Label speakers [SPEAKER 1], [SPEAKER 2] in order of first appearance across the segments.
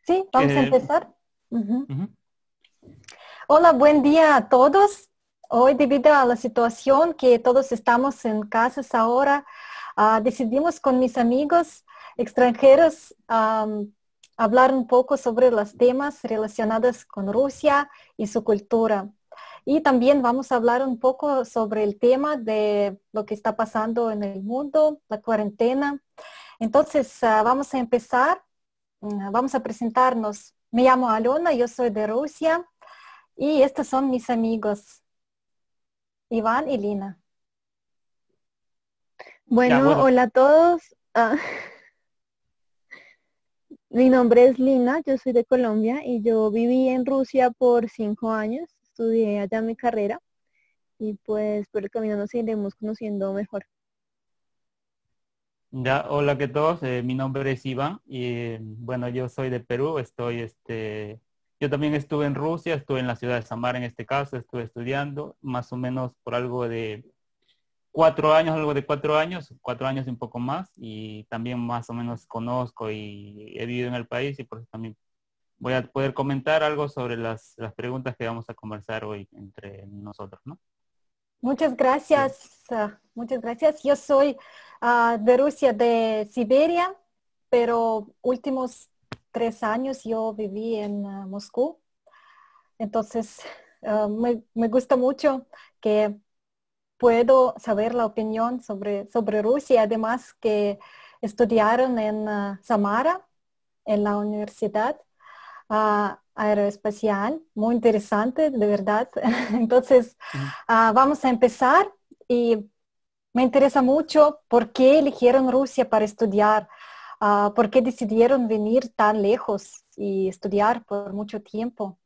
[SPEAKER 1] Sí, vamos a
[SPEAKER 2] Que,
[SPEAKER 1] empezar. Ujú.
[SPEAKER 2] ujú.
[SPEAKER 1] Hola, buen día a todos. Hoy, debido a la situación que todos estamos en casas ahora, decidimos con mis amigos extranjeros hablar un poco sobre los temas relacionados con Rusia y su cultura. Y también vamos a hablar un poco sobre el tema de lo que está pasando en el mundo, la cuarentena. Entonces, vamos a empezar. Vamos a presentarnos. Me llamo Alona, yo soy de Rusia y estos son mis amigos, Iván y Lina.
[SPEAKER 2] Ya,
[SPEAKER 3] Bueno,
[SPEAKER 2] bueno,
[SPEAKER 3] hola a todos. Mi nombre es Lina, yo soy de Colombia y yo viví en Rusia por 5 años. Estudié allá mi carrera y pues por el camino nos iremos conociendo mejor.
[SPEAKER 2] ya, hola que todos, mi nombre es Iván y bueno, yo soy de Perú, yo también estuve en Rusia, estuve en la ciudad de Samara en este caso, estuve estudiando más o menos por algo de 4 años, 4 años y un poco más, y también más o menos conozco y he vivido en el país y por eso también voy a poder comentar algo sobre las preguntas que vamos a conversar hoy entre nosotros, ¿no?
[SPEAKER 1] Muchas
[SPEAKER 2] Sí.
[SPEAKER 1] gracias, muchas gracias. Yo soy de Rusia, de Siberia, pero últimos 3 años yo viví en Moscú. Entonces, me gusta mucho que puedo saber la opinión sobre Rusia, además que estudiaron en Samara, en la Universidad Aeroespacial, muy interesante, de verdad. Entonces,
[SPEAKER 2] Ujú.
[SPEAKER 1] vamos a empezar y me interesa mucho por qué eligieron Rusia para estudiar, por qué decidieron venir tan lejos y estudiar por mucho tiempo.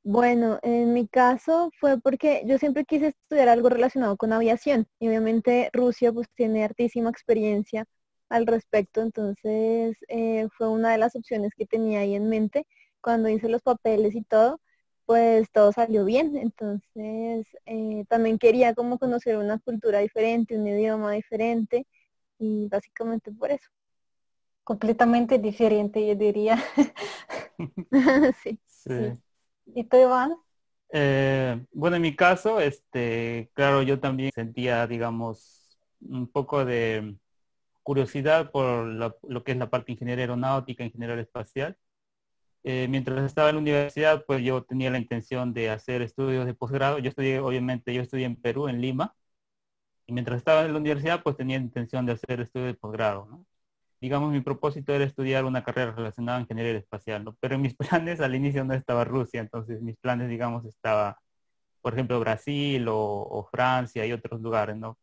[SPEAKER 3] Bueno, en mi caso fue porque yo siempre quise estudiar algo relacionado con aviación y obviamente Rusia pues tiene hartísima experiencia al respecto, entonces fue una de las opciones que tenía ahí en mente. Cuando hice los papeles y todo, pues todo salió bien, entonces también quería como conocer una cultura diferente, un idioma diferente y básicamente por eso.
[SPEAKER 1] Completamente diferente, yo diría.
[SPEAKER 3] Sí.
[SPEAKER 1] Sí.
[SPEAKER 2] Sí.
[SPEAKER 1] ¿Y tú, Iván?
[SPEAKER 2] Bueno, en mi caso, claro, yo también sentía, digamos, un poco de curiosidad por lo que es la parte de ingeniería aeronáutica, ingeniería espacial. Mientras estaba en la universidad, pues yo tenía la intención de hacer estudios de posgrado. Obviamente, yo estudié en Perú, en Lima, y mientras estaba en la universidad, pues tenía intención de hacer estudios de posgrado, ¿no? Digamos, mi propósito era estudiar una carrera relacionada a ingeniería espacial, ¿no? Pero en mis planes al inicio no estaba Rusia, entonces mis planes, digamos, estaba por ejemplo, Brasil o Francia y otros lugares, ¿no?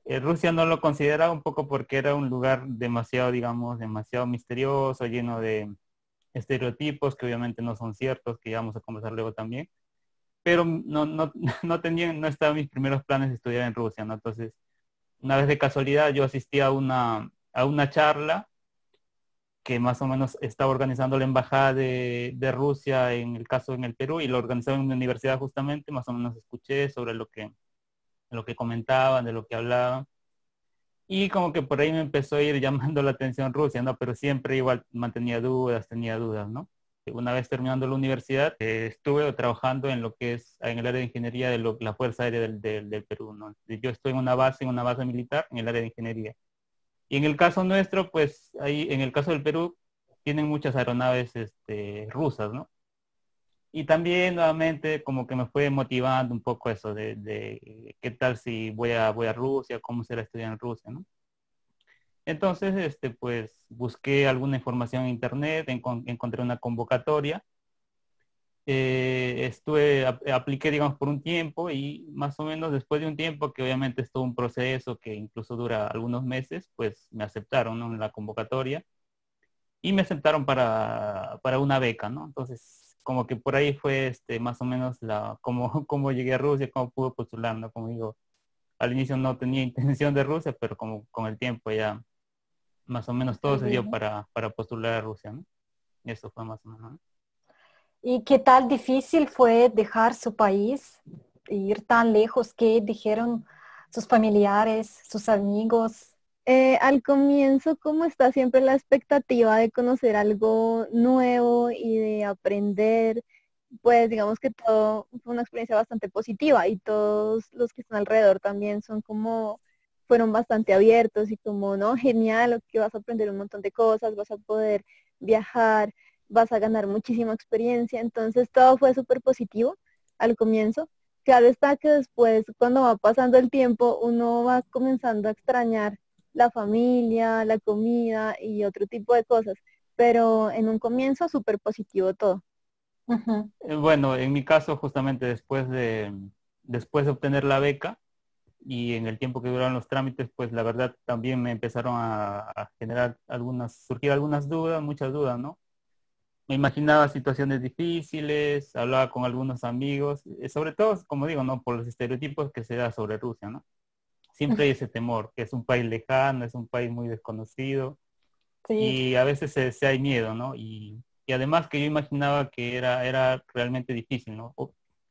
[SPEAKER 2] Rusia no lo consideraba un poco porque era un lugar demasiado, digamos, demasiado misterioso, lleno de estereotipos que obviamente no son ciertos, que ya vamos a conversar luego también. Pero no estaban mis primeros planes de estudiar en Rusia, ¿no? Entonces, una vez de casualidad yo asistí a una charla que más o menos estaba organizando la embajada de Rusia en el caso en el Perú y lo organizaba en una universidad justamente, más o menos escuché sobre lo que comentaban, de lo que hablaban. Y como que por ahí me empezó a ir llamando la atención Rusia, ¿no? Pero siempre igual tenía dudas, ¿no? Una vez terminando la universidad, estuve trabajando en lo que es, en el área de ingeniería de la Fuerza Aérea del Perú, ¿no? Yo estoy en una base militar, en el área de ingeniería. Y en el caso nuestro, pues ahí, en el caso del Perú, tienen muchas aeronaves, rusas, ¿no? Y también nuevamente como que me fue motivando un poco eso de qué tal si voy a Rusia, cómo será estudiar en Rusia, ¿no? Entonces, pues busqué alguna información en internet, encontré una convocatoria, apliqué, digamos, por un tiempo y más o menos después de un tiempo, que obviamente es todo un proceso que incluso dura algunos meses, pues me aceptaron, ¿no?, en la convocatoria y me aceptaron para una beca, ¿no? Entonces, como que por ahí fue más o menos cómo llegué a Rusia, cómo pude postular, ¿no? Como digo, al inicio no tenía intención de Rusia, pero como con el tiempo ya más o menos todo
[SPEAKER 1] Súper
[SPEAKER 2] se dio
[SPEAKER 1] bien.
[SPEAKER 2] para postular a Rusia, ¿no? Eso fue más o menos, ¿no?
[SPEAKER 1] ¿Y qué tal difícil fue dejar su país e ir tan lejos? ¿Qué dijeron sus familiares, sus amigos?
[SPEAKER 3] Al comienzo, como está siempre la expectativa de conocer algo nuevo y de aprender, pues digamos que todo fue una experiencia bastante positiva y todos los que están alrededor también son como, fueron bastante abiertos y como, no, genial, que vas a aprender un montón de cosas, vas a poder viajar, vas a ganar muchísima experiencia, entonces todo fue súper positivo al comienzo. Claro está que después, cuando va pasando el tiempo, uno va comenzando a extrañar la familia, la comida y otro tipo de cosas, pero en un comienzo súper positivo todo.
[SPEAKER 1] Ujú.
[SPEAKER 2] Bueno, en mi caso, justamente después de obtener la beca y en el tiempo que duraron los trámites, pues la verdad también me empezaron a generar surgir algunas dudas, muchas dudas, ¿no? Me imaginaba situaciones difíciles, hablaba con algunos amigos, sobre todo, como digo, ¿no? Por los estereotipos que se da sobre Rusia, ¿no? Siempre hay ese temor, que es un país lejano, es un país muy desconocido
[SPEAKER 1] Sí,
[SPEAKER 2] y a veces se hay miedo, ¿no? Y además que yo imaginaba que era realmente difícil, ¿no?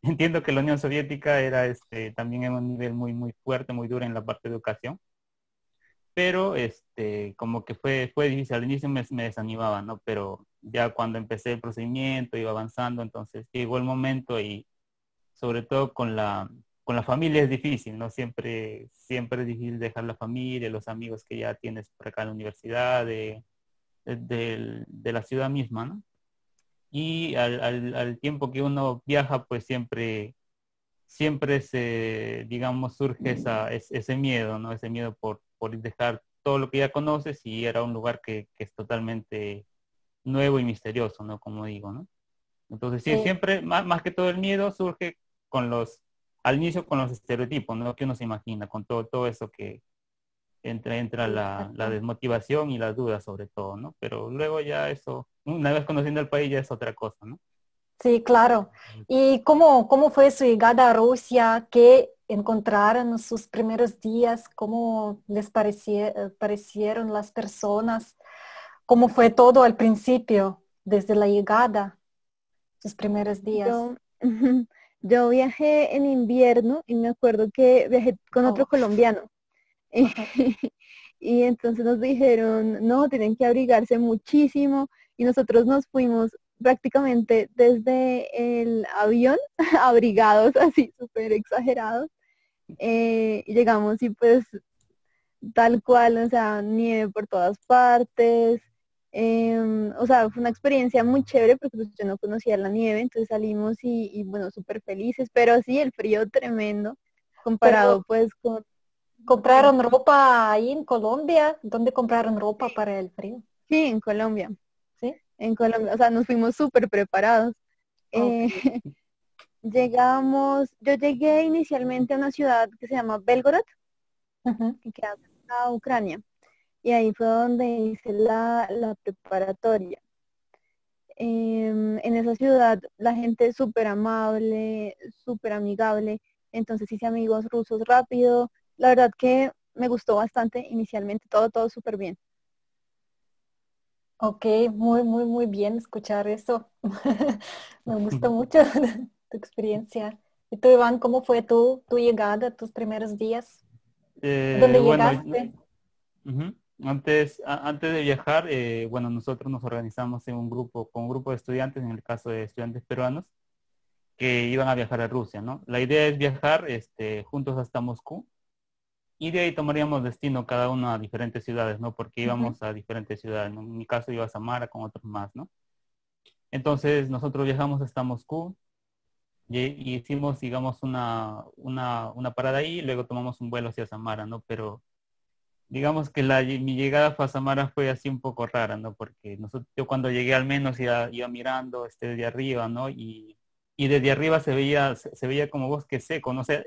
[SPEAKER 2] Entiendo que la Unión Soviética era también en un nivel muy, muy fuerte, muy duro en la parte de educación, pero como que fue difícil. Al inicio me desanimaba, ¿no? Pero ya cuando empecé el procedimiento, iba avanzando, entonces llegó el momento y sobre todo con la familia es difícil, ¿no? Siempre es difícil dejar la familia, los amigos que ya tienes por acá en la universidad, de la ciudad misma, ¿no? Y al tiempo que uno viaja, pues siempre digamos, surge ese miedo, ¿no? Ese miedo por dejar todo lo que ya conoces y era un lugar que es totalmente nuevo y misterioso, ¿no? Como digo, ¿no? Entonces, sí,
[SPEAKER 1] sí.
[SPEAKER 2] siempre, más que todo el miedo surge al inicio con los estereotipos, ¿no? Que uno se imagina, con todo eso que entra
[SPEAKER 1] Sí,
[SPEAKER 2] la
[SPEAKER 1] exacto.
[SPEAKER 2] desmotivación y las dudas sobre todo, ¿no? Pero luego ya eso, una vez conociendo el país ya es otra cosa, ¿no?
[SPEAKER 1] Sí, claro. ¿Y cómo fue su llegada a Rusia? ¿Qué encontraron en sus primeros días? ¿Cómo les parecieron las personas? ¿Cómo fue todo al principio, desde la llegada, sus primeros días?
[SPEAKER 3] Yo, yo viajé en invierno y me acuerdo que viajé con otro
[SPEAKER 1] Oh,
[SPEAKER 3] colombiano.
[SPEAKER 1] ajá.
[SPEAKER 3] Y entonces nos dijeron, no, tienen que abrigarse muchísimo. Y nosotros nos fuimos prácticamente desde el avión, abrigados así, súper exagerados. Y llegamos y pues tal cual, o sea, nieve por todas partes. O sea, fue una experiencia muy chévere porque pues, yo no conocía la nieve, entonces salimos y bueno, súper felices, pero sí, el frío tremendo comparado
[SPEAKER 1] Pero
[SPEAKER 3] pues con... Dime.
[SPEAKER 1] ¿compraron ropa ahí en Colombia? ¿Dónde compraron ropa para el frío?
[SPEAKER 3] Sí,
[SPEAKER 1] ¿Sí?
[SPEAKER 3] En Colombia, o sea, nos fuimos súper preparados.
[SPEAKER 1] Ok.
[SPEAKER 3] Eh, yo llegué inicialmente a una ciudad que se llama Belgorod,
[SPEAKER 1] Ujú.
[SPEAKER 3] que queda a Ucrania, y ahí fue donde hice la preparatoria. En esa ciudad la gente es súper amable, súper amigable, entonces hice amigos rusos rápido. La verdad que me gustó bastante inicialmente, todo súper bien.
[SPEAKER 1] Ok, muy, muy, muy bien escuchar eso. Me gusta mucho tu experiencia. ¿Y tú, Iván, cómo fue tu llegada, tus primeros días? ¿A dónde
[SPEAKER 2] Bueno,
[SPEAKER 1] llegaste?
[SPEAKER 2] ujú. Antes de viajar, bueno, nosotros nos organizamos con un grupo de estudiantes, en el caso de estudiantes peruanos, que iban a viajar a Rusia, ¿no? La idea es viajar juntos hasta Moscú y de ahí tomaríamos destino cada uno a diferentes ciudades, ¿no? Porque
[SPEAKER 1] Ujú.
[SPEAKER 2] íbamos a diferentes ciudades, ¿no? En mi caso iba a Samara con otros más, ¿no? Entonces nosotros viajamos hasta Moscú y hicimos, digamos, una parada ahí y luego tomamos un vuelo hacia Samara, ¿no? Pero digamos que mi llegada a Samara fue así un poco rara, ¿no? Porque yo cuando llegué al menos iba mirando desde arriba, ¿no? Y desde arriba se veía como bosque seco, ¿no? O sea,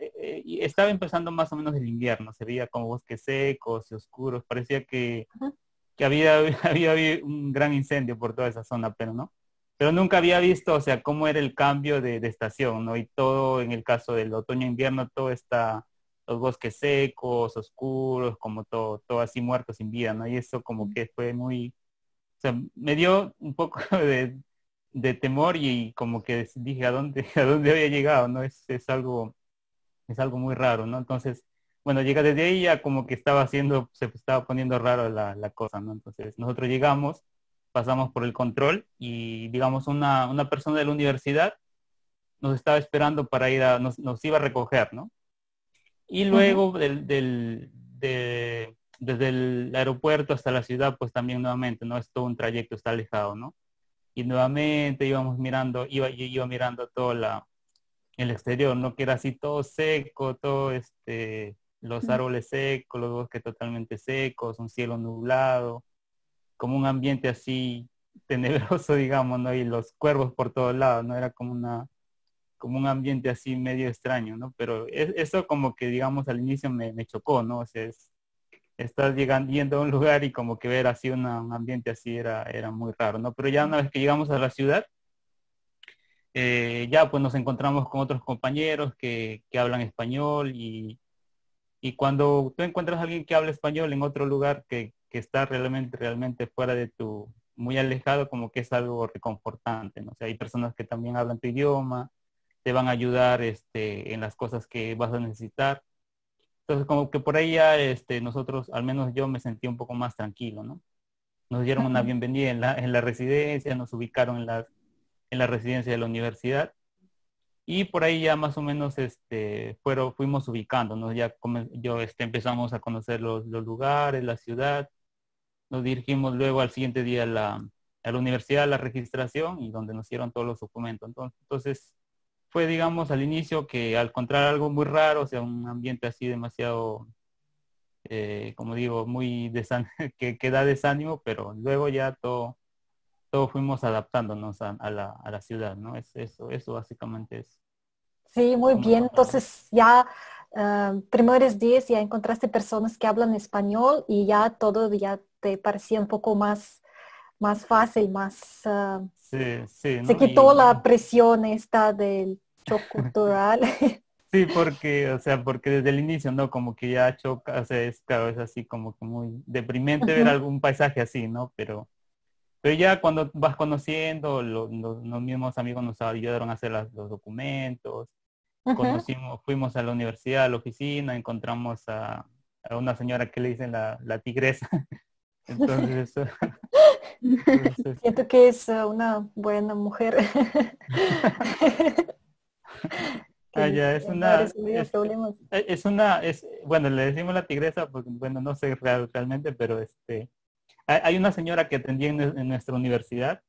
[SPEAKER 2] y estaba empezando más o menos el invierno, se veía como bosques secos y oscuros, parecía
[SPEAKER 1] Ujú.
[SPEAKER 2] que había, había un gran incendio por toda esa zona, pero no. Pero nunca había visto, o sea, cómo era el cambio de estación, ¿no? Y todo, en el caso del otoño-invierno, todo está, los bosques secos, oscuros, como todo así muerto sin vida, ¿no? Y eso como que fue muy, o sea, me dio un poco de temor y como que dije a dónde había llegado, ¿no? Es algo muy raro, ¿no? Entonces, bueno, llega desde ahí ya como que se estaba poniendo raro la cosa, ¿no? Entonces nosotros llegamos, pasamos por el control y digamos una persona de la universidad nos estaba esperando para nos iba a recoger, ¿no? Y
[SPEAKER 1] Ujú.
[SPEAKER 2] luego desde el aeropuerto hasta la ciudad, pues también nuevamente, ¿no? Es todo un trayecto, está alejado, ¿no? Y nuevamente iba mirando todo el exterior, ¿no? Que era así todo seco, todo los
[SPEAKER 3] Mm.
[SPEAKER 2] árboles secos, los bosques totalmente secos, un cielo nublado, como un ambiente así tenebroso, digamos, ¿no? Y los cuervos por todos lados, ¿no? Era como un ambiente así medio extraño, ¿no? Pero eso como que, digamos, al inicio me chocó, ¿no? O sea, estás yendo a un lugar y como que ver así un ambiente así era muy raro, ¿no? Pero ya una vez que llegamos a la ciudad, ya pues nos encontramos con otros compañeros que hablan español y cuando tú encuentras a alguien que habla español en otro lugar que está realmente fuera de muy alejado, como que es algo reconfortante, ¿no? O sea, hay personas que también hablan tu idioma, te van a ayudar en las cosas que vas a necesitar. Entonces, como que por ahí ya nosotros, al menos yo me sentí un poco más tranquilo, ¿no? Nos dieron una bienvenida en la residencia, nos ubicaron en la residencia de la universidad y por ahí ya más o menos fuimos ubicándonos, empezamos a conocer los lugares, la ciudad, nos dirigimos luego al siguiente día a la universidad, a la registración y donde nos dieron todos los documentos. Entonces fue, digamos, al inicio que al encontrar algo muy raro, o sea, un ambiente así demasiado, como digo, que da desánimo, pero luego ya todo fuimos adaptándonos a la ciudad, ¿no? Eso básicamente es
[SPEAKER 1] Sí, muy
[SPEAKER 2] como
[SPEAKER 1] bien. Entonces ya primeros días ya encontraste personas que hablan español y ya todo ya te parecía un poco más fácil,
[SPEAKER 2] sí, sí,
[SPEAKER 1] se
[SPEAKER 2] ¿no?
[SPEAKER 1] quitó la presión esta del shock cultural.
[SPEAKER 2] Sí, porque desde el inicio, ¿no? Como que ya choca, o sea, claro, es así como que muy deprimente ver
[SPEAKER 1] Ujú,
[SPEAKER 2] algún paisaje así, ¿no? Pero ya cuando vas conociendo, los mismos amigos nos ayudaron a hacer los documentos,
[SPEAKER 1] ujú.
[SPEAKER 2] fuimos a la universidad, a la oficina, encontramos a una señora que le dicen la tigresa. Entonces, entonces,
[SPEAKER 1] Siento que es una buena mujer que
[SPEAKER 2] ya,
[SPEAKER 1] varios problemas.
[SPEAKER 2] bueno, le decimos la tigresa porque, bueno, no sé realmente, pero hay una señora que atendía en nuestra universidad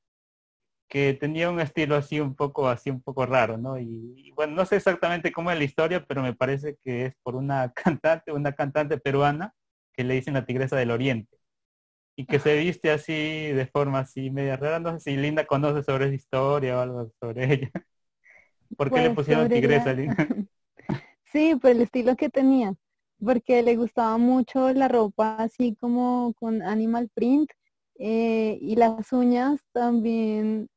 [SPEAKER 2] que tenía un estilo así un poco raro, ¿no? Y bueno, no sé exactamente cómo es la historia, pero me parece que es por una cantante peruana que le dicen la Tigresa del Oriente y que se viste así de forma así media rara. No sé si Linda conoce sobre esa historia o algo sobre ella. ¿Por qué le
[SPEAKER 3] Pues
[SPEAKER 2] pusieron
[SPEAKER 3] sobre
[SPEAKER 2] Tigresa, Linda?
[SPEAKER 3] sí, por el estilo que tenía, porque le gustaba mucho la ropa así como con animal print, y las uñas también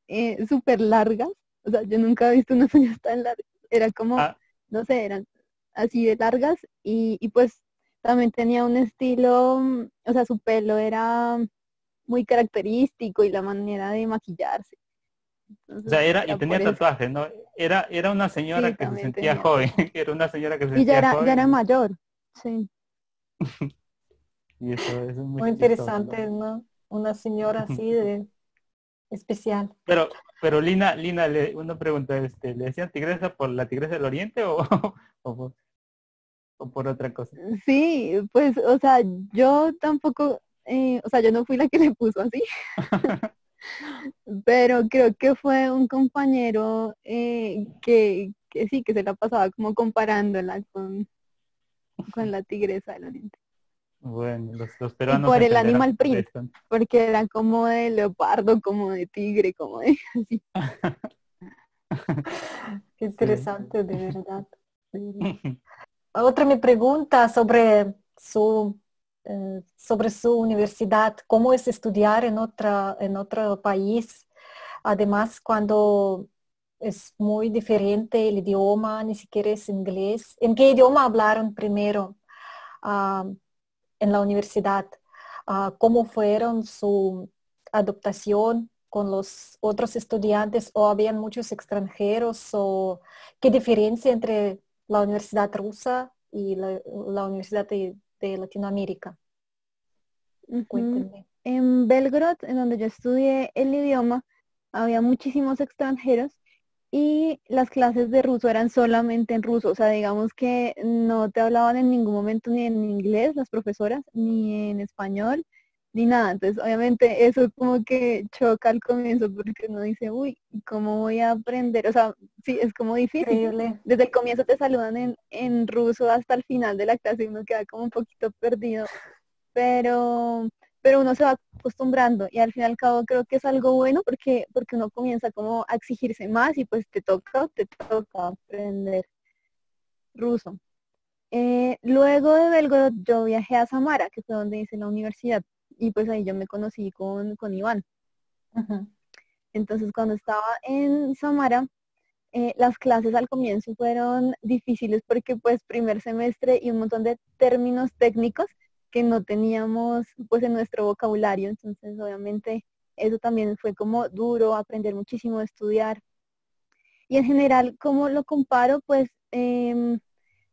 [SPEAKER 3] súper largas. O sea, yo nunca he visto unas uñas tan largas. Era como,
[SPEAKER 2] Ah,
[SPEAKER 3] no sé, eran así de largas y pues también tenía un estilo, o sea, su pelo era muy característico y la manera de maquillarse.
[SPEAKER 2] o sea,
[SPEAKER 3] Entonces
[SPEAKER 2] y
[SPEAKER 3] era por
[SPEAKER 2] tenía
[SPEAKER 3] eso.
[SPEAKER 2] tatuajes, ¿no? Era una señora
[SPEAKER 3] Sí,
[SPEAKER 2] que se
[SPEAKER 3] también
[SPEAKER 2] sentía
[SPEAKER 3] tenía
[SPEAKER 2] joven,
[SPEAKER 3] tatuajes.
[SPEAKER 2] era una señora que se
[SPEAKER 3] Y
[SPEAKER 2] sentía
[SPEAKER 3] ya era
[SPEAKER 2] joven
[SPEAKER 3] mayor, sí.
[SPEAKER 2] y eso es muy
[SPEAKER 1] Muy
[SPEAKER 2] chistoso,
[SPEAKER 1] interesante,
[SPEAKER 2] ¿no?
[SPEAKER 1] ¿no? Una señora así de especial.
[SPEAKER 2] Pero Lina, una pregunta, ¿le decían tigresa por la tigresa del oriente o, o por otra cosa?
[SPEAKER 3] Sí, pues, o sea, yo tampoco, o sea, yo no fui la que le puso así, pero creo que fue un compañero que sí, que se la pasaba como comparándola con la tigresa del oriente.
[SPEAKER 2] Bueno, los
[SPEAKER 3] Y
[SPEAKER 2] peruanos
[SPEAKER 3] por el
[SPEAKER 2] entenderán
[SPEAKER 3] animal
[SPEAKER 2] por
[SPEAKER 3] print,
[SPEAKER 2] esto.
[SPEAKER 3] porque era como de leopardo, como de tigre, como de así.
[SPEAKER 1] Qué
[SPEAKER 2] Sí.
[SPEAKER 1] interesante, de verdad. De verdad. Otra me pregunta sobre su universidad, cómo es estudiar en otro país. Además, cuando es muy diferente el idioma, ni siquiera es inglés. ¿En qué idioma hablaron primero ah, en la universidad? ¿Cómo fueron su adaptación con los otros estudiantes o habían muchos extranjeros? ¿O qué diferencia entre la universidad rusa y la Universidad de Latinoamérica? Cuéntenme.
[SPEAKER 3] En Belgrad, en donde yo estudié el idioma, había muchísimos extranjeros y las clases de ruso eran solamente en ruso. O sea, digamos que no te hablaban en ningún momento ni en inglés las profesoras, ni en español, ni nada. Entonces, obviamente, eso como que choca al comienzo porque uno dice, uy, ¿cómo voy a aprender? O sea, sí, es como difícil.
[SPEAKER 1] Increíble.
[SPEAKER 3] Desde el comienzo te saludan en ruso hasta el final de la clase y uno queda como un poquito perdido, pero, pero uno se va acostumbrando y al fin y al cabo creo que es algo bueno porque uno comienza como a exigirse más y pues te toca aprender ruso. Luego de Belgorod yo viajé a Samara, que fue donde hice la universidad, y pues ahí yo me conocí con Iván.
[SPEAKER 1] Ujú.
[SPEAKER 3] Entonces cuando estaba en Samara, las clases al comienzo fueron difíciles porque pues primer semestre y un montón de términos técnicos que no teníamos pues en nuestro vocabulario. Entonces obviamente eso también fue como duro, aprender muchísimo, estudiar. Y en general, ¿cómo lo comparo? Pues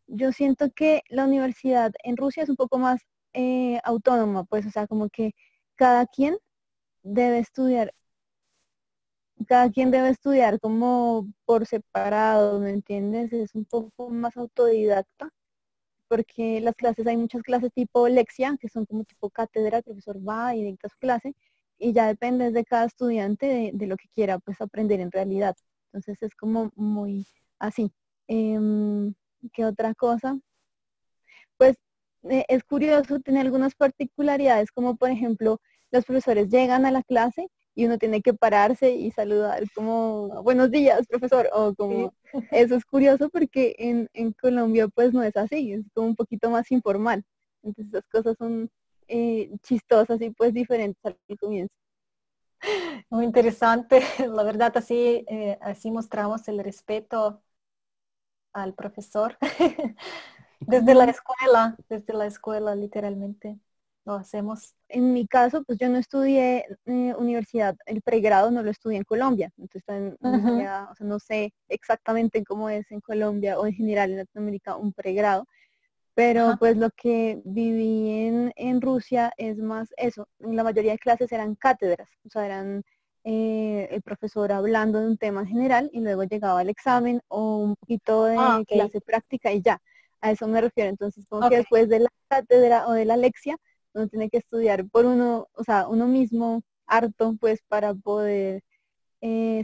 [SPEAKER 3] yo siento que la universidad en Rusia es un poco más autónoma, pues o sea, como que cada quien debe estudiar cada quien debe estudiar como por separado, ¿me entiendes? Es un poco más autodidacta, porque las clases, hay muchas clases tipo lección, que son como tipo cátedra, el profesor va y dicta su clase, y ya depende de cada estudiante de lo que quiera pues aprender en realidad. Entonces es como muy así. ¿Qué otra cosa? Pues es curioso, tiene algunas particularidades, como por ejemplo, los profesores llegan a la clase y uno tiene que pararse y saludar como, buenos días, profesor, o
[SPEAKER 1] Sí.
[SPEAKER 3] como, eso es curioso porque en Colombia pues no es así, es como un poquito más informal. Entonces esas cosas son chistosas y pues diferentes al comienzo.
[SPEAKER 1] Muy interesante. La verdad, así mostramos el respeto al profesor.
[SPEAKER 3] Ujú.
[SPEAKER 1] Desde la escuela, literalmente, lo hacemos.
[SPEAKER 3] En mi caso, pues yo no estudié universidad, el pregrado no lo estudié en Colombia, entonces también no me
[SPEAKER 1] Ujú.
[SPEAKER 3] queda, o sea, no sé exactamente cómo es en Colombia o en general en Latinoamérica un pregrado, pero
[SPEAKER 1] Ajá.
[SPEAKER 3] pues lo que viví en Rusia es más eso, la mayoría de clases eran cátedras, o sea, eran el profesor hablando de un tema en general y luego llegaba el examen o un poquito
[SPEAKER 1] Ah,
[SPEAKER 3] de
[SPEAKER 1] ok,
[SPEAKER 3] clase práctica y ya, a eso me refiero, entonces como que
[SPEAKER 1] ok.
[SPEAKER 3] después de la cátedra o de la lección, uno tiene que estudiar por uno, o sea, uno mismo harto pues para poder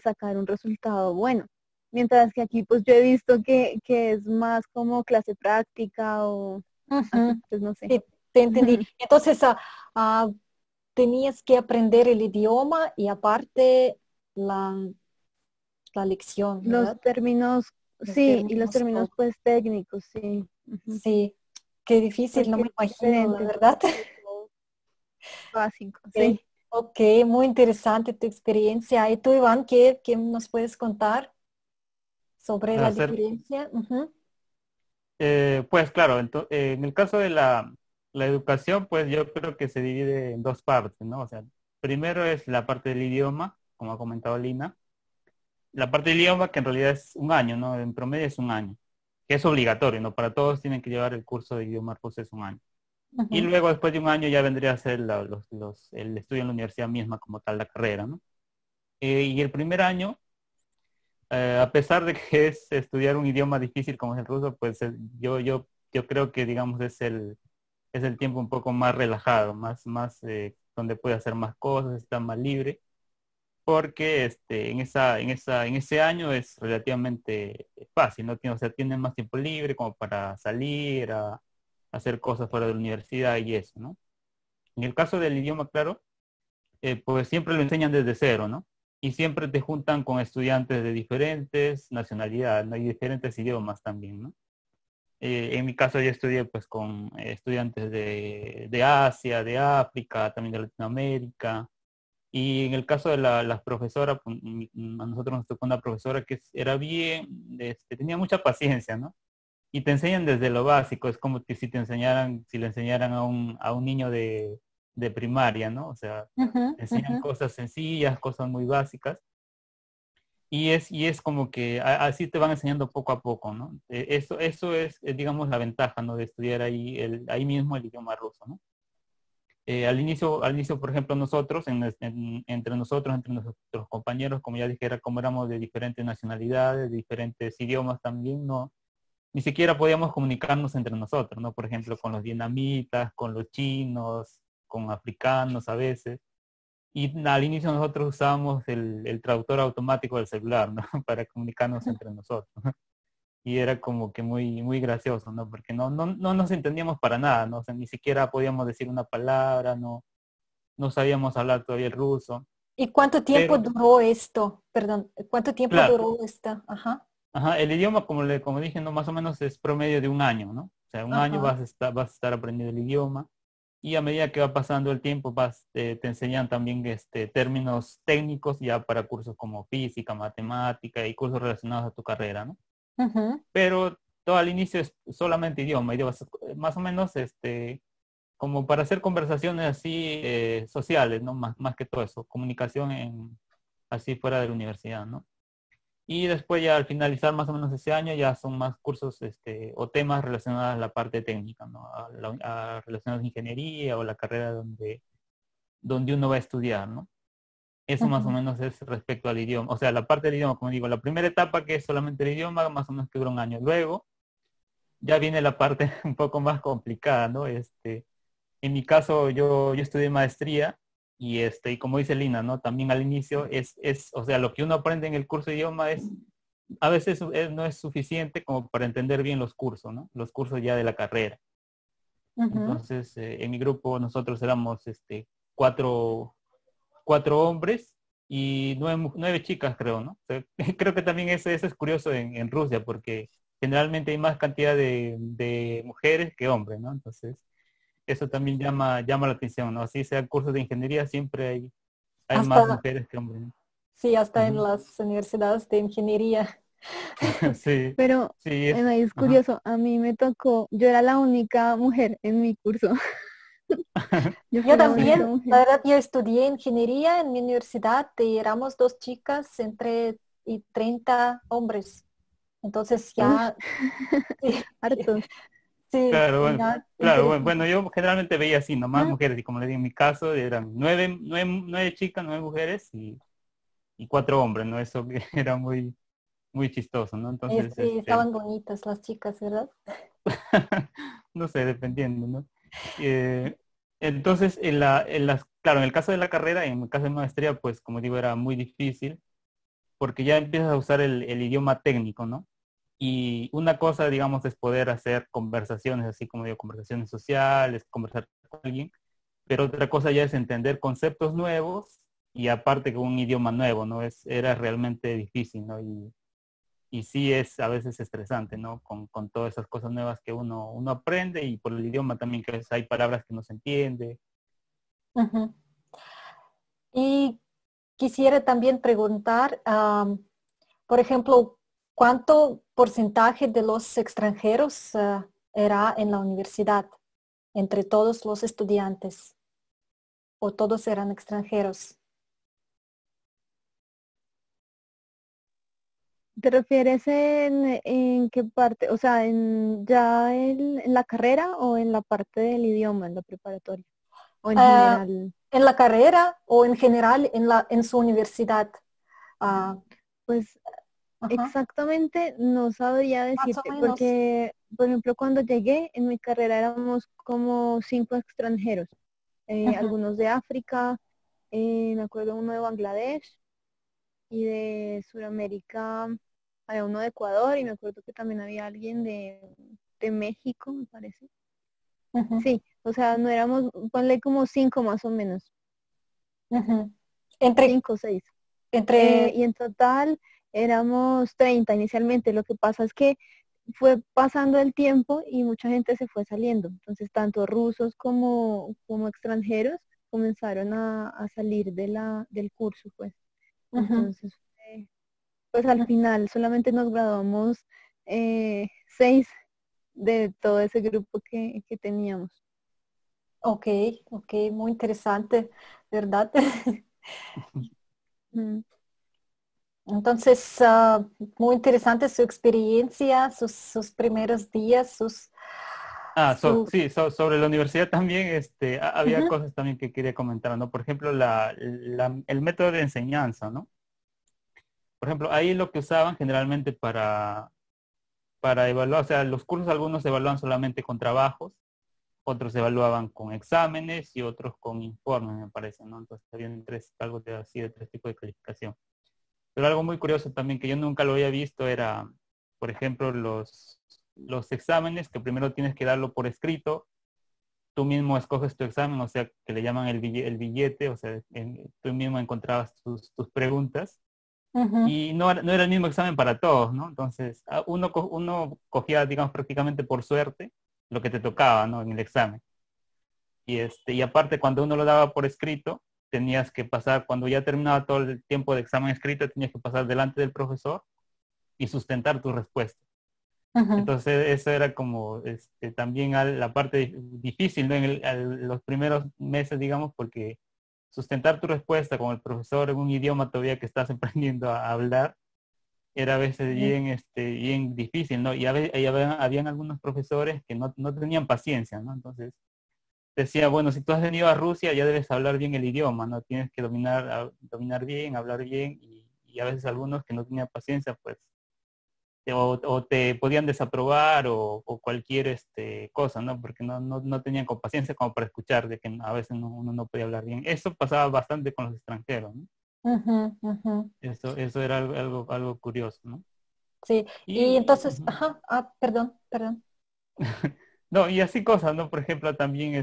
[SPEAKER 3] sacar un resultado bueno. Mientras que aquí pues yo he visto que es más como clase práctica o así,
[SPEAKER 1] Ujú.
[SPEAKER 3] pues no sé.
[SPEAKER 1] Sí, te entendí. Entonces, ah, tenías que aprender el idioma y aparte la, la lección,
[SPEAKER 3] Los
[SPEAKER 1] ¿verdad?
[SPEAKER 3] términos,
[SPEAKER 1] Los
[SPEAKER 3] sí, y los
[SPEAKER 1] términos,
[SPEAKER 3] términos
[SPEAKER 1] todo.
[SPEAKER 3] pues técnicos, sí. Ujú.
[SPEAKER 1] Sí, qué difícil, no
[SPEAKER 3] Porque
[SPEAKER 1] me
[SPEAKER 3] es
[SPEAKER 1] imagino, la
[SPEAKER 3] diferente
[SPEAKER 1] verdad.
[SPEAKER 3] de lo básico,
[SPEAKER 1] Ok,
[SPEAKER 3] sí.
[SPEAKER 1] ok, muy interesante tu experiencia. ¿Y tú, Iván, qué nos puedes contar sobre la
[SPEAKER 2] Hacer,
[SPEAKER 1] diferencia? Ujú.
[SPEAKER 2] pues claro, en el caso de la educación, pues yo creo que se divide en dos partes, ¿no? O sea, primero es la parte del idioma, como ha comentado Lina. La parte del idioma que en realidad es un año, ¿no? En promedio es un año, que es obligatorio, ¿no? Para todos tienen que llevar el curso de idioma ruso es un año. Y
[SPEAKER 1] Ujú.
[SPEAKER 2] luego después de un año ya vendría a ser el estudio en la universidad misma como tal, la carrera, ¿no? Y el primer año, a pesar de que es estudiar un idioma difícil como es el ruso, pues yo creo que digamos es el tiempo un poco más relajado, más donde puede hacer más cosas, está más libre, porque en ese año es relativamente fácil, ¿no? O sea, tienen más tiempo libre como para salir a hacer cosas fuera de la universidad y eso, ¿no? En el caso del idioma, claro, pues siempre lo enseñan desde cero, ¿no? Y siempre te juntan con estudiantes de diferentes nacionalidades, ¿no? Y diferentes idiomas también, ¿no? En mi caso yo estudié pues con estudiantes de Asia, de África, también de Latinoamérica. Y en el caso de las profesoras, pues, a nosotros nos tocó una profesora que era bien, tenía mucha paciencia, ¿no? Y te enseñan desde lo básico, es como que si le enseñaran a un niño de primaria, ¿no? O sea,
[SPEAKER 1] Ujú,
[SPEAKER 2] te enseñan
[SPEAKER 1] ujú.
[SPEAKER 2] cosas sencillas, cosas muy básicas. y es como que así te van enseñando poco a poco, ¿no? Eso es, digamos, la ventaja, ¿no? De estudiar ahí, ahí mismo el idioma ruso, ¿no? Al inicio, por ejemplo, nosotros, entre nosotros, entre nuestros compañeros, como ya dijera, como éramos de diferentes nacionalidades, de diferentes idiomas también, no, ni siquiera podíamos comunicarnos entre nosotros, ¿no? Por ejemplo, con los vietnamitas, con los chinos, con africanos a veces. Y al inicio nosotros usábamos el traductor automático del celular, ¿no? Para comunicarnos entre nosotros. Y era como que muy gracioso, ¿no? Porque no nos entendíamos para nada, ¿no? O sea, ni siquiera podíamos decir una palabra, no sabíamos hablar todavía el ruso.
[SPEAKER 1] ¿Y cuánto tiempo
[SPEAKER 2] Pero,
[SPEAKER 1] duró esto? Perdón, ¿cuánto tiempo
[SPEAKER 2] claro,
[SPEAKER 1] duró esta? Ajá,
[SPEAKER 2] ajá, el idioma, como dije, no, más o menos es promedio de un año, ¿no? O sea, un año
[SPEAKER 1] ajá.
[SPEAKER 2] vas a estar aprendiendo el idioma. Y a medida que va pasando el tiempo, te enseñan también términos técnicos ya para cursos como física, matemática y cursos relacionados a tu carrera, ¿no?
[SPEAKER 1] Ujú,
[SPEAKER 2] Pero todo al inicio es solamente idiomas, más o menos como para hacer conversaciones así sociales, ¿no? Más que todo eso, comunicación así fuera de la universidad, ¿no? Y después ya al finalizar más o menos ese año ya son más cursos o temas relacionados a la parte técnica, ¿no? Relacionados a ingeniería o la carrera donde uno va a estudiar, ¿no? Eso más o
[SPEAKER 1] ujú.
[SPEAKER 2] menos es respecto al idioma. O sea, la parte del idioma, como digo, la primera etapa que es solamente el idioma, más o menos que dura un año. Luego ya viene la parte un poco más complicada, ¿no? En mi caso, yo estudié maestría y como dice Lina, ¿no? También al inicio o sea, lo que uno aprende en el curso de idioma a veces no es suficiente como para entender bien los cursos, ¿no? Los cursos ya de la carrera.
[SPEAKER 1] Ujú.
[SPEAKER 2] Entonces, en mi grupo nosotros éramos cuatro, cuatro hombres y nueve chicas, creo, ¿no? O sea, creo que también eso es curioso en Rusia, porque generalmente hay más cantidad de mujeres que hombres, ¿no? Entonces, eso también llama la atención, ¿no? Así sea cursos de ingeniería, siempre hay más
[SPEAKER 1] Hasta,
[SPEAKER 2] mujeres que hombres, ¿no?
[SPEAKER 1] sí, hasta en
[SPEAKER 2] Ujú.
[SPEAKER 1] las universidades de ingeniería.
[SPEAKER 2] Sí,
[SPEAKER 3] Pero
[SPEAKER 2] sí,
[SPEAKER 3] es
[SPEAKER 2] ajá.
[SPEAKER 3] curioso, a mí me tocó, yo era la única mujer en mi curso, yo
[SPEAKER 1] Yo
[SPEAKER 3] fui la única
[SPEAKER 1] también, la
[SPEAKER 3] mujer.
[SPEAKER 1] verdad, yo estudié ingeniería en mi universidad y éramos dos chicas entre y 30 hombres. Entonces
[SPEAKER 3] Uy,
[SPEAKER 1] ya, sí,
[SPEAKER 3] hartos.
[SPEAKER 1] sí,
[SPEAKER 2] Claro, bueno,
[SPEAKER 1] ya
[SPEAKER 2] claro,
[SPEAKER 1] interesante.
[SPEAKER 2] bueno, yo generalmente veía así, nomás
[SPEAKER 3] Ah,
[SPEAKER 2] mujeres, y como le digo, en mi caso eran nueve chicas, nueve mujeres y cuatro hombres, ¿no? Eso que era muy chistoso, ¿no? Entonces,
[SPEAKER 1] Sí, estaban bonitas las chicas, ¿verdad?
[SPEAKER 2] no sé, dependiendo, ¿no? Eh, entonces, claro, en el caso de la carrera, en el caso de maestría, pues como digo, era muy difícil porque ya empiezas a usar el idioma técnico, ¿no? Y una cosa, digamos, es poder hacer conversaciones, así como digo, conversaciones sociales, conversar con alguien, pero otra cosa ya es entender conceptos nuevos y aparte con un idioma nuevo, ¿no? Era realmente difícil, ¿no? Y sí es a veces estresante, ¿no? Con todas esas cosas nuevas que uno aprende y por el idioma también que a veces hay palabras que no se entiende.
[SPEAKER 1] Ujú. Y quisiera también preguntar, por ejemplo, ¿cuánto porcentaje de los extranjeros era en la universidad entre todos los estudiantes o todos eran extranjeros?
[SPEAKER 3] ¿te refieres en qué parte? O sea, en la carrera o en la parte del idioma, en la preparatoria? O en
[SPEAKER 1] Ah,
[SPEAKER 3] general.
[SPEAKER 1] ¿En la carrera o en general en su universidad? Ah,
[SPEAKER 3] Pues
[SPEAKER 1] ajá,
[SPEAKER 3] exactamente no sabría
[SPEAKER 1] más o
[SPEAKER 3] decirte,
[SPEAKER 1] menos.
[SPEAKER 3] porque, por ejemplo, cuando llegué en mi carrera éramos como 5 extranjeros,
[SPEAKER 1] Ujú,
[SPEAKER 3] algunos de África, me acuerdo uno de Bangladesh y de Sudamérica, había uno de Ecuador y me acuerdo que también había alguien de México, me parece.
[SPEAKER 1] ujú,
[SPEAKER 3] Sí, o sea, no éramos, ponle como 5 más o menos,
[SPEAKER 1] ujú. Entre,
[SPEAKER 3] 5 o 6.
[SPEAKER 1] entre,
[SPEAKER 3] Y en total éramos 30 inicialmente. Lo que pasa es que fue pasando el tiempo y mucha gente se fue saliendo. Entonces, tanto rusos como extranjeros comenzaron a salir del curso, pues.
[SPEAKER 1] ujú,
[SPEAKER 3] Entonces, pues al
[SPEAKER 1] ujú.
[SPEAKER 3] final solamente nos graduamos 6 de todo ese grupo que teníamos.
[SPEAKER 1] Ok, ok, muy interesante, ¿verdad?
[SPEAKER 3] Mm.
[SPEAKER 1] Entonces, muy interesante su experiencia, sus primeros días, su...
[SPEAKER 2] Sí, sobre la universidad también, había
[SPEAKER 1] Ujú,
[SPEAKER 2] cosas también que quería comentar, ¿no? Por ejemplo, el método de enseñanza, ¿no? Por ejemplo, ahí lo que usaban generalmente para evaluar, o sea, los cursos algunos se evaluaban solamente con trabajos, otros se evaluaban con exámenes y otros con informes, me parece, ¿no? Entonces habían algo de así, de tres tipos de calificación. Pero algo muy curioso también que yo nunca lo había visto era, por ejemplo, los exámenes, que primero tienes que darlo por escrito, tú mismo escoges tu examen, o sea, que le llaman el billete, o sea, tú mismo encontrabas tus preguntas,
[SPEAKER 1] ujú,
[SPEAKER 2] y no era el mismo examen para todos, ¿no? Entonces, uno cogía, digamos, prácticamente por suerte lo que te tocaba, ¿no? En el examen. Y aparte, cuando uno lo daba por escrito, tenías que pasar, cuando ya terminaba todo el tiempo de examen escrito, tenías que pasar delante del profesor y sustentar tu respuesta.
[SPEAKER 1] ujú.
[SPEAKER 2] Entonces, eso era como también la parte difícil, ¿no? Los primeros meses, digamos, porque sustentar tu respuesta con el profesor en un idioma todavía que estás aprendiendo a hablar, era a veces bien difícil, ¿no? Y habían algunos profesores que no tenían paciencia, ¿no? Entonces, decía, bueno, si tú has venido a Rusia ya debes hablar bien el idioma, ¿no? Tienes que dominar bien, hablar bien, y a veces algunos que no tenían paciencia, pues, o te podían desaprobar o cualquier cosa, ¿no? Porque no tenían con paciencia como para escuchar de que a veces uno no podía hablar bien. Eso pasaba bastante con los extranjeros, ¿no?
[SPEAKER 1] Ujú, ujú.
[SPEAKER 2] Eso era algo curioso, ¿no?
[SPEAKER 1] Sí, y entonces,
[SPEAKER 2] Ujú.
[SPEAKER 1] ajá, perdón, perdón.
[SPEAKER 2] No, y así cosas, ¿no? Por ejemplo, también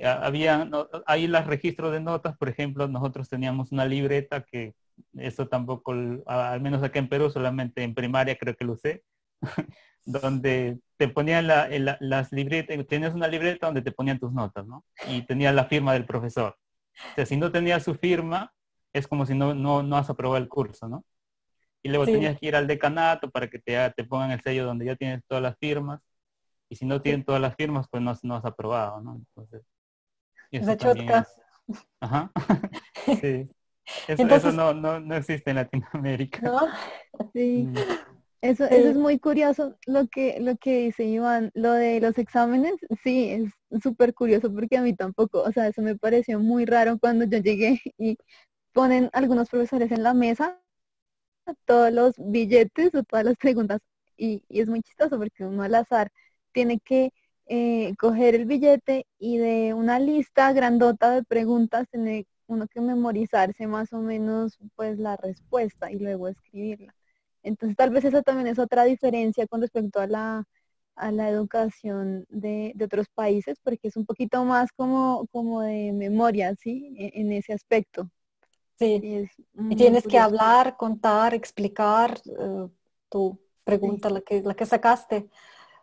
[SPEAKER 2] había, ¿no? Ahí los registros de notas, por ejemplo, nosotros teníamos una libreta que eso tampoco, al menos acá en Perú, solamente en primaria creo que lo usé, donde te ponían las libretas, tenías una libreta donde te ponían tus notas, ¿no? Y tenías la firma del profesor. O sea, si no tenías su firma, es como si no has aprobado el curso, ¿no? Y luego
[SPEAKER 1] Sí,
[SPEAKER 2] tenías que ir al decanato para que te pongan el sello donde ya tienes todas las firmas. Y si no
[SPEAKER 1] sí,
[SPEAKER 2] tienen todas las firmas, pues no has aprobado, ¿no? Entonces, eso también
[SPEAKER 1] Zachotka.
[SPEAKER 2] es, ajá, sí. Eso
[SPEAKER 1] Entonces,
[SPEAKER 2] no existe en Latinoamérica.
[SPEAKER 1] ¿no?
[SPEAKER 3] Sí,
[SPEAKER 2] Mm.
[SPEAKER 3] eso es
[SPEAKER 1] Sí,
[SPEAKER 3] muy curioso lo que dice Iván, lo de los exámenes, sí, es súper curioso porque a mí tampoco, o sea, eso me pareció muy raro cuando yo llegué y ponen algunos profesores en la mesa todos los billetes o todas las preguntas y es muy chistoso porque uno al azar tiene que coger el billete y de una lista grandota de preguntas tiene uno que memorizarse más o menos pues la respuesta y luego escribirla. Entonces tal vez esa también es otra diferencia con respecto a la educación de otros países porque es un poquito más como de memoria, ¿sí? En ese aspecto.
[SPEAKER 1] sí.
[SPEAKER 3] Y es
[SPEAKER 1] Y
[SPEAKER 3] muy
[SPEAKER 1] tienes que
[SPEAKER 3] curioso.
[SPEAKER 1] hablar, contar, explicar tu
[SPEAKER 3] Sí.
[SPEAKER 1] pregunta, la que sacaste.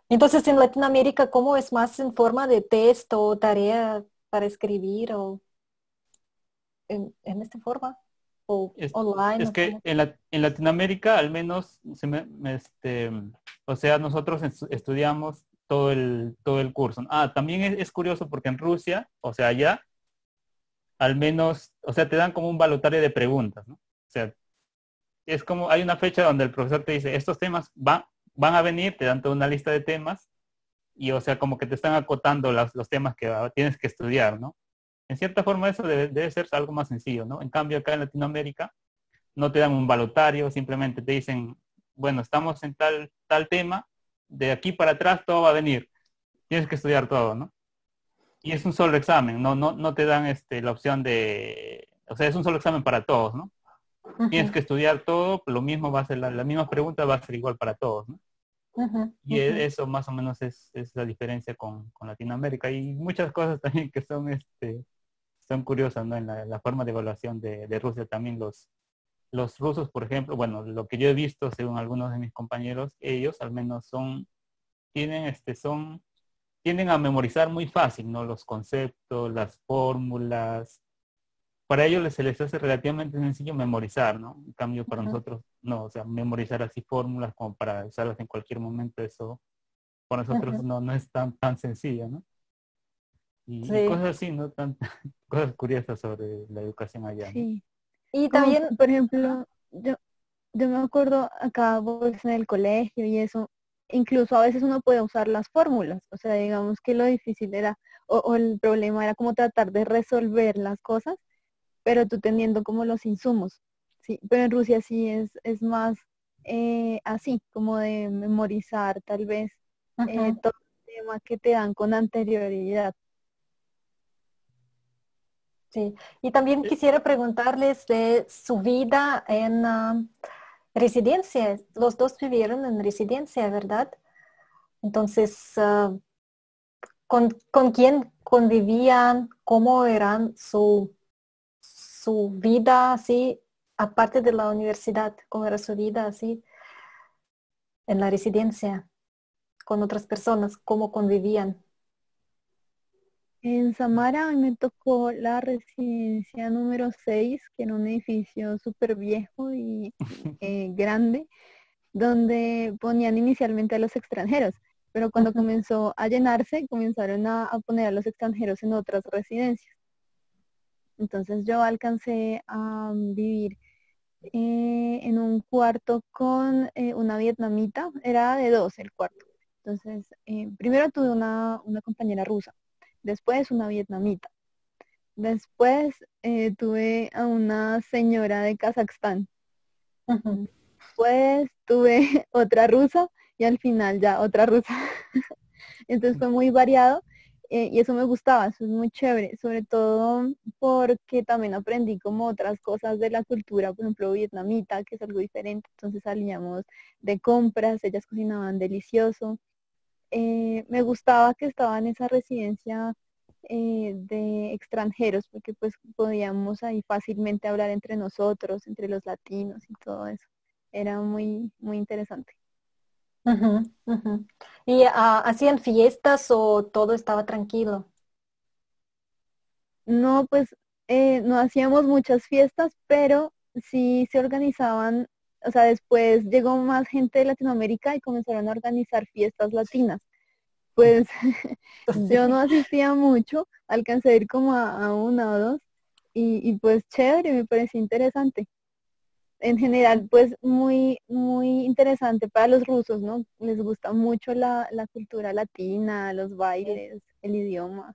[SPEAKER 1] Entonces, en Latinoamérica, ¿cómo es más en forma de texto o tarea para escribir o en esta forma? ¿O
[SPEAKER 2] Es,
[SPEAKER 1] online
[SPEAKER 2] es
[SPEAKER 1] o
[SPEAKER 2] que
[SPEAKER 1] cómo?
[SPEAKER 2] en Latinoamérica, al menos, o sea, nosotros estudiamos todo el curso. También es curioso porque en Rusia, o sea, allá, al menos, o sea, te dan como un balotario de preguntas, ¿no? O sea, es como, hay una fecha donde el profesor te dice, estos temas van a venir, te dan toda una lista de temas, y o sea, como que te están acotando los temas que tienes que estudiar, ¿no? En cierta forma eso debe ser algo más sencillo, ¿no? En cambio, acá en Latinoamérica no te dan un balotario, simplemente te dicen, bueno, estamos en tal tema, de aquí para atrás todo va a venir, tienes que estudiar todo, ¿no? Y es un solo examen, no te dan la opción o sea, es un solo examen para todos, ¿no? Tienes
[SPEAKER 1] Ujú,
[SPEAKER 2] que estudiar todo, lo mismo va a ser, la misma pregunta va a ser igual para todos, ¿no?
[SPEAKER 1] ujú,
[SPEAKER 2] Y
[SPEAKER 1] ujú.
[SPEAKER 2] eso más o menos es la diferencia con Latinoamérica y muchas cosas también que son curiosas, ¿no? En la forma de evaluación de Rusia también los rusos, por ejemplo, bueno, lo que yo he visto según algunos de mis compañeros, ellos al menos tienen, tienden a memorizar muy fácil, ¿no? Los conceptos, las fórmulas. Para ellos se les hace relativamente sencillo memorizar, ¿no? En cambio, para
[SPEAKER 1] Ujú.
[SPEAKER 2] nosotros, no, o sea, memorizar así fórmulas como para usarlas en cualquier momento, eso para nosotros
[SPEAKER 1] Ujú.
[SPEAKER 2] no es tan sencillo, ¿no? Y
[SPEAKER 1] Sí,
[SPEAKER 2] cosas así, ¿no? Cosas curiosas sobre la educación allá, ¿no?
[SPEAKER 3] Sí.
[SPEAKER 1] Y
[SPEAKER 3] Como,
[SPEAKER 1] también,
[SPEAKER 3] por ejemplo, yo me acuerdo acá pues, en el colegio y eso, incluso a veces uno puede usar las fórmulas, o sea, digamos que lo difícil era, o el problema era como tratar de resolver las cosas, pero tú teniendo como los insumos, sí, pero en Rusia sí es más así, como de memorizar tal vez
[SPEAKER 1] ujú,
[SPEAKER 3] todo el tema que te dan con anterioridad.
[SPEAKER 1] sí. Y también quisiera preguntarles de su vida en residencia. Los dos vivieron en residencia, ¿verdad? Entonces, con quién convivían? ¿Cómo eran su vida así, aparte de la universidad? ¿Cómo era su vida así en la residencia con otras personas? ¿Cómo convivían?
[SPEAKER 3] En Samara a mí me tocó la residencia número 6, que era un edificio súper viejo y grande, donde ponían inicialmente a los extranjeros, pero cuando
[SPEAKER 1] Ujú,
[SPEAKER 3] comenzó a llenarse, comenzaron a poner a los extranjeros en otras residencias. Entonces yo alcancé a vivir en un cuarto con una vietnamita, era de dos el cuarto. Entonces, primero tuve una compañera rusa, después una vietnamita, después tuve a una señora de Kazajstán,
[SPEAKER 1] ujú.
[SPEAKER 3] después tuve otra rusa y al final ya otra rusa. Entonces fue muy variado y eso me gustaba, eso es muy chévere, sobre todo porque también aprendí como otras cosas de la cultura, por ejemplo, vietnamita, que es algo diferente. Entonces salíamos de compras, ellas cocinaban delicioso. Me gustaba que estaba en esa residencia de extranjeros, porque pues podíamos ahí fácilmente hablar entre nosotros, entre los latinos y todo eso. Era muy, muy interesante.
[SPEAKER 1] Ujú, ujú. ¿Y hacían fiestas o todo estaba tranquilo?
[SPEAKER 3] No, pues no hacíamos muchas fiestas, pero sí se organizaban, o sea, después llegó más gente de Latinoamérica y comenzaron a organizar fiestas latinas. Pues yo no
[SPEAKER 1] Sí.
[SPEAKER 3] asistía mucho, alcancé a ir como a una o dos y pues chévere, me pareció interesante. En general, pues muy, muy interesante para los rusos, ¿no? Les gusta mucho la cultura latina, los
[SPEAKER 1] Sí,
[SPEAKER 3] bailes, el idioma.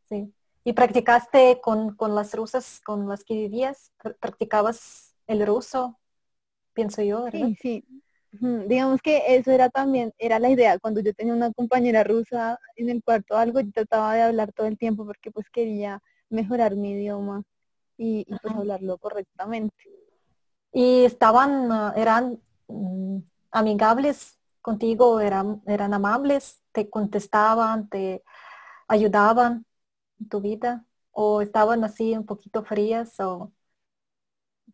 [SPEAKER 1] sí. ¿Y practicaste con las rusas con las que vivías? ¿Practicabas el ruso? Pienso yo, ¿verdad?
[SPEAKER 3] Sí, sí. Ujú. Digamos que eso era también, era la idea. Cuando yo tenía una compañera rusa en el cuarto o algo, yo trataba de hablar todo el tiempo porque pues quería mejorar mi idioma y pues
[SPEAKER 1] Ujú.
[SPEAKER 3] hablarlo correctamente.
[SPEAKER 1] ¿Y estaban, eran amigables contigo, eran amables, te contestaban, te ayudaban en tu vida? ¿O estaban así un poquito frías? O...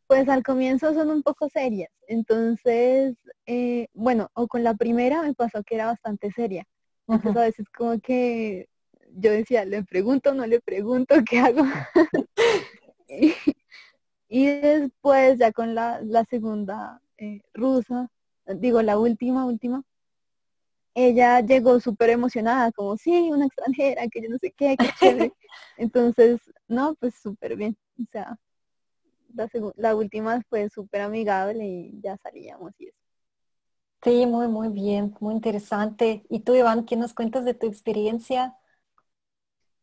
[SPEAKER 3] Pues al comienzo son un poco serias. Entonces, bueno, o con la primera me pasó que era bastante seria. Entonces
[SPEAKER 1] Ujú.
[SPEAKER 3] a veces como que yo decía, le pregunto, no le pregunto, ¿qué hago? Y, y después ya con la segunda rusa, digo la última, ella llegó súper emocionada, como, sí, una extranjera, que yo no sé qué, qué chévere. Entonces, no, pues súper bien. O sea, la última fue súper amigable y ya salíamos y eso.
[SPEAKER 1] Sí, muy, muy bien, muy interesante. ¿Y tú, Iván, qué nos cuentas de tu experiencia?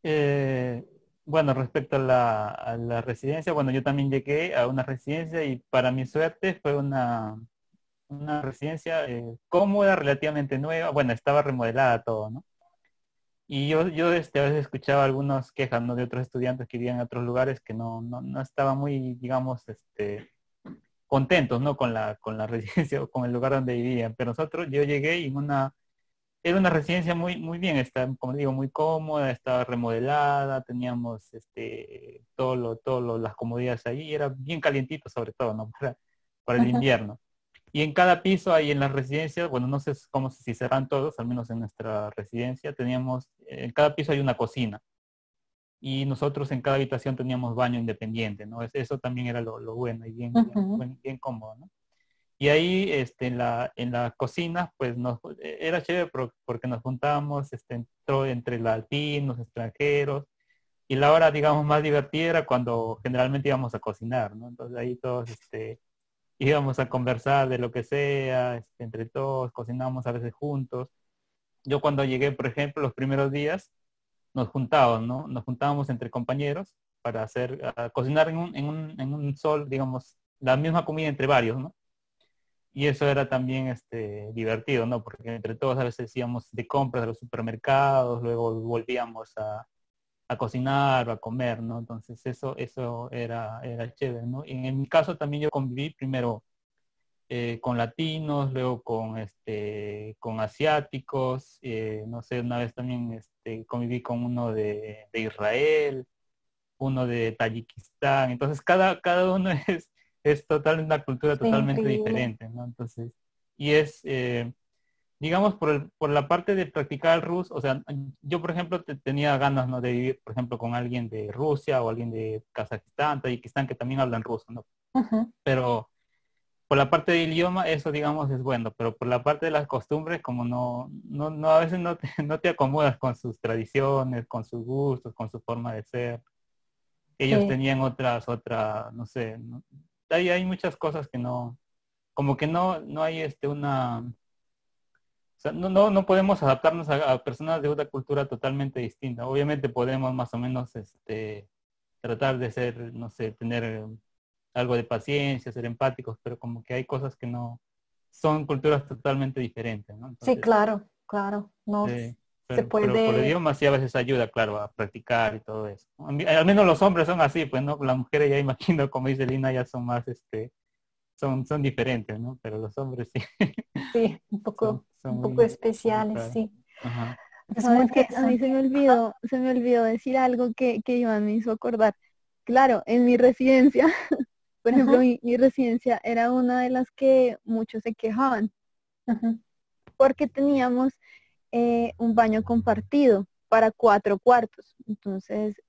[SPEAKER 2] Eh, bueno, respecto a la residencia, bueno, yo también llegué a una residencia y para mi suerte fue una residencia cómoda, relativamente nueva. Bueno, estaba remodelada todo, ¿no? Y yo a veces escuchaba algunas quejas, ¿no? De otros estudiantes que vivían en otros lugares que no estaban muy, digamos, contentos, ¿no? Con la residencia o con el lugar donde vivían. Pero yo llegué y era una residencia muy, muy bien, está, como digo, muy cómoda, estaba remodelada, teníamos las comodidades ahí, y era bien calientito sobre todo, ¿no? Para el
[SPEAKER 1] Ujú.
[SPEAKER 2] invierno. Y en cada piso ahí en las residencias, bueno, no sé cómo si serán todos, al menos en nuestra residencia, en cada piso hay una cocina. Y nosotros en cada habitación teníamos baño independiente, ¿no? Eso también era lo bueno y
[SPEAKER 1] Ujú.
[SPEAKER 2] bien cómodo, ¿no? Y ahí en la cocina, pues era chévere porque nos juntábamos entre latinos, extranjeros, Y la hora, digamos, más divertida era cuando generalmente íbamos a cocinar, ¿no? Entonces ahí todos íbamos a conversar de lo que sea, entre todos, cocinábamos a veces juntos. Yo cuando llegué, por ejemplo, los primeros días, nos juntábamos, ¿no? Nos juntábamos entre compañeros para cocinar en un sol, digamos, la misma comida entre varios, ¿no? Y eso era también divertido, ¿no? Porque entre todos a veces íbamos de compras a los supermercados, luego volvíamos a cocinar o a comer, ¿no? Entonces eso era chévere, ¿no? Y en mi caso también yo conviví primero con latinos, luego con asiáticos, no sé, una vez también conviví con uno de Israel, uno de Tayikistán, entonces cada uno es una cultura
[SPEAKER 1] Sí,
[SPEAKER 2] totalmente
[SPEAKER 1] increíble.
[SPEAKER 2] diferente, ¿no? Entonces, y digamos, por la parte de practicar el ruso, o sea, yo por ejemplo tenía ganas, ¿no? De vivir, por ejemplo, con alguien de Rusia o alguien de Kazajistán, Tayikistán, que también hablan ruso, ¿no?
[SPEAKER 1] Ujú.
[SPEAKER 2] Pero por la parte del idioma, eso digamos es bueno, pero por la parte de las costumbres, como no, a veces no te acomodas con sus tradiciones, con sus gustos, con su forma de ser. Ellos
[SPEAKER 1] Sí,
[SPEAKER 2] tenían no sé, ¿no? Hay muchas cosas que no, como que no hay o sea, no podemos adaptarnos a personas de una cultura totalmente distinta. Obviamente podemos más o menos tratar de ser, no sé, tener algo de paciencia, ser empáticos, pero como que hay cosas que no son culturas totalmente diferentes, ¿no?
[SPEAKER 1] sí,
[SPEAKER 2] Entonces,
[SPEAKER 1] claro, claro. No se
[SPEAKER 2] pero por el
[SPEAKER 1] puede.
[SPEAKER 2] idioma sí a veces ayuda, claro, a practicar y todo eso. Al menos los hombres son así, pues, ¿no? Las mujeres ya imagino, como dice Lina, ya son más, son diferentes, ¿no? Pero los hombres sí,
[SPEAKER 1] Sí,
[SPEAKER 2] son
[SPEAKER 1] un poco
[SPEAKER 2] muy, muy
[SPEAKER 1] especiales,
[SPEAKER 2] claros.
[SPEAKER 1] sí.
[SPEAKER 2] Ajá.
[SPEAKER 1] Es muy
[SPEAKER 3] Sabes que a mí
[SPEAKER 1] interesante.
[SPEAKER 3] se me olvidó decir algo que Iván me hizo acordar. Claro, en mi residencia, por ejemplo,
[SPEAKER 1] Ujú,
[SPEAKER 3] mi residencia era una de las que muchos se quejaban
[SPEAKER 1] ujú.
[SPEAKER 3] porque teníamos un baño compartido para 4 cuartos. Entonces,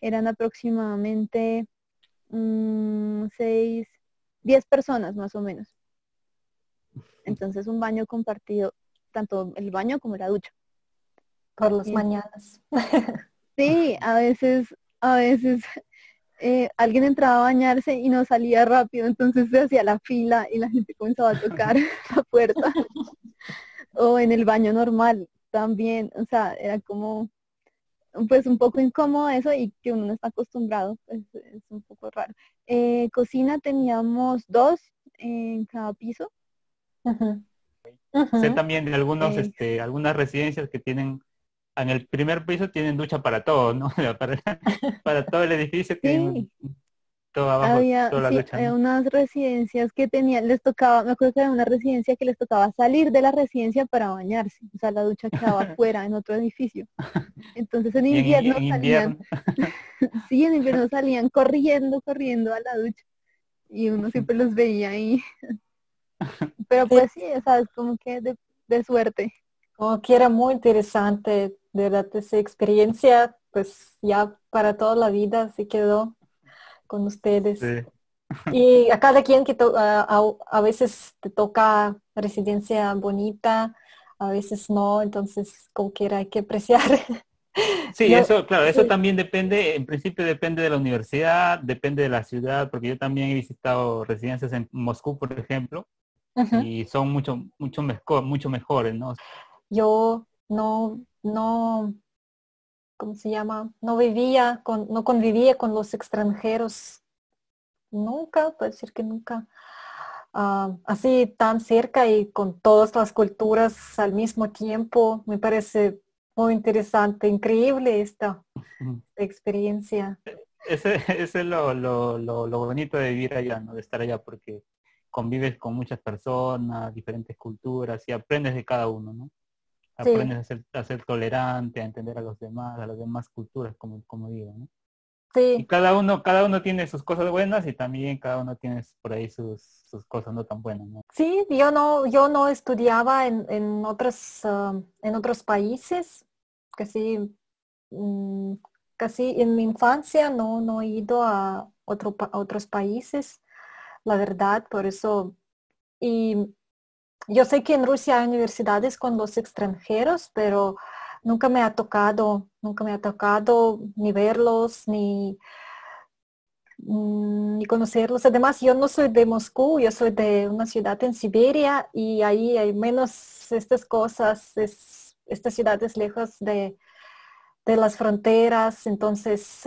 [SPEAKER 3] eran aproximadamente 6, 10 personas más o menos. Entonces, un baño compartido, tanto el baño como la ducha.
[SPEAKER 1] Por las
[SPEAKER 3] Y
[SPEAKER 1] mañanas.
[SPEAKER 3] sí, a veces alguien entraba a bañarse y no salía rápido, entonces se hacía la fila y la gente comenzaba a tocar la puerta. O en el baño normal también, o sea, era como pues un poco incómodo eso y que uno no está acostumbrado, pues es un poco raro. Cocina teníamos dos en cada piso.
[SPEAKER 1] Ujú,
[SPEAKER 2] Sé
[SPEAKER 1] ujú.
[SPEAKER 2] también de
[SPEAKER 3] Eh,
[SPEAKER 2] algunas residencias que tienen, en el primer piso tienen ducha para todos, ¿no? Para todo el edificio
[SPEAKER 3] sí,
[SPEAKER 2] tienen todo abajo, toda la
[SPEAKER 3] sí,
[SPEAKER 2] ducha, ¿no?
[SPEAKER 3] unas residencias que tenían, les tocaba, me acuerdo que era una residencia que les tocaba salir de la residencia para bañarse, o sea, la ducha quedaba afuera en otro edificio. Entonces en
[SPEAKER 2] Y
[SPEAKER 3] invierno
[SPEAKER 2] en
[SPEAKER 3] salían,
[SPEAKER 2] invierno,
[SPEAKER 3] sí, en invierno salían corriendo a la ducha y uno siempre los veía ahí. Pero
[SPEAKER 1] Sí,
[SPEAKER 3] pues sí, o sea, es como que de suerte.
[SPEAKER 1] como que era muy interesante, de verdad, esa experiencia, pues ya para toda la vida se quedó con ustedes.
[SPEAKER 2] sí.
[SPEAKER 1] Y a cada quien a veces te toca residencia bonita, a veces no, entonces como quiera hay que apreciar.
[SPEAKER 2] Sí,
[SPEAKER 1] Yo,
[SPEAKER 2] eso, claro, eso
[SPEAKER 1] sí.
[SPEAKER 2] también depende, en principio depende de la universidad, depende de la ciudad, porque yo también he visitado residencias en Moscú, por ejemplo,
[SPEAKER 1] Ujú.
[SPEAKER 2] y son mucho mejores, ¿no?
[SPEAKER 1] Yo no, ¿cómo se llama? No convivía con los extranjeros nunca, puedo decir que nunca. Así tan cerca y con todas las culturas al mismo tiempo. Me parece muy interesante, increíble esta
[SPEAKER 2] Ujú.
[SPEAKER 1] experiencia.
[SPEAKER 2] Ese es lo bonito de vivir allá, ¿no? De estar allá, porque convives con muchas personas, diferentes culturas, y aprendes de cada uno, ¿no?
[SPEAKER 1] Sí,
[SPEAKER 2] Aprendes a ser tolerante, a entender a las demás culturas, como digo, ¿no? Y
[SPEAKER 1] sí,
[SPEAKER 2] cada uno tiene sus cosas buenas y también cada uno tiene por ahí sus cosas no tan buenas, ¿no?
[SPEAKER 1] sí, yo no estudiaba en otros países, casi, mm, casi en mi infancia no he ido a otros países, la verdad, por eso. Y yo sé que en Rusia hay universidades con los extranjeros, pero nunca me ha tocado ni verlos, ni conocerlos. Además, yo no soy de Moscú, yo soy de una ciudad en Siberia y ahí hay menos estas cosas, esta ciudad es lejos de las fronteras. Entonces,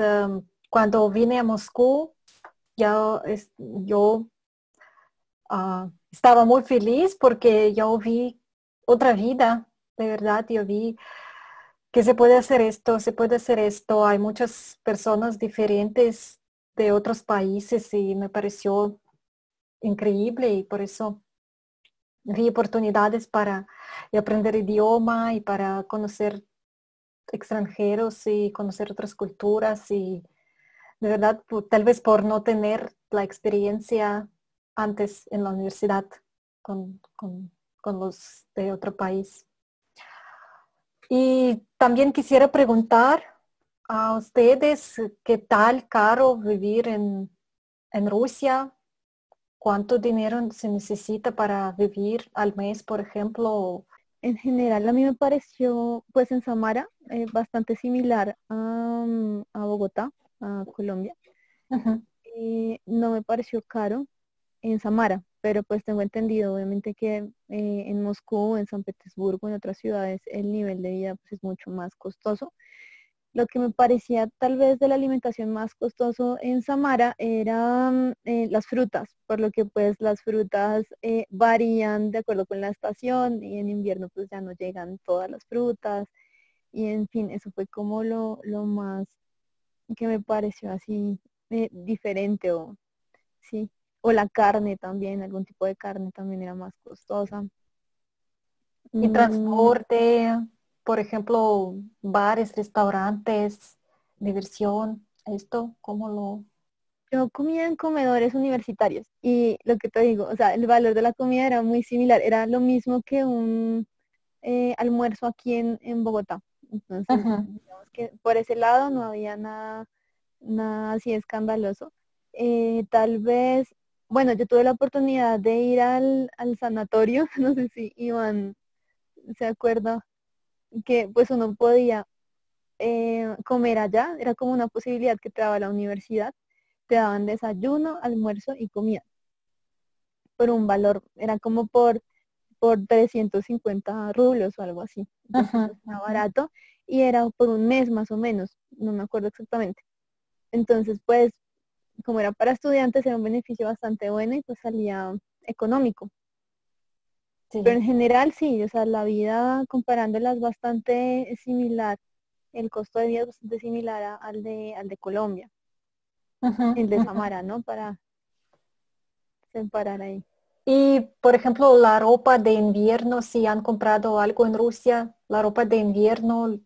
[SPEAKER 1] cuando vine a Moscú, yo estaba muy feliz porque yo vi otra vida, de verdad, yo vi que se puede hacer esto, se puede hacer esto. Hay muchas personas diferentes de otros países y me pareció increíble y por eso vi oportunidades para aprender idioma y para conocer extranjeros y conocer otras culturas y de verdad, tal vez por no tener la experiencia antes en la universidad con, con- con los de otro país. Y también quisiera preguntar a ustedes qué tal caro vivir en Rusia, cuánto dinero se necesita para vivir al mes, por ejemplo.
[SPEAKER 3] En general, a mí me pareció, pues en Samara, bastante similar a Bogotá, a Colombia.
[SPEAKER 1] Ujú,
[SPEAKER 3] No me pareció caro en Samara, pero pues tengo entendido, obviamente, que en Moscú, en San Petersburgo, en otras ciudades, el nivel de vida pues, es mucho más costoso. Lo que me parecía tal vez de la alimentación más costoso en Samara eran las frutas, por lo que pues las frutas varían de acuerdo con la estación y en invierno pues ya no llegan todas las frutas y en fin, eso fue como lo más que me pareció así diferente o sí, o la carne también, algún tipo de carne también era más costosa.
[SPEAKER 1] y
[SPEAKER 3] Mm,
[SPEAKER 1] transporte, por ejemplo, bares, restaurantes, diversión, esto, ¿cómo lo?
[SPEAKER 3] Yo comía en comedores universitarios y lo que te digo, o sea, el valor de la comida era muy similar, era lo mismo que un almuerzo aquí en Bogotá. Entonces,
[SPEAKER 1] Ujú.
[SPEAKER 3] digamos que por ese lado no había nada así escandaloso. Tal vez, bueno, yo tuve la oportunidad de ir al sanatorio, no sé si Iván se acuerda, que pues uno podía comer allá, era como una posibilidad que te daba la universidad, te daban desayuno, almuerzo y comida por un valor, era como por 350 rublos o algo así. Entonces
[SPEAKER 1] Ujú,
[SPEAKER 3] no estaba
[SPEAKER 1] ujú.
[SPEAKER 3] barato y era por un mes más o menos, no me acuerdo exactamente. Entonces, pues, como era para estudiantes, era un beneficio bastante bueno y pues salía económico. Pero
[SPEAKER 1] Sí.
[SPEAKER 3] en general sí, o sea, la vida comparándola es bastante similar, el costo de vida es bastante similar al de Colombia,
[SPEAKER 1] Ujú,
[SPEAKER 3] el de
[SPEAKER 1] ujú.
[SPEAKER 3] Samara, ¿no? Para separar ahí.
[SPEAKER 1] Y, por ejemplo, la ropa de invierno, si han comprado algo en Rusia, la ropa de invierno,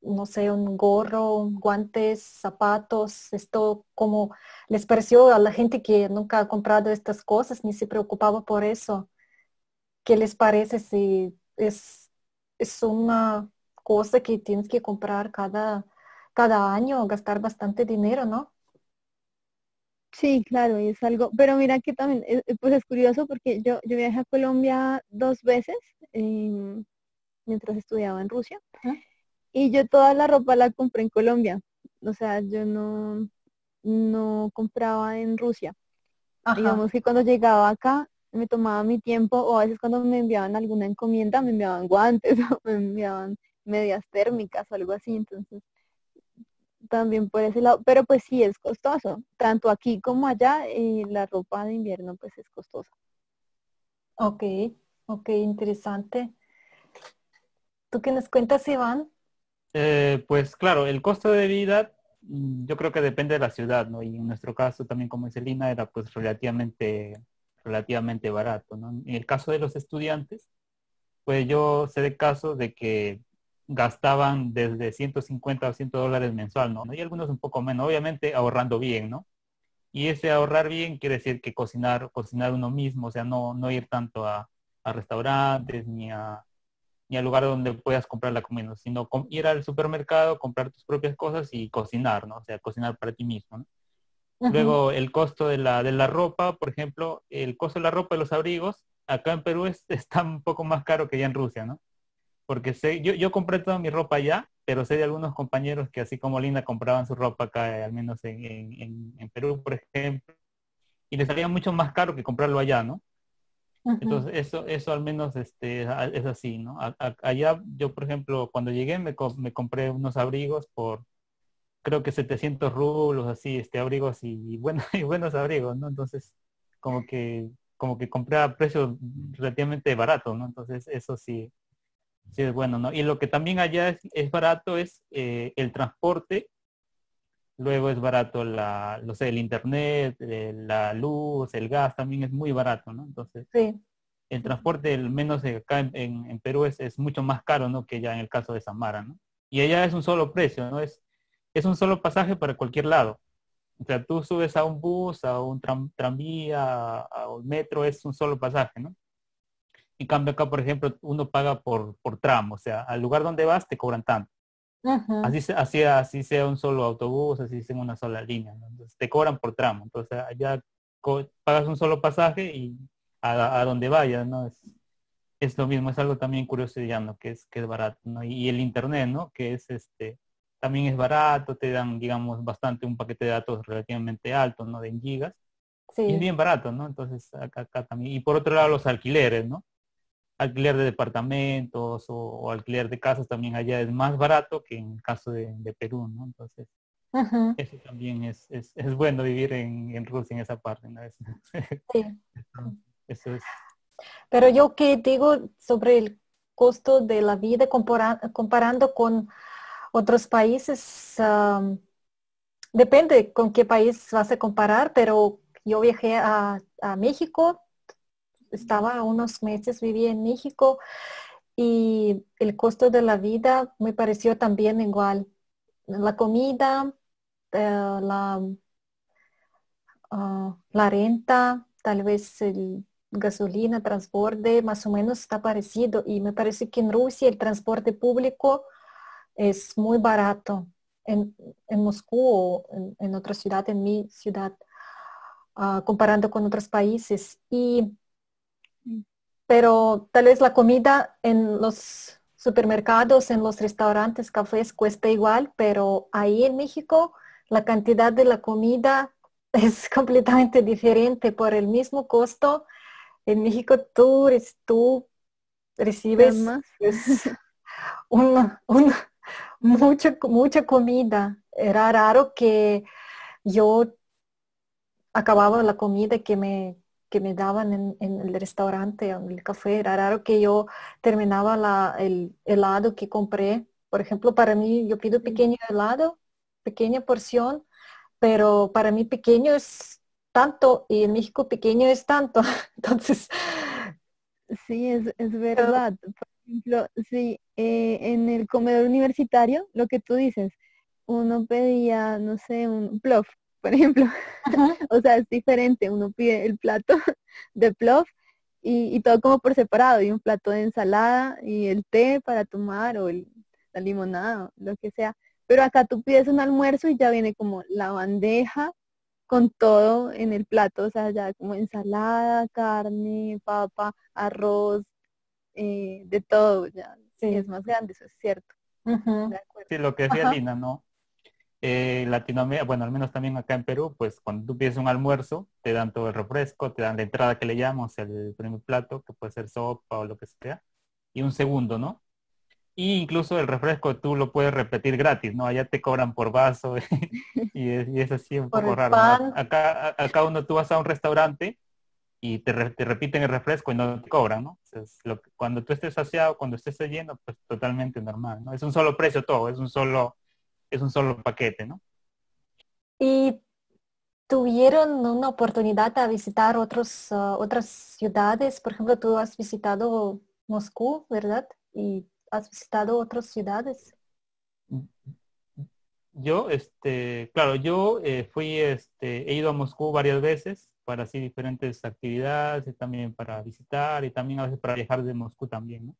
[SPEAKER 1] no sé, un gorro, guantes, zapatos, esto como les pareció a la gente que nunca ha comprado estas cosas ni se preocupaba por eso. ¿Qué les parece si es una cosa que tienes que comprar cada año, gastar bastante dinero, ¿no?
[SPEAKER 3] Sí, claro, y es algo, pero mira que también, pues es curioso porque yo viajé a Colombia 2 veces mientras estudiaba en Rusia
[SPEAKER 1] Ujú.
[SPEAKER 3] y yo toda la ropa la compré en Colombia, o sea, yo no compraba en Rusia.
[SPEAKER 1] Ajá.
[SPEAKER 3] Digamos que cuando llegaba acá me tomaba mi tiempo o a veces cuando me enviaban alguna encomienda me enviaban guantes o me enviaban medias térmicas o algo así, entonces también por ese lado, pero pues sí es costoso, tanto aquí como allá la ropa de invierno pues es costosa.
[SPEAKER 1] Ok, ok, interesante. ¿Tú qué nos cuentas, Iván?
[SPEAKER 2] Pues claro, el costo de vida yo creo que depende de la ciudad, ¿no? Y en nuestro caso también como dice Lina era pues relativamente barato, ¿no? En el caso de los estudiantes, pues yo sé de casos de que gastaban desde 150 a $100 mensual, ¿no? Y algunos un poco menos, obviamente ahorrando bien, ¿no? Y ese ahorrar bien quiere decir que cocinar uno mismo, o sea, no ir tanto a restaurantes ni al lugar donde puedas comprar la comida, sino ir al supermercado, comprar tus propias cosas y cocinar, ¿no? O sea, cocinar para ti mismo, ¿no?
[SPEAKER 1] Ujú.
[SPEAKER 2] Luego el costo de la ropa, por ejemplo, el costo de la ropa y los abrigos, acá en Perú está un poco más caro que ya en Rusia, ¿no? porque yo compré toda mi ropa allá, pero sé de algunos compañeros que así como Lina compraban su ropa acá, al menos en Perú, por ejemplo, y les salía mucho más caro que comprarlo allá, ¿no?
[SPEAKER 1] Ujú.
[SPEAKER 2] Entonces, eso al menos es así, ¿no? Allá yo, por ejemplo, cuando llegué me compré unos abrigos por, creo que 700 rublos, así, abrigos y, bueno, y buenos abrigos, ¿no? Entonces, como que, como que compré a precio relativamente barato, ¿no? Entonces, eso sí, sí es bueno, ¿no? Y lo que también allá es barato es el transporte, luego es barato no sé, el internet, la luz, el gas también es muy barato, ¿no? Entonces,
[SPEAKER 1] Sí.
[SPEAKER 2] el transporte, al menos acá en Perú, es mucho más caro, ¿no? Que ya en el caso de Samara, ¿no? Y allá es un solo precio, ¿no? Es un solo pasaje para cualquier lado. O sea, tú subes a un bus, a un tranvía, a un metro, es un solo pasaje, ¿no? En cambio acá, por ejemplo, uno paga por tramo, o sea, al lugar donde vas te cobran tanto.
[SPEAKER 1] Ujú.
[SPEAKER 2] Así sea un solo autobús, así sea una sola línea, ¿no? Entonces te cobran por tramo. Entonces allá pagas un solo pasaje y a donde vayas, ¿no? Es lo mismo, es algo también curioso ya, ¿no? Que es barato, ¿no? Y el internet, ¿no? Que es también es barato, te dan, digamos, bastante, un paquete de datos relativamente alto, ¿no? De en gigas, y es
[SPEAKER 1] Sí.
[SPEAKER 2] bien barato, ¿no? Entonces acá también. Y por otro lado los alquileres, ¿no? Alquiler de departamentos o alquiler de casas también allá es más barato que en el caso de Perú, ¿no? Entonces,
[SPEAKER 1] Ujú.
[SPEAKER 2] eso también es bueno vivir en Rusia en esa parte, ¿no?
[SPEAKER 1] Sí.
[SPEAKER 2] Eso es.
[SPEAKER 1] Pero yo qué digo sobre el costo de la vida comparando con otros países, depende con qué país vas a comparar, pero yo viajé a México, estaba unos meses, viví en México y el costo de la vida me pareció también igual. La comida, la, la renta, tal vez el gasolina, transporte, más o menos está parecido. Y me parece que en Rusia el transporte público es muy barato. En, en Moscú o en otra ciudad, en mi ciudad, comparando con otros países. Pero tal vez la comida en los supermercados, en los restaurantes, cafés cuesta igual, pero ahí en México la cantidad de la comida es completamente diferente. Por el mismo costo, en México tú
[SPEAKER 3] Dan
[SPEAKER 1] recibes
[SPEAKER 3] más.
[SPEAKER 1] pues, una mucha comida. Era raro que yo acababa la comida que me daban en el restaurante, en el café. Era raro que yo terminaba el helado que compré. Por ejemplo, para mí, yo pido
[SPEAKER 3] Sí,
[SPEAKER 1] pequeño helado, pequeña porción, pero para mí pequeño es tanto y en México pequeño es tanto. Entonces,
[SPEAKER 3] sí, es
[SPEAKER 1] pero,
[SPEAKER 3] verdad. Por ejemplo, sí, en el comedor universitario, lo que tú dices, uno pedía, no sé, un plof, por ejemplo.
[SPEAKER 1] ujú,
[SPEAKER 3] O sea, es diferente. Uno pide el plato de plof y todo como por separado, y un plato de ensalada y el té para tomar o la limonada, o lo que sea. Pero acá tú pides un almuerzo y ya viene como la bandeja con todo en el plato, o sea, ya como ensalada, carne, papa, arroz, de todo, ya. Sí, es
[SPEAKER 1] sí.
[SPEAKER 3] más grande, eso es cierto.
[SPEAKER 1] Ujú,
[SPEAKER 3] De acuerdo.
[SPEAKER 2] Sí, lo que decía
[SPEAKER 1] ajá,
[SPEAKER 2] Lina, ¿no? Latinoamérica, bueno, al menos también acá en Perú, pues cuando tú pides un almuerzo, te dan todo el refresco, te dan la entrada que le llamamos, el primer plato, que puede ser sopa o lo que sea, y un segundo, ¿no? Y incluso el refresco tú lo puedes repetir gratis, ¿no? Allá te cobran por vaso y es así un
[SPEAKER 1] por
[SPEAKER 2] poco
[SPEAKER 1] el
[SPEAKER 2] raro, ¿no?
[SPEAKER 1] pan.
[SPEAKER 2] Acá uno tú vas a un restaurante y te repiten el refresco y no te cobran, ¿no? Entonces, cuando tú estés saciado, cuando estés lleno, pues totalmente normal, ¿no? Es un solo precio todo, es un solo paquete, ¿no?
[SPEAKER 1] Y tuvieron una oportunidad a visitar otras ciudades. Por ejemplo, tú has visitado Moscú, ¿verdad? Y has visitado otras ciudades.
[SPEAKER 2] Yo, claro, yo he ido a Moscú varias veces para así diferentes actividades y también para visitar y también a veces para viajar de Moscú también, ¿no?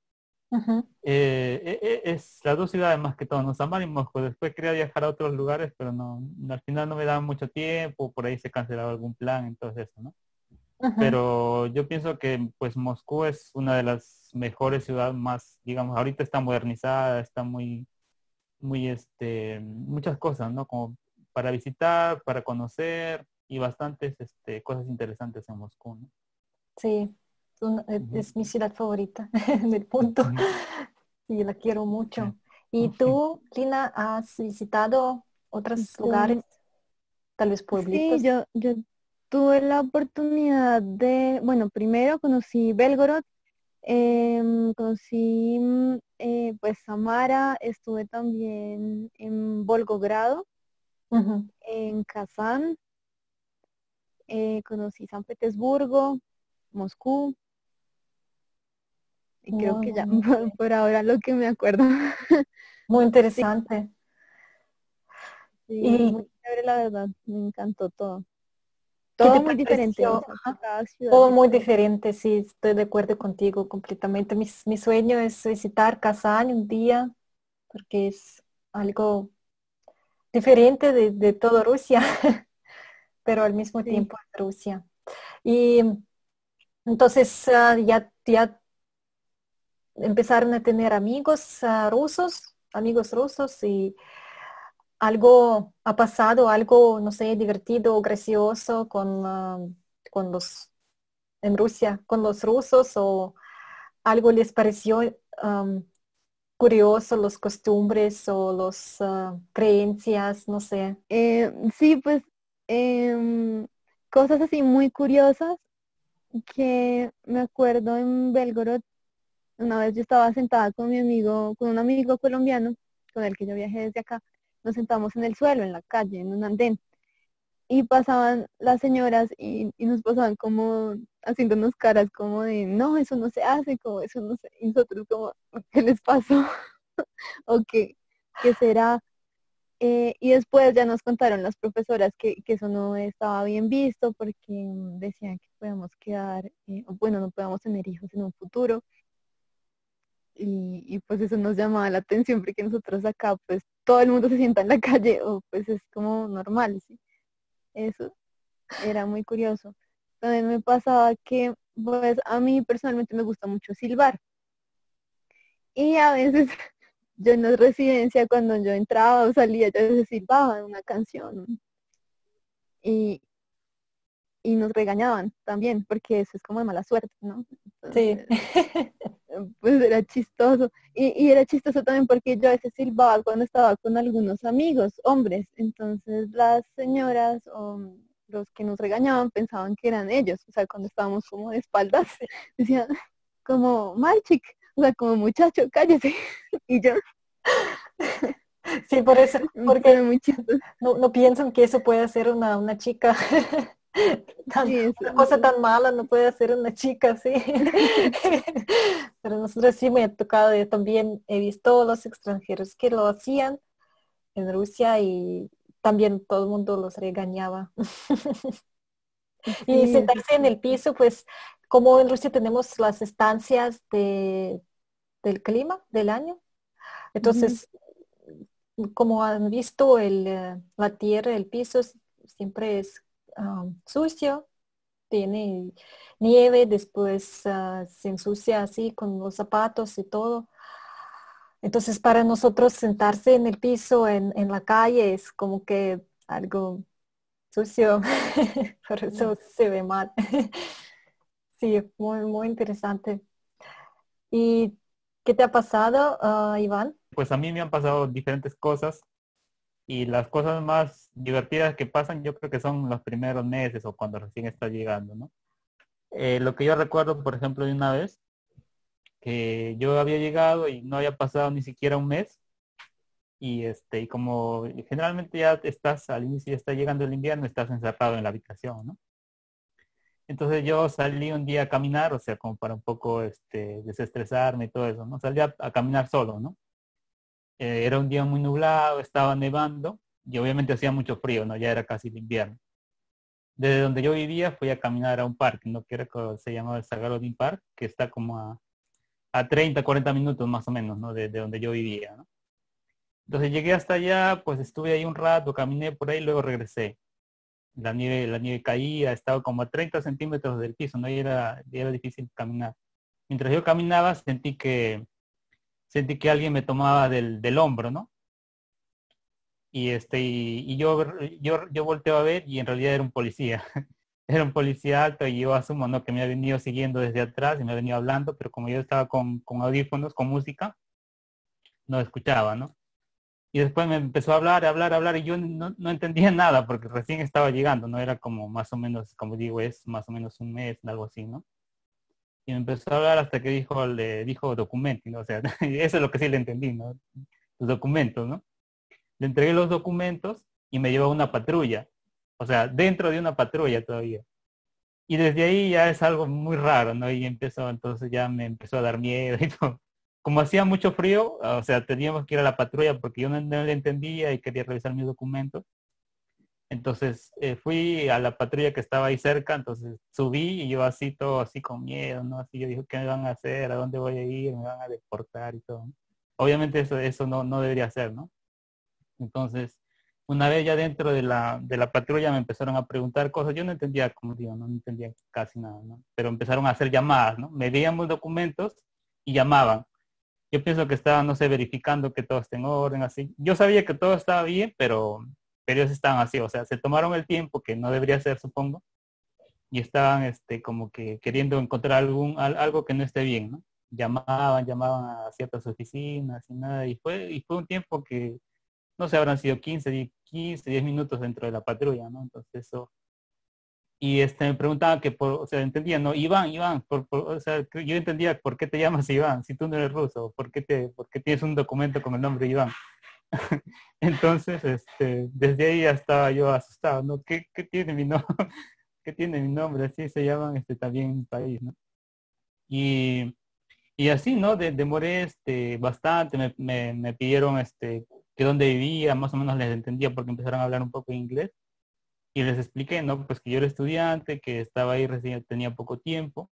[SPEAKER 1] Ujú.
[SPEAKER 2] Es las dos ciudades más que todo, ¿no? Samara y Moscú. Después quería viajar a otros lugares, pero no, al final no me daba mucho tiempo, por ahí se cancelaba algún plan, entonces eso, ¿no?
[SPEAKER 1] Ujú.
[SPEAKER 2] pero yo pienso que pues Moscú es una de las mejores ciudades más, digamos, ahorita está modernizada, está muchas cosas, ¿no? Como para visitar, para conocer y bastantes cosas interesantes en Moscú, ¿no?
[SPEAKER 1] Sí,
[SPEAKER 2] Ujú.
[SPEAKER 1] es mi ciudad favorita del punto.
[SPEAKER 2] Ujú.
[SPEAKER 1] Sí, la quiero
[SPEAKER 2] Sí.
[SPEAKER 1] mucho. ¿Y tú, Lina, has visitado otros lugares,
[SPEAKER 3] Yo,
[SPEAKER 1] tal vez
[SPEAKER 3] sí,
[SPEAKER 1] pueblitos?
[SPEAKER 3] yo tuve la oportunidad de, bueno, primero conocí Belgorod, conocí pues Samara, estuve también en Volgogrado,
[SPEAKER 1] Ujú.
[SPEAKER 3] en Kazán, conocí San Petersburgo, Moscú, y creo
[SPEAKER 1] Muy,
[SPEAKER 3] que
[SPEAKER 1] muy,
[SPEAKER 3] ya,
[SPEAKER 1] muy bien.
[SPEAKER 3] por ahora lo que me acuerdo.
[SPEAKER 1] Muy
[SPEAKER 3] Sí,
[SPEAKER 1] interesante.
[SPEAKER 3] sí,
[SPEAKER 1] ¿Y
[SPEAKER 3] muy chévere la verdad, me encantó todo.
[SPEAKER 1] qué te
[SPEAKER 3] Todo muy diferente, o
[SPEAKER 1] pareció?
[SPEAKER 3] sea,
[SPEAKER 1] Ajá.
[SPEAKER 3] cada ciudad
[SPEAKER 1] Todo muy
[SPEAKER 3] diferente.
[SPEAKER 1] diferente, sí, estoy de acuerdo contigo completamente. Mi sueño es visitar Kazán un día, porque es algo diferente de toda Rusia, pero al mismo
[SPEAKER 3] Sí.
[SPEAKER 1] tiempo es Rusia. Y entonces ya empezaron a tener amigos amigos rusos, y algo ha pasado, algo, no sé, divertido o gracioso con en Rusia, con los rusos, o algo les pareció um, curioso, los costumbres o los creencias, no sé.
[SPEAKER 3] Sí, pues em, cosas así muy curiosas que me acuerdo en Belgorod. Una vez yo estaba sentada con mi amigo, con un amigo colombiano con el que yo viajé desde acá. Nos sentamos en el suelo, en la calle, en un andén. Y pasaban las señoras y nos pasaban como haciéndonos caras como de, no, eso no se hace, como eso no se... Y nosotros como, ¿qué les pasó? ¿O qué será? Y después ya nos contaron las profesoras que eso no estaba bien visto porque decían que podíamos quedar, o bueno, no podíamos tener hijos en un futuro. Y pues eso nos llamaba la atención porque nosotros acá pues todo el mundo se sienta en la calle o pues es como normal, ¿sí? Eso era muy curioso. También me pasaba que pues a mí personalmente me gusta mucho silbar y a veces yo en la residencia cuando yo entraba o salía yo a veces silbaba una canción y, y nos regañaban también porque eso es como de mala suerte, ¿no?
[SPEAKER 1] Sí.
[SPEAKER 3] Entonces pues era chistoso. Y era chistoso también porque yo a veces silbaba cuando estaba con algunos amigos, hombres. Entonces las señoras o los que nos regañaban pensaban que eran ellos. O sea, cuando estábamos como de espaldas, decían como, Malchik, o sea, como muchacho, cállese. Y yo,
[SPEAKER 1] Sí, por eso, porque
[SPEAKER 3] pero muy chistoso.
[SPEAKER 1] no piensan que eso puede ser una chica.
[SPEAKER 3] Sí,
[SPEAKER 1] Una cosa
[SPEAKER 3] exacto.
[SPEAKER 1] tan mala no puede hacer una chica, sí. Pero nosotros sí me ha tocado, yo también he visto los extranjeros que lo hacían en Rusia, y también todo el mundo los regañaba. Y
[SPEAKER 3] Sí, eso
[SPEAKER 1] sentarse en
[SPEAKER 3] sí.
[SPEAKER 1] el piso, pues como en Rusia tenemos las estancias del clima del año,
[SPEAKER 3] Ujú.
[SPEAKER 1] entonces como han visto la tierra, el piso siempre es sucio, tiene nieve, después se ensucia así con los zapatos y todo. Entonces para nosotros sentarse en el piso, en la calle, es como que algo sucio, por eso se ve mal. Sí, muy, muy interesante. ¿Y qué te ha pasado, Iván?
[SPEAKER 2] Pues a mí me han pasado diferentes cosas y las cosas más divertidas que pasan yo creo que son los primeros meses o cuando recién está llegando, ¿no? Lo que yo recuerdo, por ejemplo, de una vez, que yo había llegado y no había pasado ni siquiera un mes y como generalmente ya estás al inicio, ya está llegando el invierno, estás encerrado en la habitación, ¿no? Entonces yo salí un día a caminar, o sea, como para un poco desestresarme y todo eso, ¿no? Salí a caminar solo, ¿no? Era un día muy nublado, estaba nevando y obviamente hacía mucho frío, ¿no? Ya era casi el invierno. Desde donde yo vivía fui a caminar a un parque, ¿no? Que era, se llamaba el Sagarodin Park, que está como a 30, 40 minutos más o menos, ¿no? De donde yo vivía, ¿no? Entonces llegué hasta allá, pues estuve ahí un rato, caminé por ahí, luego regresé. la nieve caía, estaba como a 30 centímetros del piso, ¿no? Y era difícil caminar. Mientras yo caminaba, sentí que alguien me tomaba del hombro, ¿no? Y yo volteo a ver y en realidad era un policía. Era un policía alto y yo asumo, ¿no? Que me ha venido siguiendo desde atrás y me ha venido hablando, pero como yo estaba con audífonos, con música, no escuchaba, ¿no? Y después me empezó a hablar, hablar, y yo no entendía nada porque recién estaba llegando, ¿no? Era como más o menos, como digo, es más o menos un mes, algo así, ¿no? Y me empezó a hablar hasta que le dijo documento, ¿no? O sea, eso es lo que sí le entendí, ¿no? Los documentos, ¿no? Le entregué los documentos y me llevó a una patrulla. O sea, dentro de una patrulla todavía. Y desde ahí ya es algo muy raro, ¿no? Y entonces ya me empezó a dar miedo y todo. Como hacía mucho frío, o sea, teníamos que ir a la patrulla porque yo no le entendía y quería revisar mis documentos. Entonces fui a la patrulla que estaba ahí cerca, entonces subí y yo así todo así con miedo, ¿no? Así yo dije, ¿qué me van a hacer? ¿A dónde voy a ir? ¿Me van a deportar y todo? Obviamente eso no debería ser, ¿no? Entonces, una vez ya dentro de la patrulla me empezaron a preguntar cosas. Yo no entendía, como digo, no entendía casi nada, ¿no? Pero empezaron a hacer llamadas, ¿no? Me veían los documentos y llamaban. Yo pienso que estaban, no sé, verificando que todo esté en orden, así. Yo sabía que todo estaba bien, pero ellos estaban así, o sea, se tomaron el tiempo que no debería ser, supongo, y estaban, como que queriendo encontrar algo que no esté bien, ¿no? Llamaban a ciertas oficinas y nada, y fue un tiempo que no sé, habrán sido 10 minutos dentro de la patrulla, ¿no? Entonces eso. Y me preguntaban o sea, entendía, ¿no? Iván, o sea, yo entendía por qué te llamas Iván, si tú no eres ruso, por qué tienes un documento con el nombre Iván. Entonces, desde ahí ya estaba yo asustado, ¿no? ¿Qué tiene mi nombre? ¿Qué tiene mi nombre? Así se llaman también en mi país, ¿no? Y, y así, ¿no? Demoré bastante, me pidieron que dónde vivía, más o menos les entendía porque empezaron a hablar un poco de inglés y les expliqué, ¿no? Pues que yo era estudiante, que estaba ahí recién, tenía poco tiempo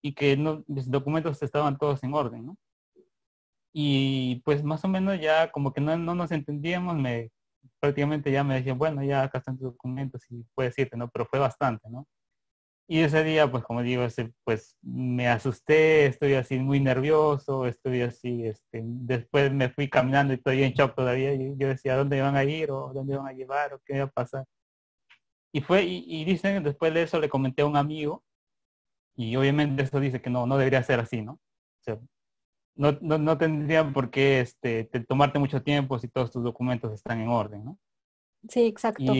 [SPEAKER 2] y que no, mis documentos estaban todos en orden, ¿no? Y pues más o menos ya como que no nos entendíamos, prácticamente ya me decían, bueno, ya acá están tus documentos y puedes irte, ¿no? Pero fue bastante, ¿no? Y ese día, pues como digo, pues me asusté, estoy así muy nervioso, estoy así, después me fui caminando y estoy en shock todavía. Y yo decía, ¿dónde van a ir? ¿O dónde van a llevar? ¿O qué va a pasar? Y dicen, después de eso le comenté a un amigo, y obviamente eso dice que no debería ser así, ¿no? O sea, no tendrían por qué tomarte mucho tiempo si todos tus documentos están en orden, ¿no?
[SPEAKER 1] Sí, exacto.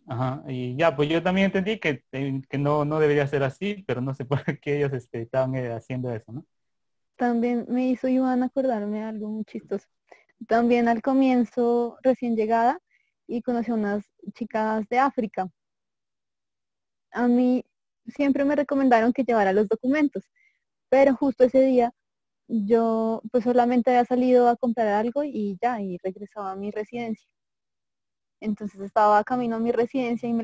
[SPEAKER 2] Ajá, y ya, pues yo también entendí que no debería ser así, pero no sé por qué ellos estaban haciendo eso, ¿no?
[SPEAKER 3] También me hizo Iván acordarme de algo muy chistoso. También al comienzo, recién llegada, y conocí a unas chicas de África. A mí siempre me recomendaron que llevara los documentos, pero justo ese día yo pues solamente había salido a comprar algo y ya, y regresaba a mi residencia. Entonces estaba camino a mi residencia y me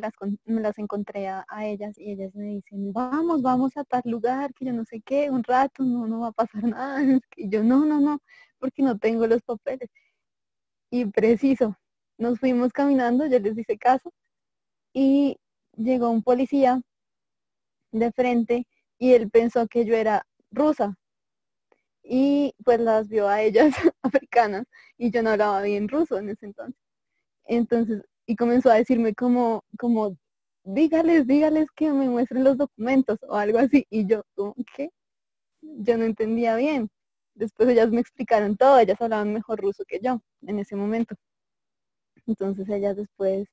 [SPEAKER 3] las encontré a ellas y ellas me dicen, vamos a tal lugar, que yo no sé qué, un rato, no va a pasar nada. Y yo, no, porque no tengo los papeles. Y preciso, nos fuimos caminando, yo les hice caso y llegó un policía de frente y él pensó que yo era rusa y pues las vio a ellas africanas y yo no hablaba bien ruso en ese entonces. Entonces, y comenzó a decirme como, dígales que me muestren los documentos o algo así. Y yo, como, ¿qué? Yo no entendía bien. Después ellas me explicaron todo, ellas hablaban mejor ruso que yo en ese momento. Entonces ellas después,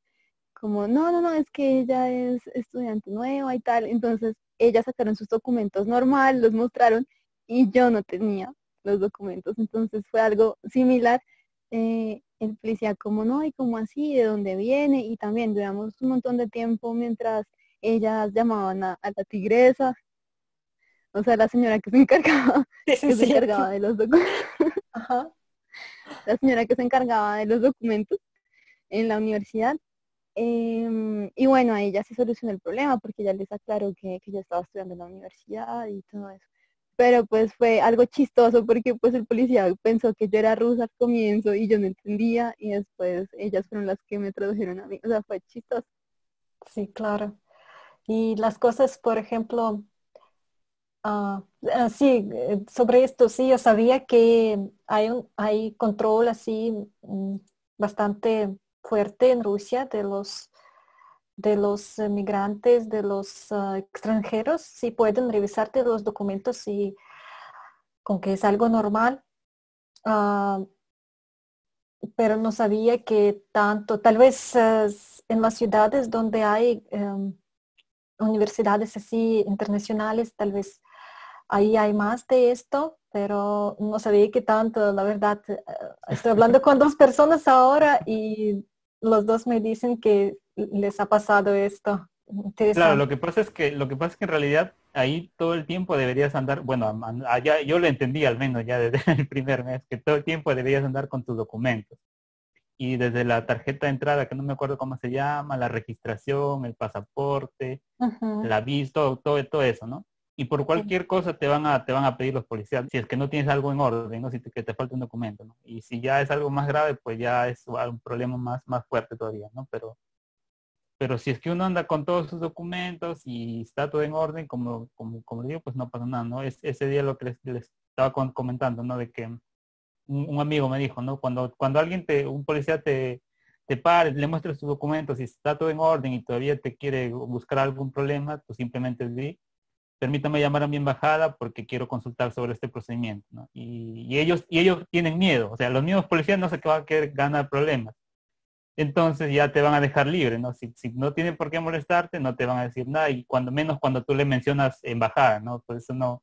[SPEAKER 3] como, no, es que ella es estudiante nueva y tal. Entonces ellas sacaron sus documentos normal, los mostraron y yo no tenía los documentos. Entonces fue algo similar. El policía, como no, y como así, de dónde viene, y también duramos un montón de tiempo mientras ellas llamaban a la tigresa, o sea, la señora que se encargaba,
[SPEAKER 1] Sí, sí,
[SPEAKER 3] que se
[SPEAKER 1] sí.
[SPEAKER 3] encargaba de los documentos,
[SPEAKER 1] Ajá.
[SPEAKER 3] la señora que se encargaba de los documentos en la universidad. Y bueno, ahí ya se solucionó el problema porque ya les aclaró que ya estaba estudiando en la universidad y todo eso. Pero pues fue algo chistoso porque pues el policía pensó que yo era rusa al comienzo y yo no entendía y después ellas fueron las que me tradujeron a mí. O sea, fue chistoso.
[SPEAKER 1] Sí, claro. Y las cosas, por ejemplo, sí, sobre esto, sí, yo sabía que hay control así bastante fuerte en Rusia de los migrantes, de los extranjeros, sí pueden revisarte los documentos y con que es algo normal. Ah, pero no sabía que tanto, tal vez en las ciudades donde hay universidades así internacionales, tal vez ahí hay más de esto, pero no sabía que tanto, la verdad. Estoy hablando con dos personas ahora y los dos me dicen que les ha pasado esto.
[SPEAKER 2] Claro,
[SPEAKER 1] Interesante.
[SPEAKER 2] lo que pasa es que en realidad ahí todo el tiempo deberías andar, bueno, allá yo lo entendí al menos ya desde el primer mes, que todo el tiempo deberías andar con tus documentos. Y desde la tarjeta de entrada, que no me acuerdo cómo se llama, la registración, el pasaporte,
[SPEAKER 1] Ujú,
[SPEAKER 2] la visa, todo eso, ¿no? Y por
[SPEAKER 1] sí.
[SPEAKER 2] cualquier cosa te van a pedir los policías, si es que no tienes algo en orden, ¿no? Si te, que te falta un documento, ¿no? Y si ya es algo más grave, pues ya es un problema más fuerte todavía, ¿no? Pero si es que uno anda con todos sus documentos y está todo en orden, como digo, pues no pasa nada, ¿no? Ese día lo que les estaba comentando, ¿no? De que un amigo me dijo, ¿no? Cuando un policía te pare, le muestre sus documentos y está todo en orden y todavía te quiere buscar algún problema, pues simplemente di, permítame llamar a mi embajada porque quiero consultar sobre este procedimiento, ¿no? Y ellos tienen miedo, o sea, los mismos policías no se van a querer ganar problemas, entonces ya te van a dejar libre, ¿no? Si no tienen por qué molestarte, no te van a decir nada, y cuando menos cuando tú le mencionas embajada, ¿no? Por eso no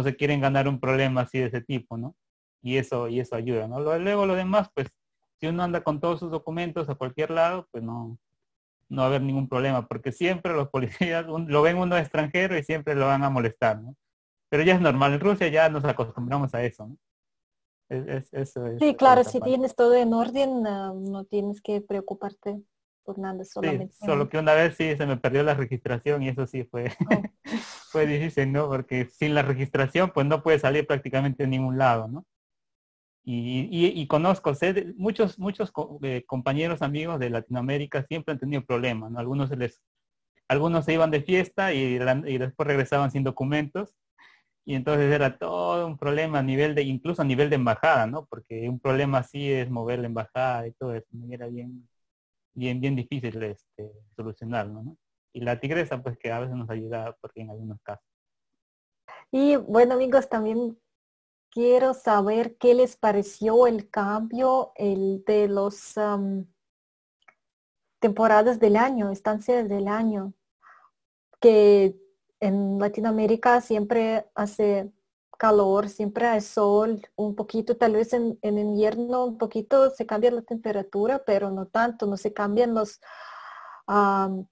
[SPEAKER 2] se quieren ganar un problema así de ese tipo, ¿no? Y eso ayuda, ¿no? Luego lo demás, pues, si uno anda con todos sus documentos a cualquier lado, pues no va a haber ningún problema, porque siempre los policías lo ven uno extranjero y siempre lo van a molestar, ¿no? Pero ya es normal, en Rusia ya nos acostumbramos a eso, ¿no? Eso es
[SPEAKER 1] Sí,
[SPEAKER 2] por
[SPEAKER 1] claro,
[SPEAKER 2] esa
[SPEAKER 1] si
[SPEAKER 2] parte.
[SPEAKER 1] tienes todo en orden, no tienes que preocuparte por nada,
[SPEAKER 2] Sí,
[SPEAKER 1] solamente.
[SPEAKER 2] solo que una vez sí se me perdió la registración y eso sí fue,
[SPEAKER 1] Oh,
[SPEAKER 2] fue difícil, ¿no? Porque sin la registración pues no puedes salir prácticamente a ningún lado, ¿no? Y conozco, muchos compañeros, amigos de Latinoamérica siempre han tenido problemas, ¿no? Algunos se iban de fiesta y después regresaban sin documentos y entonces era todo un problema incluso a nivel de embajada, ¿no? Porque un problema así es mover la embajada y todo eso, ¿no? Y era bien difícil solucionarlo, ¿no? Y la tigresa, pues que a veces nos ayuda porque en algunos casos.
[SPEAKER 1] y bueno, amigos, también quiero saber qué les pareció el cambio, el de los temporadas del año, estancias del año, que en Latinoamérica siempre hace calor, siempre hay sol, un poquito, tal vez en invierno un poquito se cambia la temperatura, pero no tanto, no se cambian am,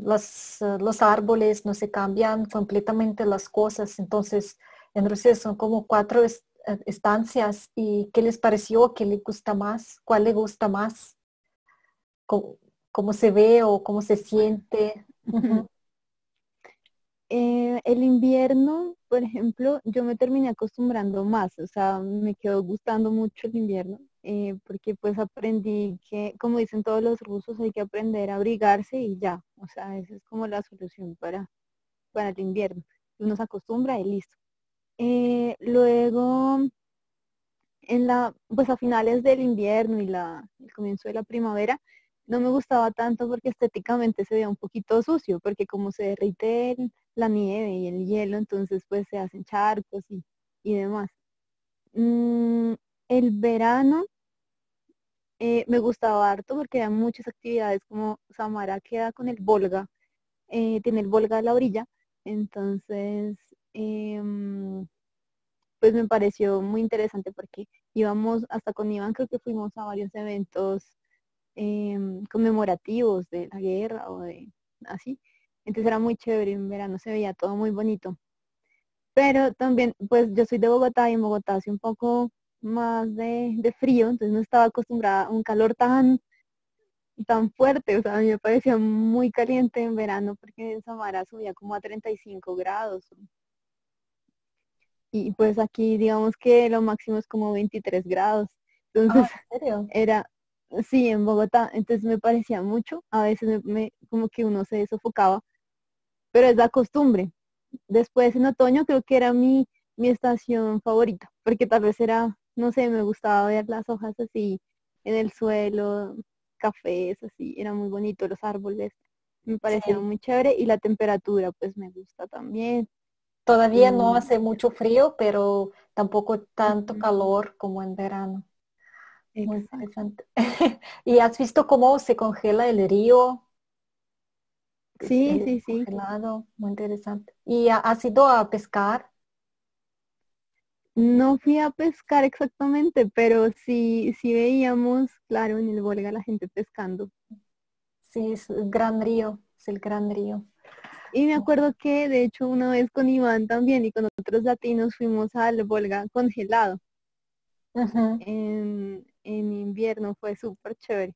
[SPEAKER 1] los árboles, no se cambian completamente las cosas. Entonces, en Rusia son como cuatro estancias. ¿Y qué les pareció? ¿Qué le gusta más? ¿Cuál le gusta más? ¿Cómo, cómo se ve o cómo se siente? Ujú.
[SPEAKER 3] El invierno, por ejemplo, yo me terminé acostumbrando más, o sea, me quedó gustando mucho el invierno, porque pues aprendí que, como dicen todos los rusos, hay que aprender a abrigarse y ya, o sea, esa es como la solución para el invierno. Uno se acostumbra y listo. Luego, pues a finales del invierno y el comienzo de la primavera, no me gustaba tanto porque estéticamente se veía un poquito sucio, porque como se derrite la nieve y el hielo, entonces pues se hacen charcos y demás. Mm, el verano me gustaba harto porque había muchas actividades como Samara queda con el Volga, tiene el Volga a la orilla, entonces pues me pareció muy interesante porque íbamos, hasta con Iván creo que fuimos a varios eventos conmemorativos de la guerra o de así. Entonces era muy chévere, en verano se veía todo muy bonito. Pero también, pues yo soy de Bogotá y en Bogotá hace un poco más de frío, entonces no estaba acostumbrada a un calor tan fuerte, o sea, a mí me parecía muy caliente en verano porque en Samara subía como a 35 grados. Y pues aquí digamos que lo máximo es como 23 grados. Entonces
[SPEAKER 1] Ah, ¿en serio?
[SPEAKER 3] era, sí, en Bogotá, entonces me parecía mucho, a veces como que uno se sofocaba, pero es la costumbre. Después en otoño creo que era mi estación favorita, porque tal vez era, no sé, me gustaba ver las hojas así en el suelo, cafés, así, era muy bonito los árboles, me parecía
[SPEAKER 1] Sí,
[SPEAKER 3] muy chévere y la temperatura pues me gusta también.
[SPEAKER 1] todavía no
[SPEAKER 3] Y,
[SPEAKER 1] hace mucho frío, pero tampoco tanto
[SPEAKER 3] ujú,
[SPEAKER 1] calor como en verano. Muy
[SPEAKER 3] exacto.
[SPEAKER 1] interesante. ¿Y has visto cómo se congela el río? Es
[SPEAKER 3] Sí,
[SPEAKER 1] el
[SPEAKER 3] sí, sí.
[SPEAKER 1] congelado, muy interesante. ¿Y has ido a pescar?
[SPEAKER 3] No fui a pescar exactamente, pero sí veíamos, claro, en el Volga la gente pescando.
[SPEAKER 1] Sí, es el Gran Río, es el Gran Río.
[SPEAKER 3] Y me acuerdo que de hecho una vez con Iván también y con otros latinos fuimos al Volga congelado.
[SPEAKER 1] Ujú.
[SPEAKER 3] En invierno fue súper chévere.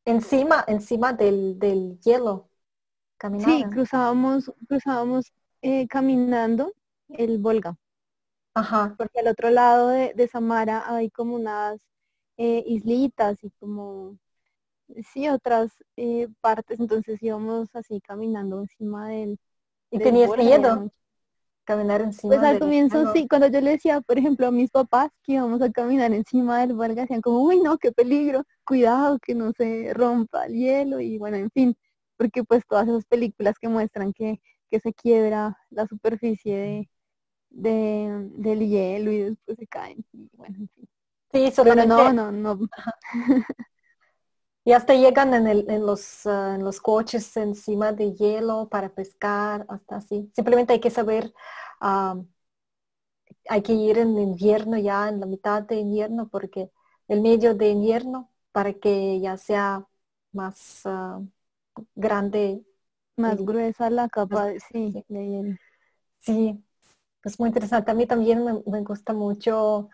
[SPEAKER 1] Encima del hielo,
[SPEAKER 3] Sí,
[SPEAKER 1] caminaron.
[SPEAKER 3] cruzábamos caminando el Volga,
[SPEAKER 1] Ajá.
[SPEAKER 3] porque al otro lado de Samara hay como unas islitas y como, sí, otras partes, entonces íbamos así caminando encima
[SPEAKER 1] ¿Y
[SPEAKER 3] del
[SPEAKER 1] tenías
[SPEAKER 3] Volga y era
[SPEAKER 1] miedo
[SPEAKER 3] muy.
[SPEAKER 1] caminar
[SPEAKER 3] Pues
[SPEAKER 1] encima
[SPEAKER 3] al
[SPEAKER 1] del
[SPEAKER 3] comienzo
[SPEAKER 1] hielo?
[SPEAKER 3] sí, cuando yo le decía, por ejemplo, a mis papás que íbamos a caminar encima del Volga, decían como, uy, no, qué peligro, cuidado que no se rompa el hielo y bueno, en fin, porque pues todas esas películas que muestran que se quiebra la superficie del hielo y después se caen, y bueno, en fin.
[SPEAKER 1] Sí,
[SPEAKER 3] Pero no,
[SPEAKER 1] solamente,
[SPEAKER 3] no, no,
[SPEAKER 1] y hasta llegan en los coches encima de hielo para pescar, hasta así. Simplemente hay que saber, ah, hay que ir en invierno ya, en la mitad de invierno, porque el medio de invierno, para que ya sea más grande
[SPEAKER 3] más
[SPEAKER 1] el,
[SPEAKER 3] gruesa la
[SPEAKER 1] más
[SPEAKER 3] capa,
[SPEAKER 1] grueso,
[SPEAKER 3] sí,
[SPEAKER 1] sí.
[SPEAKER 3] de hielo.
[SPEAKER 1] Sí, es muy interesante. A mí también me gusta mucho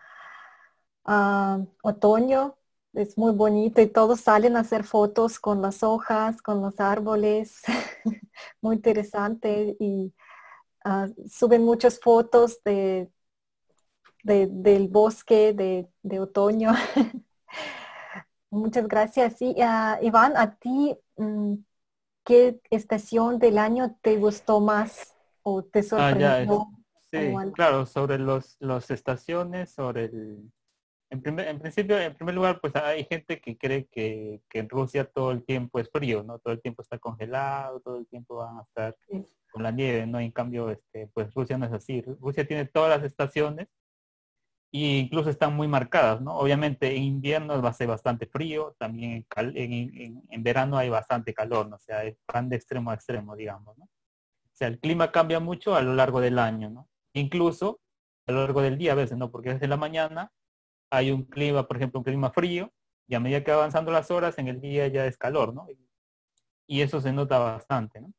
[SPEAKER 1] otoño, es muy bonito y todos salen a hacer fotos con las hojas, con los árboles. Muy interesante y suben muchas fotos del bosque de otoño. Muchas gracias. Sí, Iván, ¿a ti qué estación del año te gustó más o te
[SPEAKER 2] Ah, ya,
[SPEAKER 1] sorprendió o
[SPEAKER 2] sí,
[SPEAKER 1] algo?
[SPEAKER 2] claro, sobre los estaciones, sobre el... en principio, en primer lugar, pues hay gente que cree que en Rusia todo el tiempo es frío, ¿no? Todo el tiempo está congelado, todo el tiempo van a estar
[SPEAKER 1] Sí.
[SPEAKER 2] con la nieve, ¿no? En cambio, pues Rusia no es así. Rusia tiene todas las estaciones e incluso están muy marcadas, ¿no? Obviamente en invierno va a ser bastante frío, también en verano hay bastante calor, ¿no? O sea, van de extremo a extremo, digamos, ¿no? O sea, el clima cambia mucho a lo largo del año, ¿no? Incluso a lo largo del día a veces, ¿no? Porque desde la mañana hay un clima, por ejemplo, un clima frío, y a medida que va avanzando las horas, en el día ya es calor, ¿no? Y eso se nota bastante, ¿no?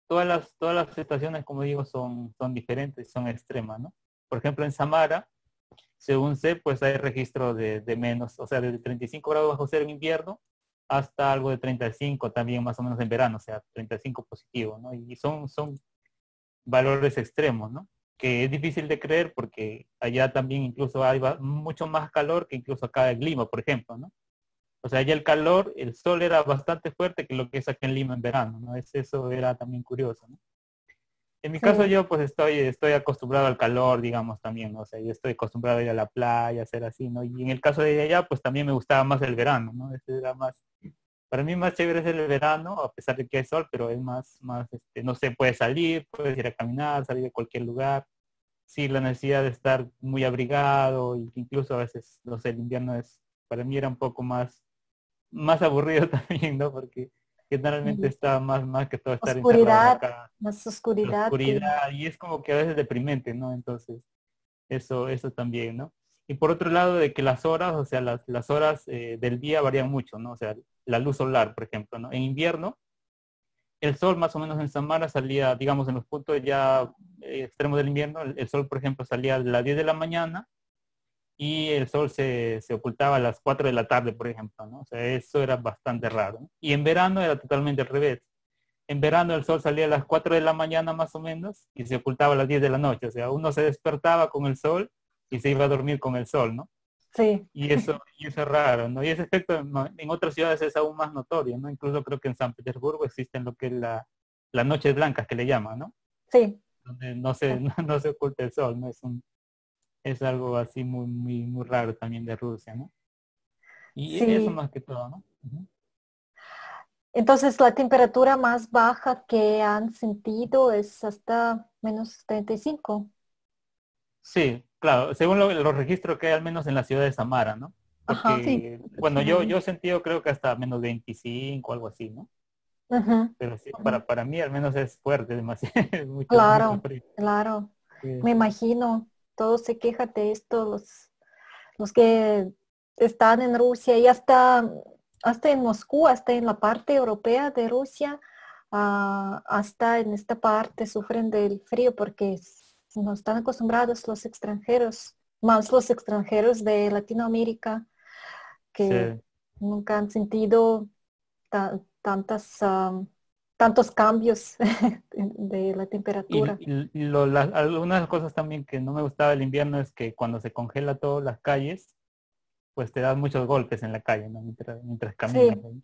[SPEAKER 2] Todas las estaciones, como digo, son diferentes, son extremas, ¿no? Por ejemplo, en Samara, según sé, pues hay registro de menos, o sea, de 35 grados bajo cero en invierno hasta algo de 35 también más o menos en verano, o sea, 35 positivo, ¿no? Y son valores extremos, ¿no? Que es difícil de creer porque allá también incluso hay mucho más calor que incluso acá en Lima, por ejemplo, ¿no? O sea, allá el calor, el sol era bastante fuerte que lo que es acá en Lima en verano, ¿no? Eso era también curioso, ¿no? En mi caso
[SPEAKER 1] Sí,
[SPEAKER 2] yo pues estoy acostumbrado al calor, digamos, también, ¿no? O sea, yo estoy acostumbrado a ir a la playa, hacer así, ¿no? Y en el caso de allá, pues también me gustaba más el verano, ¿no? Ese era más, para mí más chévere es el verano, a pesar de que hay sol, pero es no sé, puedes salir, puedes ir a caminar, salir de cualquier lugar. Sí, la necesidad de estar muy abrigado, y incluso a veces, no sé, el invierno para mí era un poco más aburrido también, ¿no? Porque generalmente
[SPEAKER 1] sí.
[SPEAKER 2] está más que todo estar encerrado en la
[SPEAKER 1] Oscuridad,
[SPEAKER 2] casa,
[SPEAKER 1] más
[SPEAKER 2] la
[SPEAKER 1] oscuridad que...
[SPEAKER 2] oscuridad, y es como que a veces deprimente, ¿no? Entonces, eso también, ¿no? Y por otro lado, de que las horas, o sea, las horas del día varían mucho, ¿no? O sea, la luz solar, por ejemplo, ¿no? En invierno, el sol más o menos en Samara salía, digamos, en los puntos ya extremos del invierno, el sol, por ejemplo, salía a las 10 de la mañana y el sol se ocultaba a las 4 de la tarde, por ejemplo, ¿no? O sea, eso era bastante raro, ¿no? Y en verano era totalmente al revés. En verano el sol salía a las 4 de la mañana más o menos y se ocultaba a las 10 de la noche. O sea, uno se despertaba con el sol y se iba a dormir con el sol, ¿no?
[SPEAKER 1] Sí,
[SPEAKER 2] Y eso es raro, ¿no? Y ese efecto en otras ciudades es aún más notorio, ¿no? Incluso creo que en San Petersburgo existen lo que es las noches blancas que le llaman, ¿no?
[SPEAKER 1] sí,
[SPEAKER 2] Donde no se, no se oculta el sol, ¿no? Es algo así muy raro también de Rusia, ¿no? Y eso
[SPEAKER 1] sí.
[SPEAKER 2] más que todo, ¿no? Ujú.
[SPEAKER 1] Entonces la temperatura más baja que han sentido es hasta -35.
[SPEAKER 2] Sí, claro, según los registros que hay al menos en la ciudad de Samara, ¿no?
[SPEAKER 1] Ajá.
[SPEAKER 3] Sí,
[SPEAKER 2] Porque, bueno, yo he
[SPEAKER 3] aproximadamente.
[SPEAKER 2] sentido creo que hasta -25, algo así, ¿no?
[SPEAKER 1] Ujú,
[SPEAKER 2] Pero sí,
[SPEAKER 1] ujú.
[SPEAKER 2] para mí al menos es fuerte, demasiado, mucho
[SPEAKER 1] Claro,
[SPEAKER 2] frío.
[SPEAKER 1] claro.
[SPEAKER 2] Sí,
[SPEAKER 1] Me
[SPEAKER 2] sí.
[SPEAKER 1] imagino. Todos se quejan de esto, los que están en Rusia y hasta en Moscú, hasta en la parte europea de Rusia, hasta en esta parte sufren del frío porque no están acostumbrados los extranjeros, más los extranjeros de Latinoamérica que
[SPEAKER 2] Sí.
[SPEAKER 1] nunca han sentido tantas, tantos cambios de la temperatura.
[SPEAKER 2] Algunas cosas también que no me gustaba del invierno es que cuando se congela todas las calles, pues te dan muchos golpes en la calle, ¿no? Mientras caminas,
[SPEAKER 1] Sí,
[SPEAKER 2] ¿no?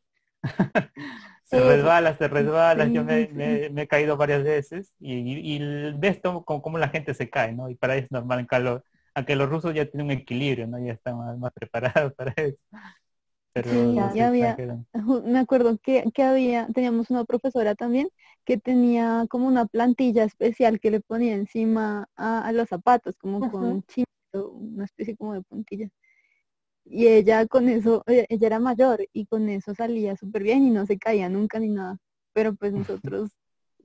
[SPEAKER 1] sí, es,
[SPEAKER 2] Te resbalas, yo
[SPEAKER 3] Sí, sí.
[SPEAKER 2] me he caído varias veces y ves cómo la gente se cae, ¿no? Y para eso es normal en calor, aunque los rusos ya tienen un equilibrio, ¿no? Ya están más preparados para eso, pero
[SPEAKER 3] Sí,
[SPEAKER 2] los
[SPEAKER 3] y
[SPEAKER 1] ya,
[SPEAKER 3] había,
[SPEAKER 2] extranjeros.
[SPEAKER 3] me acuerdo teníamos una profesora también que tenía como una plantilla especial que le ponía encima a los zapatos, como
[SPEAKER 1] ujú.
[SPEAKER 3] con chinito, una especie como de puntilla. Y ella con eso, ella era mayor y con eso salía súper bien y no se caía nunca ni nada. Pero pues nosotros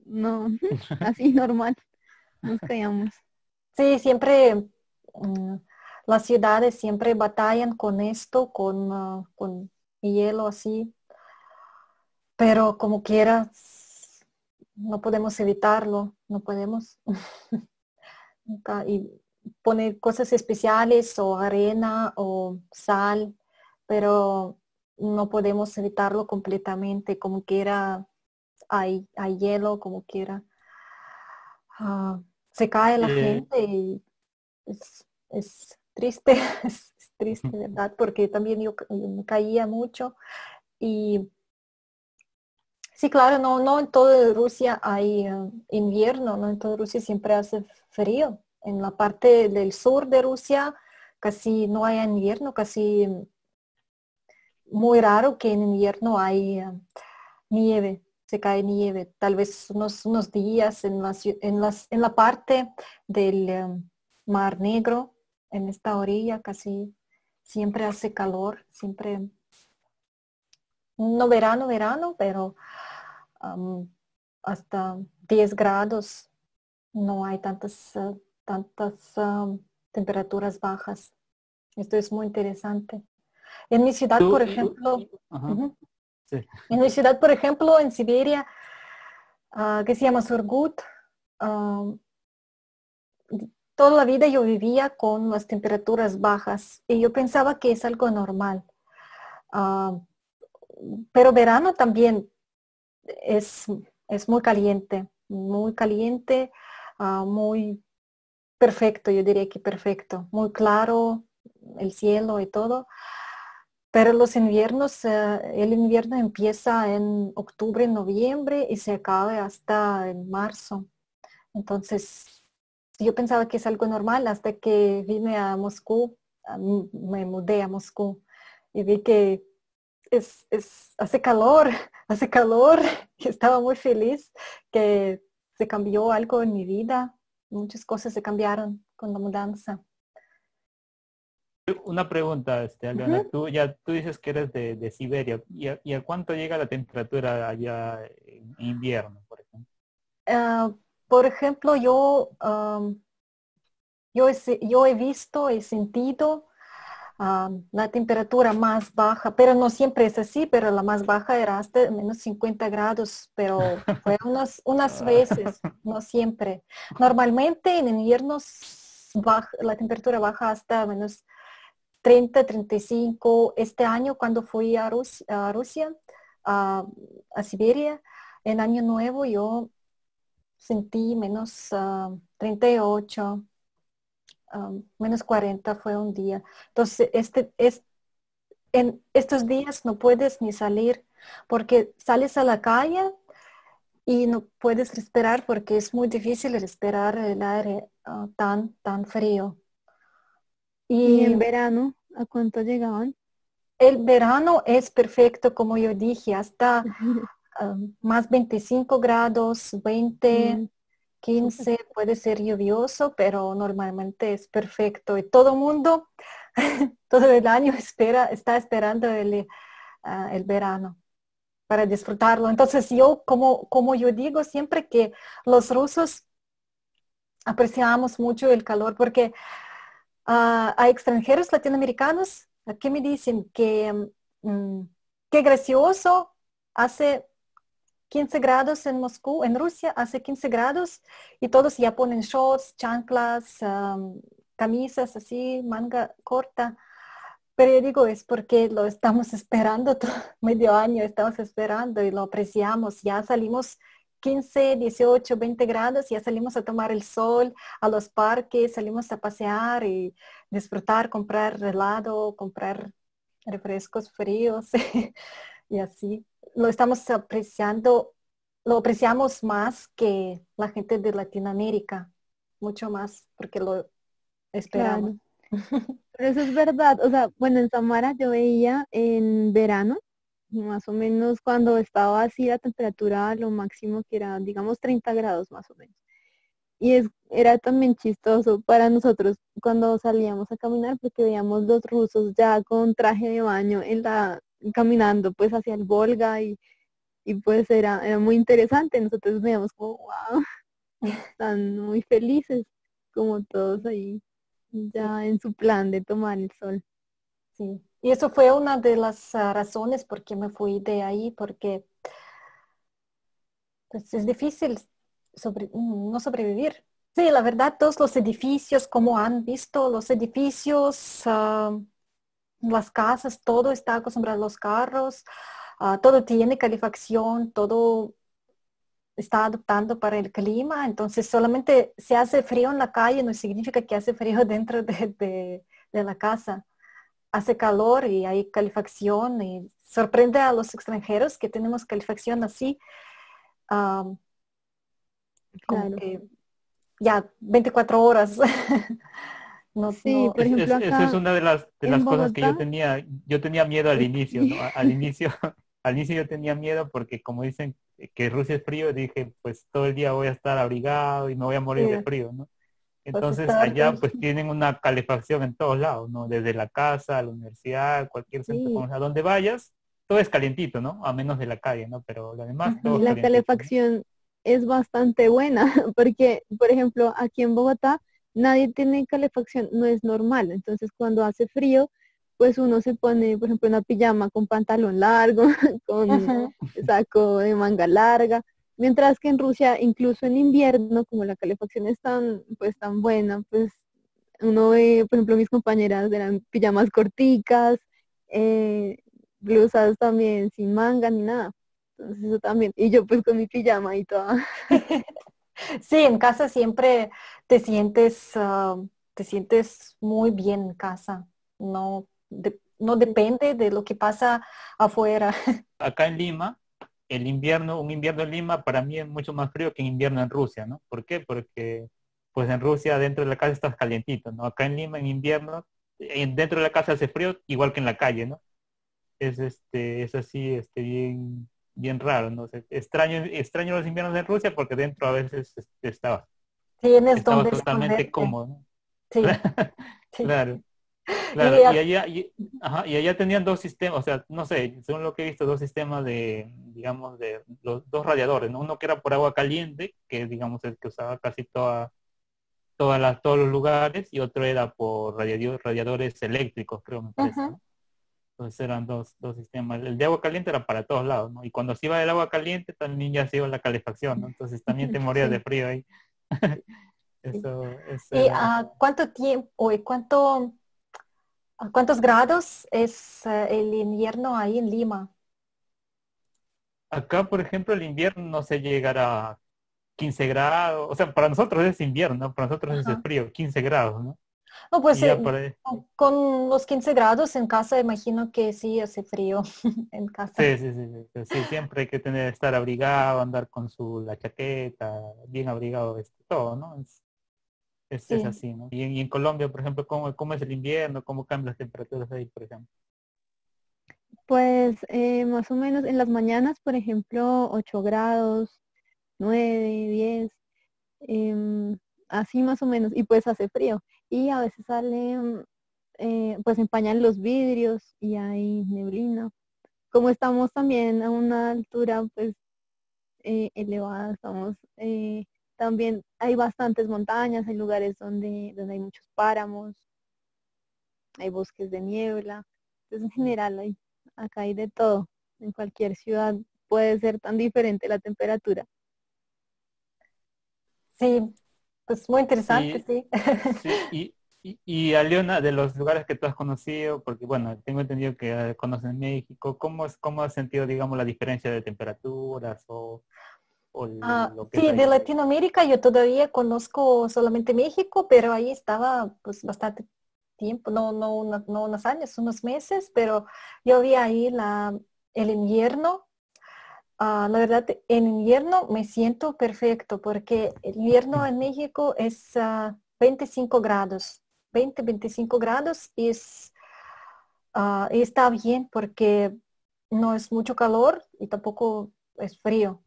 [SPEAKER 3] no, así normal, nos caíamos.
[SPEAKER 1] Sí, siempre las ciudades siempre batallan con esto, con hielo así, pero como quieras, no podemos evitarlo, no podemos. Y poner cosas especiales o arena o sal, pero no podemos evitarlo completamente, como quiera hay hielo, como quiera. Se cae la
[SPEAKER 2] Eh,
[SPEAKER 1] gente y es triste, es triste, ¿verdad? Porque también yo me caía mucho y sí, claro, no en toda Rusia hay invierno, no en toda Rusia siempre hace frío. En la parte del sur de Rusia casi no hay invierno, casi muy raro que en invierno hay nieve, se cae nieve. Tal vez unos días en la parte del Mar Negro, en esta orilla casi siempre hace calor, siempre, no verano, pero am, hasta 10 grados, no hay tantas temperaturas bajas. Esto es muy interesante. En mi ciudad,
[SPEAKER 2] tú,
[SPEAKER 1] por ejemplo,
[SPEAKER 2] ajá,
[SPEAKER 1] ujú,
[SPEAKER 2] sí.
[SPEAKER 1] en mi ciudad, por ejemplo, en Siberia, que se llama Surgut, ah, toda la vida yo vivía con las temperaturas bajas y yo pensaba que es algo normal. Ah, pero verano también es, es muy caliente, muy perfecto, yo diría que perfecto, muy claro el cielo y todo. Pero los inviernos, el invierno empieza en octubre, noviembre y se acaba hasta en marzo. Entonces, yo pensaba que es algo normal hasta que vine a Moscú, me mudé a Moscú y vi que hace calor, hace calor y estaba muy feliz que se cambió algo en mi vida. Muchas cosas se cambiaron con la mudanza.
[SPEAKER 2] Una pregunta, Alena,
[SPEAKER 1] Ujú.
[SPEAKER 2] tú dices que eres de Siberia, y a cuánto llega la temperatura allá en invierno, por ejemplo?
[SPEAKER 1] Ah, por ejemplo, yo he visto, he sentido la temperatura más baja, pero no siempre es así, pero la más baja era hasta -50 grados, pero fue unas
[SPEAKER 2] Ah,
[SPEAKER 1] veces, no siempre. Normalmente en invierno la temperatura baja hasta -30, 35. Este año cuando fui a Rusia, a, a Siberia, en Año Nuevo yo sentí -38. menos 40 fue un día. Entonces, en estos días no puedes ni salir porque sales a la calle y no puedes respirar porque es muy difícil respirar el aire tan frío.
[SPEAKER 3] Y
[SPEAKER 1] Y
[SPEAKER 3] en verano, ¿a cuánto llegaban?
[SPEAKER 1] el verano es perfecto, como yo dije, hasta más 25 grados, 20,
[SPEAKER 3] Mm, súper.
[SPEAKER 1] 15, puede ser lluvioso, pero normalmente es perfecto. Y todo el mundo, todo el año está esperando el verano para disfrutarlo. Entonces yo, como yo digo siempre que los rusos apreciamos mucho el calor porque a extranjeros latinoamericanos que me dicen que qué gracioso, hace 15 grados en Moscú, en Rusia hace 15 grados y todos ya ponen shorts, chanclas, camisas así, manga corta. Pero yo digo, es porque lo estamos esperando todo, medio año, estamos esperando y lo apreciamos. Ya salimos 15, 18, 20 grados, ya salimos a tomar el sol, a los parques, salimos a pasear y disfrutar, comprar helado, comprar refrescos fríos y así. Lo estamos apreciando, lo apreciamos más que la gente de Latinoamérica, mucho más, porque lo esperamos.
[SPEAKER 3] Claro. Pero eso es verdad. O sea, bueno, en Samara yo veía en verano, más o menos cuando estaba así la temperatura, lo máximo que era, digamos, 30 grados más o menos. Y era también chistoso para nosotros cuando salíamos a caminar porque veíamos los rusos ya con traje de baño caminando pues hacia el Volga y pues era muy interesante. Nosotros veíamos como, wow, están muy felices, como todos ahí
[SPEAKER 1] Sí,
[SPEAKER 3] ya en su plan de tomar el sol.
[SPEAKER 1] sí. Y eso fue una de las razones por qué me fui de ahí, porque pues, es difícil no sobrevivir. Sí, la verdad, todos los edificios, como han visto, los edificios, las casas, todo está acostumbrado a los carros, todo tiene calefacción, todo está adaptando para el clima, entonces solamente se hace frío en la calle, no significa que hace frío dentro de la casa. Hace calor y hay calefacción y sorprende a los extranjeros que tenemos calefacción así, ah, como
[SPEAKER 3] Claro.
[SPEAKER 1] que ya 24 horas. No,
[SPEAKER 3] Sí,
[SPEAKER 1] no,
[SPEAKER 3] por ejemplo
[SPEAKER 2] Eso es
[SPEAKER 3] acá
[SPEAKER 2] una de
[SPEAKER 3] en
[SPEAKER 2] las cosas que
[SPEAKER 3] Bogotá,
[SPEAKER 2] yo tenía miedo al inicio,
[SPEAKER 3] sí,
[SPEAKER 2] ¿no? Al inicio, al inicio yo tenía miedo porque como dicen que Rusia es frío, dije, pues todo el día voy a estar abrigado y me voy a morir de
[SPEAKER 1] sí,
[SPEAKER 2] frío, ¿no?
[SPEAKER 1] pues
[SPEAKER 2] Entonces
[SPEAKER 1] estar,
[SPEAKER 2] allá pues tienen una calefacción en todos lados, ¿no? Desde la casa, a la universidad, cualquier centro
[SPEAKER 3] sí,
[SPEAKER 2] comercial, a donde vayas, todo es calientito, ¿no? A menos de la calle, ¿no? Pero lo demás todo
[SPEAKER 3] y
[SPEAKER 2] es
[SPEAKER 1] ujú,
[SPEAKER 3] la
[SPEAKER 2] calientito, ¿no?
[SPEAKER 3] calefacción es bastante buena, porque, por ejemplo, aquí en Bogotá nadie tiene calefacción, no es normal. Entonces, cuando hace frío, pues uno se pone, por ejemplo, una pijama con pantalón largo, con
[SPEAKER 1] ujú.
[SPEAKER 3] saco de manga larga, mientras que en Rusia, incluso en invierno, como la calefacción es tan, pues tan buena, pues uno ve, por ejemplo, mis compañeras eran pijamas corticas, eh, blusas también sin manga ni nada. Entonces eso también. Y yo pues con mi pijama y toda.
[SPEAKER 1] Sí, en casa siempre te sientes muy bien en casa. No, no depende de lo que pasa afuera.
[SPEAKER 2] Acá en Lima, un invierno en Lima para mí es mucho más frío que un invierno en Rusia, ¿no? ¿Por qué? Porque pues en Rusia dentro de la casa estás calientito, ¿no? Acá en Lima en invierno, dentro de la casa hace frío igual que en la calle, ¿no? Es así, bien raro, ¿no? Extraño los inviernos en Rusia porque dentro a veces
[SPEAKER 1] Tienes
[SPEAKER 2] estaba
[SPEAKER 1] donde
[SPEAKER 2] totalmente
[SPEAKER 1] esconderte.
[SPEAKER 2] cómodo, ¿no?
[SPEAKER 1] Sí, sí.
[SPEAKER 2] Claro.
[SPEAKER 1] Y
[SPEAKER 2] Claro, ajá, y allá tenían dos sistemas, o sea, no sé, según lo que he visto, dos sistemas de, digamos, de los dos radiadores, ¿no? Uno que era por agua caliente, que digamos el que usaba casi todos los lugares, y otro era por radiadores eléctricos, creo me parece,
[SPEAKER 1] ujú.
[SPEAKER 2] ¿no? Entonces eran dos sistemas. El de agua caliente era para todos lados, ¿no? Y cuando se iba el agua caliente también ya se iba la calefacción, ¿no? Entonces también te morías de
[SPEAKER 1] Sí,
[SPEAKER 2] frío ahí.
[SPEAKER 1] sí.
[SPEAKER 2] Eso
[SPEAKER 1] ¿Y
[SPEAKER 2] era.
[SPEAKER 1] cuánto tiempo y a cuántos grados es el invierno ahí en Lima?
[SPEAKER 2] Acá, por ejemplo, el invierno no se llegará a 15 grados, o sea, para nosotros es invierno, ¿no? Para nosotros es
[SPEAKER 1] Ajá.
[SPEAKER 2] frío, 15 grados, ¿no?
[SPEAKER 1] No, pues
[SPEAKER 2] Y ya por ahí.
[SPEAKER 1] con los 15 grados en casa, imagino que sí hace frío en casa.
[SPEAKER 2] Sí, sí, sí, sí, sí, siempre hay que tener, estar abrigado, andar con la chaqueta, bien abrigado, todo, ¿no? Es
[SPEAKER 1] Sí.
[SPEAKER 2] así, ¿no? Y en Colombia, por ejemplo, ¿cómo es el invierno? ¿Cómo cambian las temperaturas ahí, por ejemplo?
[SPEAKER 3] Pues más o menos en las mañanas, por ejemplo, 8 grados, 9, 10, em, así más o menos, y pues hace frío. Y a veces salen, pues empañan los vidrios y hay neblina. Como estamos también a una altura pues elevada, estamos también hay bastantes montañas, hay lugares donde hay muchos páramos, hay bosques de niebla. Entonces en general acá hay de todo. En cualquier ciudad puede ser tan diferente la temperatura.
[SPEAKER 1] Sí, pues muy interesante,
[SPEAKER 2] Y
[SPEAKER 1] sí.
[SPEAKER 2] sí, y Aliona, de los lugares que tú has conocido, porque bueno, tengo entendido que conoces México, ¿cómo has sentido, digamos, la diferencia de temperaturas o lo que es
[SPEAKER 1] Sí, de
[SPEAKER 2] ahí?
[SPEAKER 1] Latinoamérica yo todavía conozco solamente México, pero ahí estaba pues bastante tiempo, no unos años, unos meses, pero yo vi ahí el invierno. La verdad, en invierno me siento perfecto porque el invierno en México es 25 grados, 25 grados y está bien porque no es mucho calor y tampoco es frío.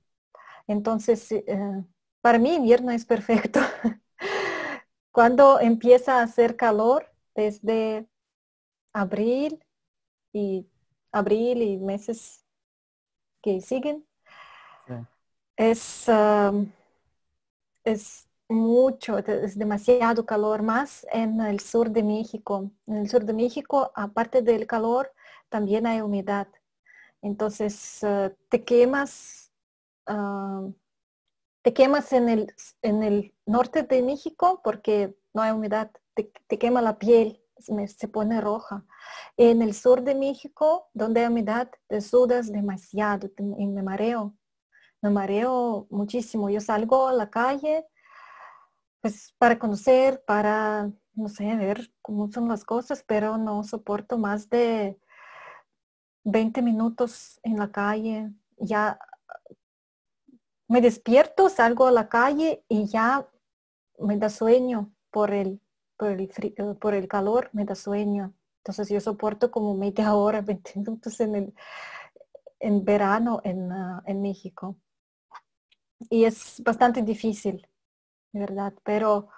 [SPEAKER 1] Entonces, para mí invierno es perfecto. Cuando empieza a hacer calor, desde abril y meses que siguen,
[SPEAKER 2] Sí,
[SPEAKER 1] es, es mucho, es demasiado calor, más en el sur de México. En el sur de México, aparte del calor, también hay humedad. Entonces, ah, te quemas en el norte de México porque no hay humedad, te quema la piel, se pone roja. En el sur de México, donde hay humedad, te sudas demasiado y me mareo muchísimo. Yo salgo a la calle pues para conocer, para, no sé, ver cómo son las cosas, pero no soporto más de 20 minutos en la calle. Ya me despierto, salgo a la calle y ya me da sueño por el calor, me da sueño. Entonces yo soporto como media hora, 20 minutos en verano en México. Y es bastante difícil, de verdad, pero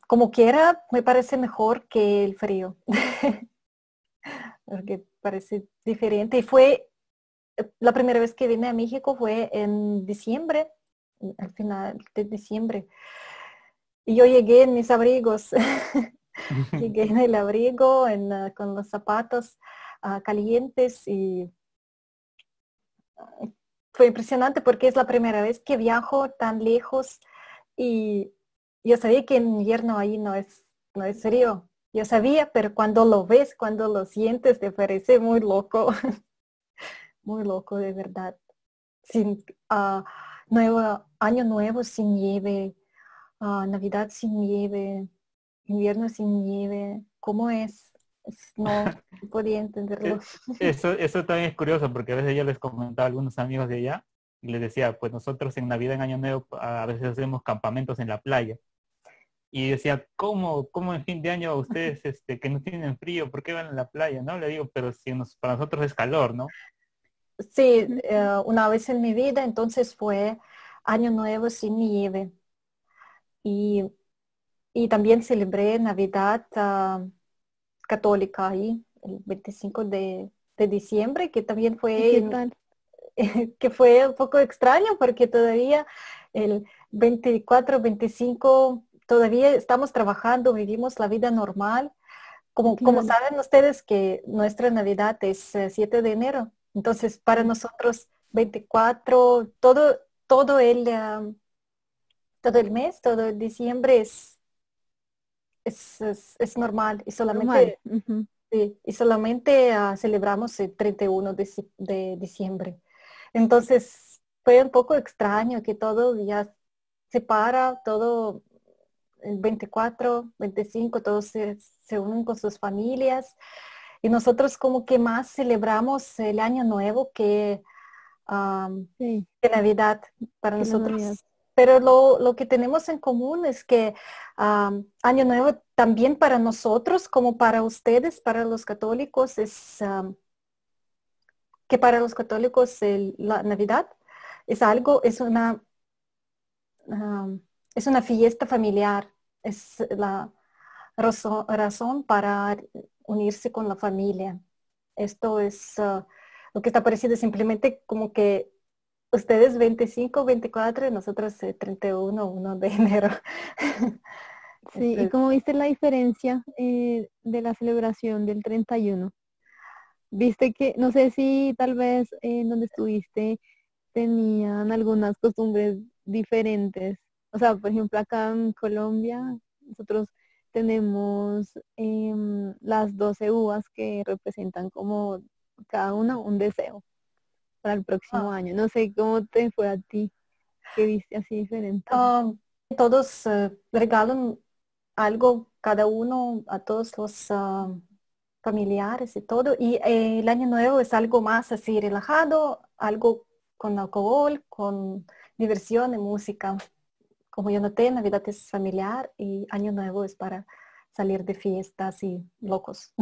[SPEAKER 1] como quiera, me parece mejor que el frío, porque parece diferente. Y la primera vez que vine a México fue en diciembre, al final de diciembre. Y yo llegué en mis abrigos, llegué en el abrigo, con los zapatos calientes y fue impresionante porque es la primera vez que viajo tan lejos y yo sabía que en invierno ahí no es frío. Yo sabía, pero cuando lo ves, cuando lo sientes, te parece muy loco, muy loco de verdad. Sin año nuevo sin nieve, Navidad sin nieve, invierno sin nieve. ¿Cómo es? No podía entenderlo.
[SPEAKER 2] Eh, eso también es curioso porque a veces yo les comentaba a algunos amigos de allá y les decía, pues nosotros en Navidad, en Año Nuevo, a veces hacemos campamentos en la playa. Y decía, ¿cómo en fin de año ustedes que no tienen frío, por qué van a la playa? ¿No? Le digo, pero si para nosotros es calor, ¿no?
[SPEAKER 1] Sí,
[SPEAKER 3] Ujú.
[SPEAKER 1] una vez en mi vida, entonces fue Año Nuevo sin nieve. Y, y también celebré Navidad católica ahí, el 25 de diciembre, que también
[SPEAKER 3] ¿Y qué tal?
[SPEAKER 1] que fue un poco extraño porque todavía el 24, 25, todavía estamos trabajando, vivimos la vida normal. Como
[SPEAKER 3] Claro.
[SPEAKER 1] saben ustedes que nuestra Navidad es 7 de enero. Entonces, para
[SPEAKER 3] Sí.
[SPEAKER 1] nosotros 24, todo todo el mes, todo el diciembre es normal y
[SPEAKER 3] Normal.
[SPEAKER 1] solamente,
[SPEAKER 3] Ujú.
[SPEAKER 1] sí, y solamente celebramos el 31 de diciembre. Entonces, fue un poco extraño que todo ya se para, todo el 24, 25, todos se unen con sus familias. Y nosotros como que más celebramos el Año Nuevo
[SPEAKER 3] Sí,
[SPEAKER 1] que Navidad para
[SPEAKER 3] que la Navidad.
[SPEAKER 1] nosotros. Pero lo que tenemos en común es que Año Nuevo también para nosotros, como para ustedes, para los católicos, es que para los católicos la Navidad es algo, es una fiesta familiar, es la razón para unirse con la familia. Esto es lo que está parecido simplemente como que ustedes 25, 24 y nosotros 31, 1 de enero.
[SPEAKER 3] Sí, ¿y
[SPEAKER 1] Este,
[SPEAKER 3] cómo viste la diferencia de la celebración del 31? Viste que, no sé si tal vez en donde estuviste tenían algunas costumbres diferentes. O sea, por ejemplo, acá en Colombia nosotros tenemos las 12 uvas que representan como cada una un deseo para el próximo
[SPEAKER 1] ah,
[SPEAKER 3] año. No sé cómo te fue a ti, que viste así diferente.
[SPEAKER 1] um, todos regalan algo cada uno a todos los familiares y todo. Y el año nuevo es algo más así relajado, algo con alcohol, con diversión y música. Como yo noté, Navidad es familiar y año nuevo es para salir de fiestas y locos.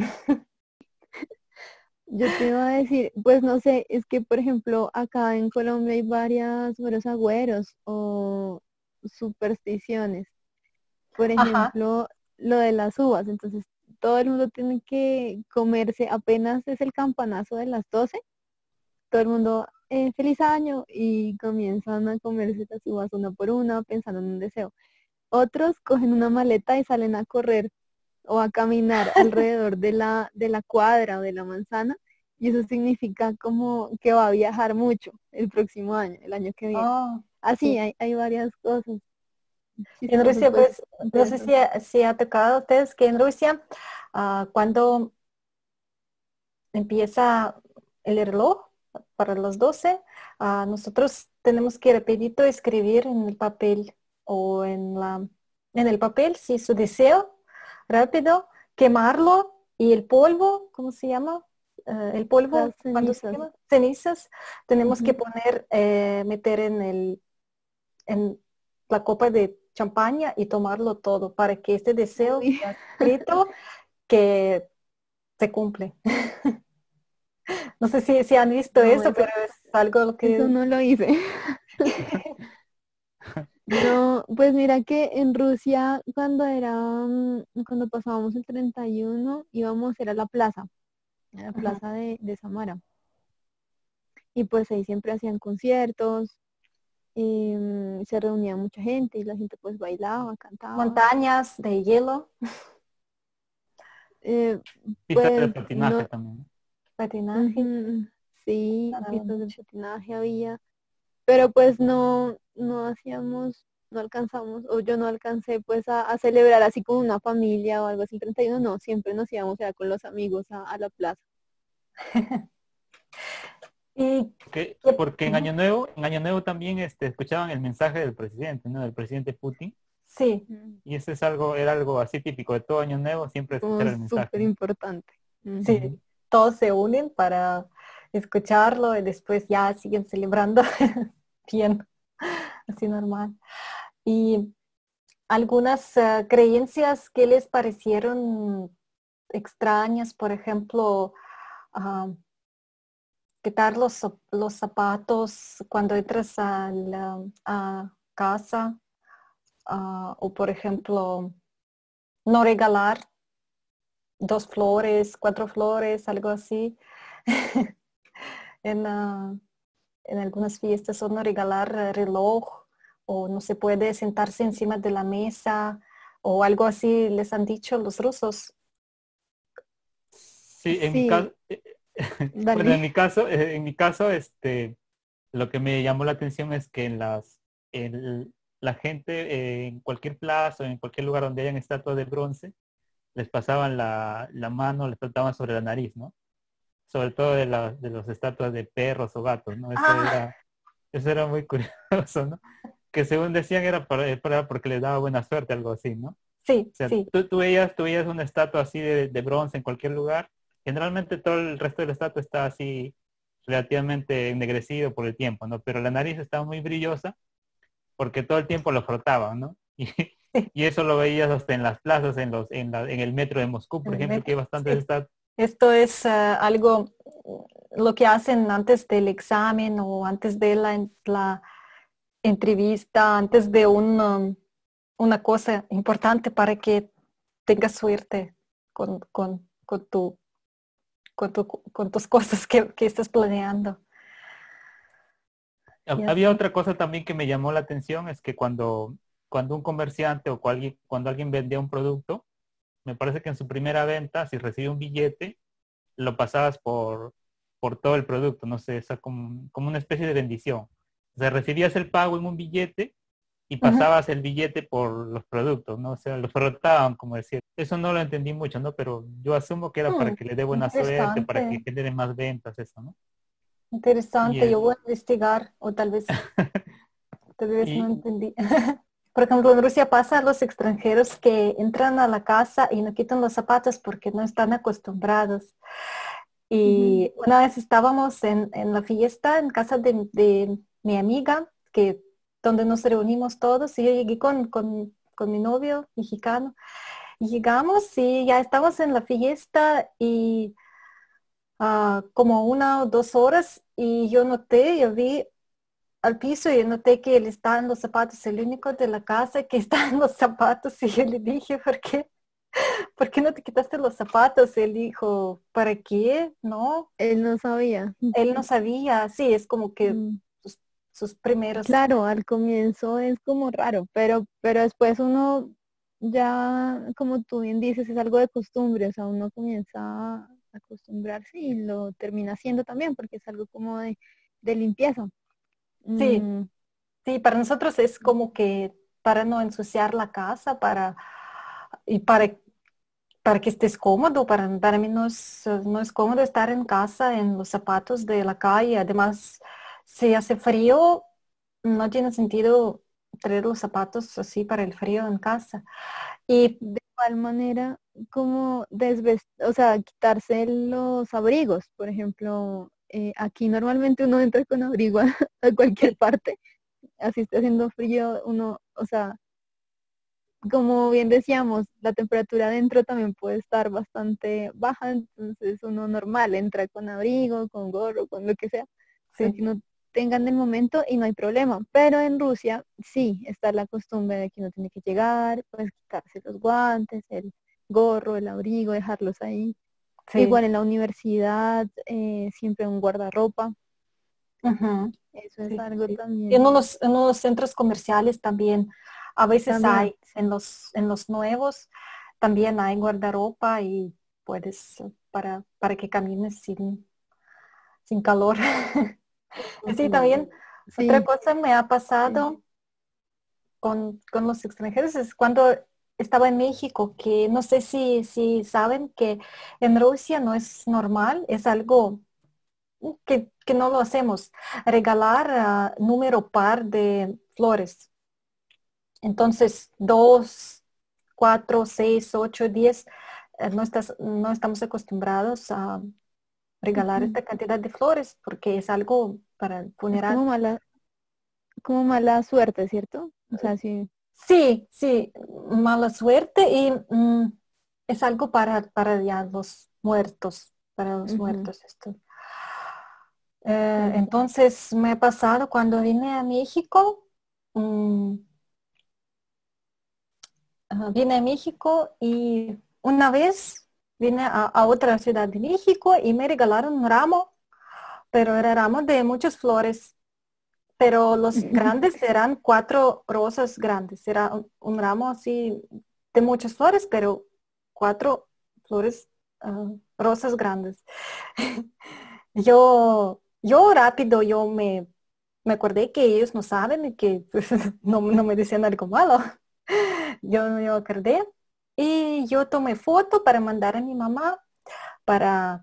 [SPEAKER 3] Yo te iba a decir, pues no sé, es que por ejemplo acá en Colombia hay varios agüeros o supersticiones. Por
[SPEAKER 1] Ajá.
[SPEAKER 3] ejemplo, lo de las uvas. Entonces, todo el mundo tiene que comerse, apenas es el campanazo de las 12, todo el mundo, feliz año, y comienzan a comerse las uvas una por una, pensando en un deseo. Otros cogen una maleta y salen a correr o a caminar alrededor de la cuadra o de la manzana, y eso significa como que va a viajar mucho el próximo año, el año que viene.
[SPEAKER 1] Oh,
[SPEAKER 3] Así,
[SPEAKER 1] sí.
[SPEAKER 3] hay varias cosas
[SPEAKER 1] En
[SPEAKER 3] chistosas,
[SPEAKER 1] Rusia,
[SPEAKER 3] pues,
[SPEAKER 1] pues, no
[SPEAKER 3] de
[SPEAKER 1] sé
[SPEAKER 3] eso.
[SPEAKER 1] si ha tocado a ustedes que en Rusia, cuando empieza el reloj para las 12, nosotros tenemos que rapidito escribir en el papel o en el papel, si su deseo, rápido, quemarlo y el polvo, ¿cómo se llama? El
[SPEAKER 3] Las
[SPEAKER 1] polvo, cuando se
[SPEAKER 3] cenizas.
[SPEAKER 1] quema, cenizas, tenemos que
[SPEAKER 3] Ujú.
[SPEAKER 1] poner, meter en la copa de champaña y tomarlo todo para que este deseo
[SPEAKER 3] Uy,
[SPEAKER 1] sea escrito que se cumple. No sé si han visto
[SPEAKER 3] no,
[SPEAKER 1] eso, pero es algo
[SPEAKER 3] eso
[SPEAKER 1] que...
[SPEAKER 3] no lo hice. No, pues mira que en Rusia cuando pasábamos el 31 íbamos, era a la
[SPEAKER 1] Ujú.
[SPEAKER 3] plaza de Samara. Y pues ahí siempre hacían conciertos, se reunía mucha gente y la gente pues bailaba, cantaba.
[SPEAKER 1] Montañas de hielo,
[SPEAKER 3] Eh,
[SPEAKER 2] Pistas de
[SPEAKER 3] pues
[SPEAKER 2] patinaje
[SPEAKER 3] no,
[SPEAKER 2] también.
[SPEAKER 1] patinaje.
[SPEAKER 3] ujú, sí,
[SPEAKER 1] Nada
[SPEAKER 3] pistas de
[SPEAKER 1] mucho.
[SPEAKER 3] patinaje había, pero pues no hacíamos, no alcanzamos, o yo no alcancé pues a celebrar así con una familia o algo así, el 31 no, siempre nos íbamos ya con los amigos a la plaza.
[SPEAKER 1] Y
[SPEAKER 2] Porque
[SPEAKER 1] ujú,
[SPEAKER 2] En Año Nuevo también escuchaban el mensaje del presidente, ¿no? Del presidente Putin.
[SPEAKER 1] sí,
[SPEAKER 3] Mm.
[SPEAKER 2] Y eso es algo, era algo así típico de todo Año Nuevo, siempre escuchar
[SPEAKER 3] Como
[SPEAKER 2] el mensaje,
[SPEAKER 3] súper
[SPEAKER 2] ¿no?
[SPEAKER 3] importante. Ujú.
[SPEAKER 2] Ujú.
[SPEAKER 1] sí, todos se unen para escucharlo y después ya siguen celebrando bien, así normal. Y algunas creencias que les parecieron extrañas, por ejemplo, ah, quitar los zapatos cuando entras a casa, o por ejemplo, no regalar 2 flores, 4 flores, algo así. En, en algunas fiestas, o no regalar reloj, o no se puede sentarse encima de la mesa, o algo así les han dicho los rusos.
[SPEAKER 2] Sí, en mi
[SPEAKER 3] Sí,
[SPEAKER 2] caso, bueno,
[SPEAKER 3] dale.
[SPEAKER 2] en mi caso, lo que me llamó la atención es que la gente en cualquier plaza, en cualquier lugar donde hayan estatuas de bronce, les pasaban la mano, les trataban sobre la nariz, ¿no? Sobre todo de las estatuas de perros o gatos, ¿no?
[SPEAKER 1] Ah,
[SPEAKER 2] Eso era muy curioso, ¿no? que según decían era porque les daba buena suerte, algo así, ¿no?
[SPEAKER 1] Sí,
[SPEAKER 2] O sea,
[SPEAKER 1] sí.
[SPEAKER 2] tú veías una estatua así de bronce en cualquier lugar. Generalmente todo el resto de la estatua está así relativamente ennegrecido por el tiempo, ¿no? Pero la nariz estaba muy brillosa porque todo el tiempo lo frotaban, ¿no? Y eso lo veías hasta en las plazas, en el metro de Moscú, por ejemplo, que hay bastantes
[SPEAKER 1] Sí.
[SPEAKER 2] estatuas.
[SPEAKER 1] Esto es algo, lo que hacen antes del examen o antes de la entrevista, antes de una cosa importante para que tengas suerte con, con tus cosas que estás planeando. Y
[SPEAKER 2] Había
[SPEAKER 1] así.
[SPEAKER 2] otra cosa también que me llamó la atención, es que cuando un comerciante o cuando alguien vendía un producto, me parece que en su primera venta, si recibía un billete, lo pasabas por todo el producto, no sé, esa como una especie de bendición. O sea, recibías el pago en un billete y
[SPEAKER 1] Ujú.
[SPEAKER 2] pasabas el billete por los productos, ¿no? O sea, lo frotaban, como decir. Eso no lo entendí mucho, ¿no? Pero yo asumo que era para que le dé buena suerte, para que
[SPEAKER 1] Interesante,
[SPEAKER 2] genere más ventas, eso, ¿no? Y,
[SPEAKER 1] interesante. Yo
[SPEAKER 2] el-
[SPEAKER 1] voy a investigar o tal vez no
[SPEAKER 2] y
[SPEAKER 1] entendí. Por ejemplo, en Rusia pasa a los extranjeros que entran a la casa y no quitan los zapatos porque no están acostumbrados.
[SPEAKER 3] Ujú.
[SPEAKER 1] Y una vez estábamos en la fiesta en casa de mi amiga, donde nos reunimos todos, y yo llegué con mi novio mexicano. Y llegamos y ya estamos en la fiesta y como 1 o 2 horas y yo vi al piso y noté que él está en los zapatos, el único de la casa que está en los zapatos. Y yo le dije, ¿por qué no te quitaste los zapatos? Él dijo, ¿para qué? No,
[SPEAKER 3] Él no sabía.
[SPEAKER 1] él no sabía. Sí, es como que
[SPEAKER 3] Mm.
[SPEAKER 1] sus, sus primeros.
[SPEAKER 3] Claro, al comienzo es como raro, pero después uno ya, como tú bien dices, es algo de costumbre, o sea, uno comienza a acostumbrarse y lo termina haciendo también, porque es algo como de limpieza.
[SPEAKER 1] Sí,
[SPEAKER 3] Mm,
[SPEAKER 1] sí, para nosotros es como que para no ensuciar la casa, y para que estés cómodo. Para mí no es cómodo estar en casa en los zapatos de la calle. Además, si hace frío, no tiene sentido traer los zapatos así para el frío en casa. Y
[SPEAKER 3] de igual manera, como o sea, quitarse los abrigos, por ejemplo, aquí normalmente uno entra con abrigo a cualquier
[SPEAKER 1] sí,
[SPEAKER 3] parte, así está haciendo frío, uno, o sea, como bien decíamos, la temperatura adentro también puede estar bastante baja, entonces uno normal entra con abrigo, con gorro, con lo que sea, lo
[SPEAKER 1] sí,
[SPEAKER 3] que uno tenga en el momento y no hay problema. Pero en Rusia sí está la costumbre de que uno tiene que llegar, pues quitarse los guantes, el gorro, el abrigo, dejarlos ahí.
[SPEAKER 1] sí.
[SPEAKER 3] Igual en la universidad, siempre un guardarropa,
[SPEAKER 1] Ujú,
[SPEAKER 3] eso es
[SPEAKER 1] sí,
[SPEAKER 3] algo
[SPEAKER 1] sí. Y en
[SPEAKER 3] también,
[SPEAKER 1] unos centros comerciales también, a veces
[SPEAKER 3] también,
[SPEAKER 1] hay,
[SPEAKER 3] sí.
[SPEAKER 1] en los nuevos, también hay guardarropa y puedes, para que camines sin calor. Sí,
[SPEAKER 3] Ujú.
[SPEAKER 1] también otra
[SPEAKER 3] Sí,
[SPEAKER 1] cosa me ha
[SPEAKER 3] sí.
[SPEAKER 1] pasado con los extranjeros es cuando estaba en México, que no sé si saben que en Rusia no es normal, es algo que no lo hacemos, regalar número par de flores. Entonces, 2, 4, 6, 8, 10, no estamos acostumbrados a regalar
[SPEAKER 3] Ujú.
[SPEAKER 1] esta cantidad de flores porque es algo para el
[SPEAKER 3] Es
[SPEAKER 1] funeral.
[SPEAKER 3] como mala suerte, ¿cierto? O sea, sí.
[SPEAKER 1] Sí, sí, mala suerte y es algo para ya los muertos, para los
[SPEAKER 3] Ujú.
[SPEAKER 1] muertos esto.
[SPEAKER 3] Sí.
[SPEAKER 1] Entonces me ha pasado cuando vine a México, mm, vine a México y una vez vine a otra ciudad de México y me regalaron un ramo, pero era ramo de muchas flores, pero los grandes eran 4 rosas grandes, era un ramo así de muchas flores, pero 4 flores, rosas grandes. Yo rápido, me acordé que ellos no saben y que pues, no me decían algo malo. Yo acordé y yo tomé foto para mandar a mi mamá,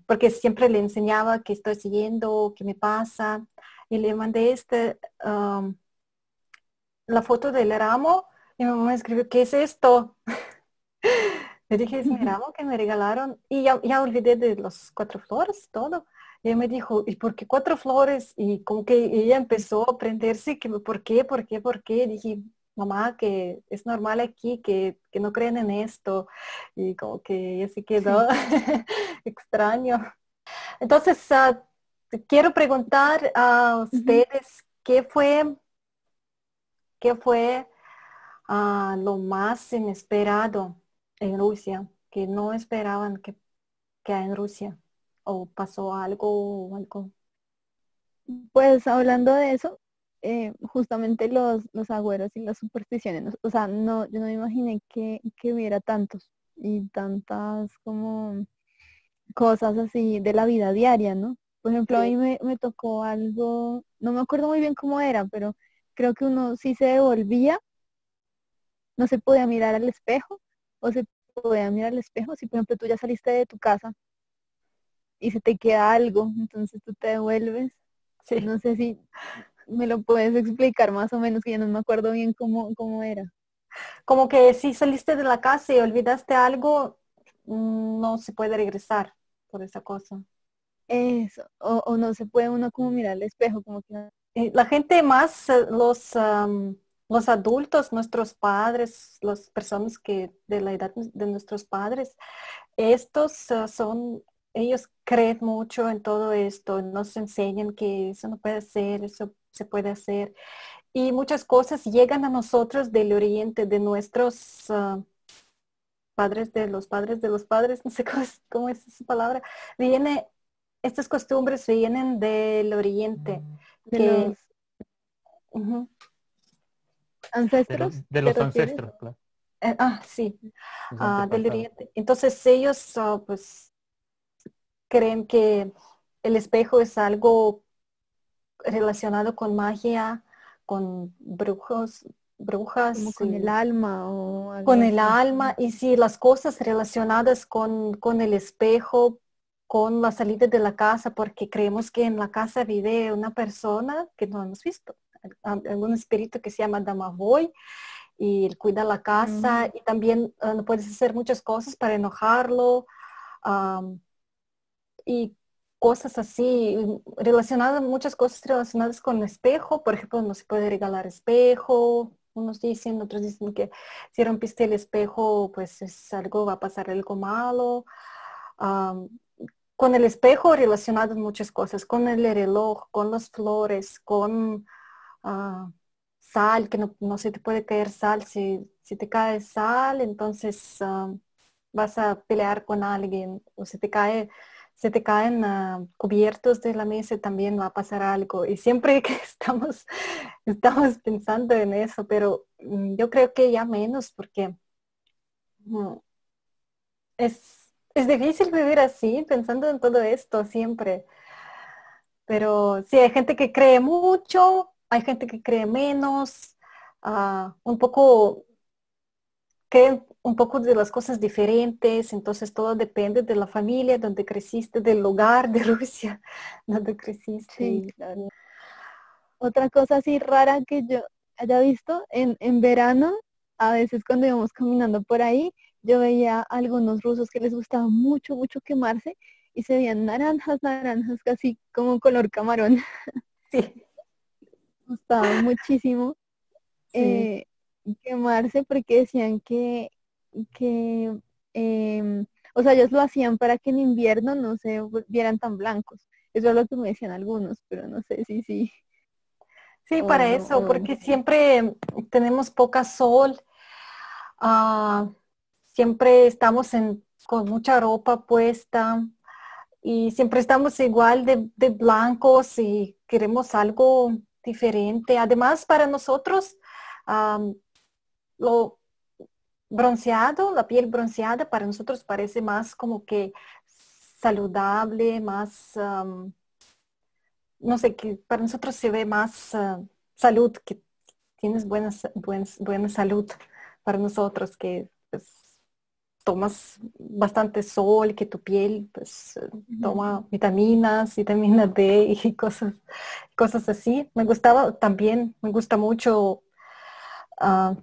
[SPEAKER 1] porque siempre le enseñaba qué estoy siguiendo, qué me pasa. Y le mandé la foto del ramo y mi mamá escribió, ¿qué es esto? Le dije, es mi ramo que me regalaron y ya olvidé de los 4 flores, todo. Y ella me dijo, ¿y por qué 4 flores? Y como que ella empezó a aprenderse que por qué. Dije, mamá, que es normal aquí, que no creen en esto. Y como que ella se quedó extraño. Entonces, te quiero preguntar a
[SPEAKER 3] Ujú.
[SPEAKER 1] ustedes, qué fue lo más inesperado en Rusia, que no esperaban que hay en Rusia? ¿O pasó algo o algo?
[SPEAKER 3] Pues hablando de eso, justamente los agüeros y las supersticiones, ¿no? O sea, no, yo no me imaginé que hubiera tantos y tantas como cosas así de la vida diaria, ¿no? Por ejemplo, a
[SPEAKER 1] Sí.
[SPEAKER 3] mí me tocó algo, no me acuerdo muy bien cómo era, pero creo que uno sí se devolvía, no se podía mirar al espejo, o se podía mirar al espejo si, por ejemplo, tú ya saliste de tu casa y se te queda algo, entonces tú te devuelves.
[SPEAKER 1] Sí.
[SPEAKER 3] No sé si me lo puedes explicar más o menos, que ya no me acuerdo bien cómo era.
[SPEAKER 1] Como que si saliste de la casa y olvidaste algo, no se puede regresar por esa cosa.
[SPEAKER 3] Eso, o no se puede uno como mirar al espejo, como que
[SPEAKER 1] La gente más, los adultos, nuestros padres, las personas que de la edad de nuestros padres, estos ellos creen mucho en todo esto, nos enseñan que eso no puede ser, eso se puede hacer. Y muchas cosas llegan a nosotros del oriente, de nuestros padres de los padres, no sé cómo es esa palabra. Viene, estas costumbres vienen del oriente,
[SPEAKER 3] de
[SPEAKER 1] que
[SPEAKER 3] los
[SPEAKER 1] ujú,
[SPEAKER 3] ancestros,
[SPEAKER 2] De
[SPEAKER 3] ¿te
[SPEAKER 2] los
[SPEAKER 3] refieres?
[SPEAKER 2] ancestros, claro,
[SPEAKER 1] sí,
[SPEAKER 2] los
[SPEAKER 1] del
[SPEAKER 2] antepasados.
[SPEAKER 1] oriente. Entonces ellos pues creen que el espejo es algo relacionado con magia, con
[SPEAKER 3] Como
[SPEAKER 1] brujas,
[SPEAKER 3] con el alma o algo
[SPEAKER 1] con el
[SPEAKER 3] así.
[SPEAKER 1] alma, y si las cosas relacionadas con el espejo, con la salida de la casa, porque creemos que en la casa vive una persona que no hemos visto, algún espíritu que se llama Damavoy, y él cuida la
[SPEAKER 3] Mm,
[SPEAKER 1] casa, y también puedes hacer muchas cosas para enojarlo, y cosas así, relacionadas, muchas cosas relacionadas con el espejo. Por ejemplo, no se puede regalar espejo, unos dicen, otros dicen que si rompiste el espejo, pues es algo, va a pasar algo malo. Am, con el espejo relacionadas muchas cosas, con el reloj, con las flores, con ah, sal, que no se te puede caer sal. Si te cae sal, entonces vas a pelear con alguien, o se te caen cubiertos de la mesa, también va a pasar algo. Y siempre que estamos pensando en eso, pero yo creo que ya menos, porque mm, es difícil vivir así, pensando en todo esto siempre. Pero sí, hay gente que cree mucho, hay gente que cree menos, un poco, creen un poco de las cosas diferentes, entonces todo depende de la familia, donde creciste, del lugar de Rusia, donde creciste.
[SPEAKER 3] sí, claro. Otra cosa así rara que yo haya visto en verano, a veces cuando íbamos caminando por ahí, yo veía a algunos rusos que les gustaba mucho, mucho quemarse y se veían naranjas, naranjas, casi como color camarón.
[SPEAKER 1] Sí,
[SPEAKER 3] Gustaba muchísimo
[SPEAKER 1] sí.
[SPEAKER 3] eh, quemarse porque decían que em, o sea, ellos lo hacían para que en invierno no se vieran tan blancos. Eso es lo que me decían algunos, pero no sé si sí
[SPEAKER 1] Sí,
[SPEAKER 3] o
[SPEAKER 1] para
[SPEAKER 3] no,
[SPEAKER 1] eso, porque siempre tenemos poca sol, ah, siempre estamos con mucha ropa puesta, y siempre estamos igual de blancos y queremos algo diferente. Además, para nosotros, am, lo bronceado, la piel bronceada, para nosotros parece más como que saludable, más, no sé, que para nosotros se ve más salud, que tienes buena salud para nosotros, que pues, tomas bastante sol, que tu piel pues
[SPEAKER 3] Ujú.
[SPEAKER 1] toma vitaminas, vitamina D y cosas así. Me gusta mucho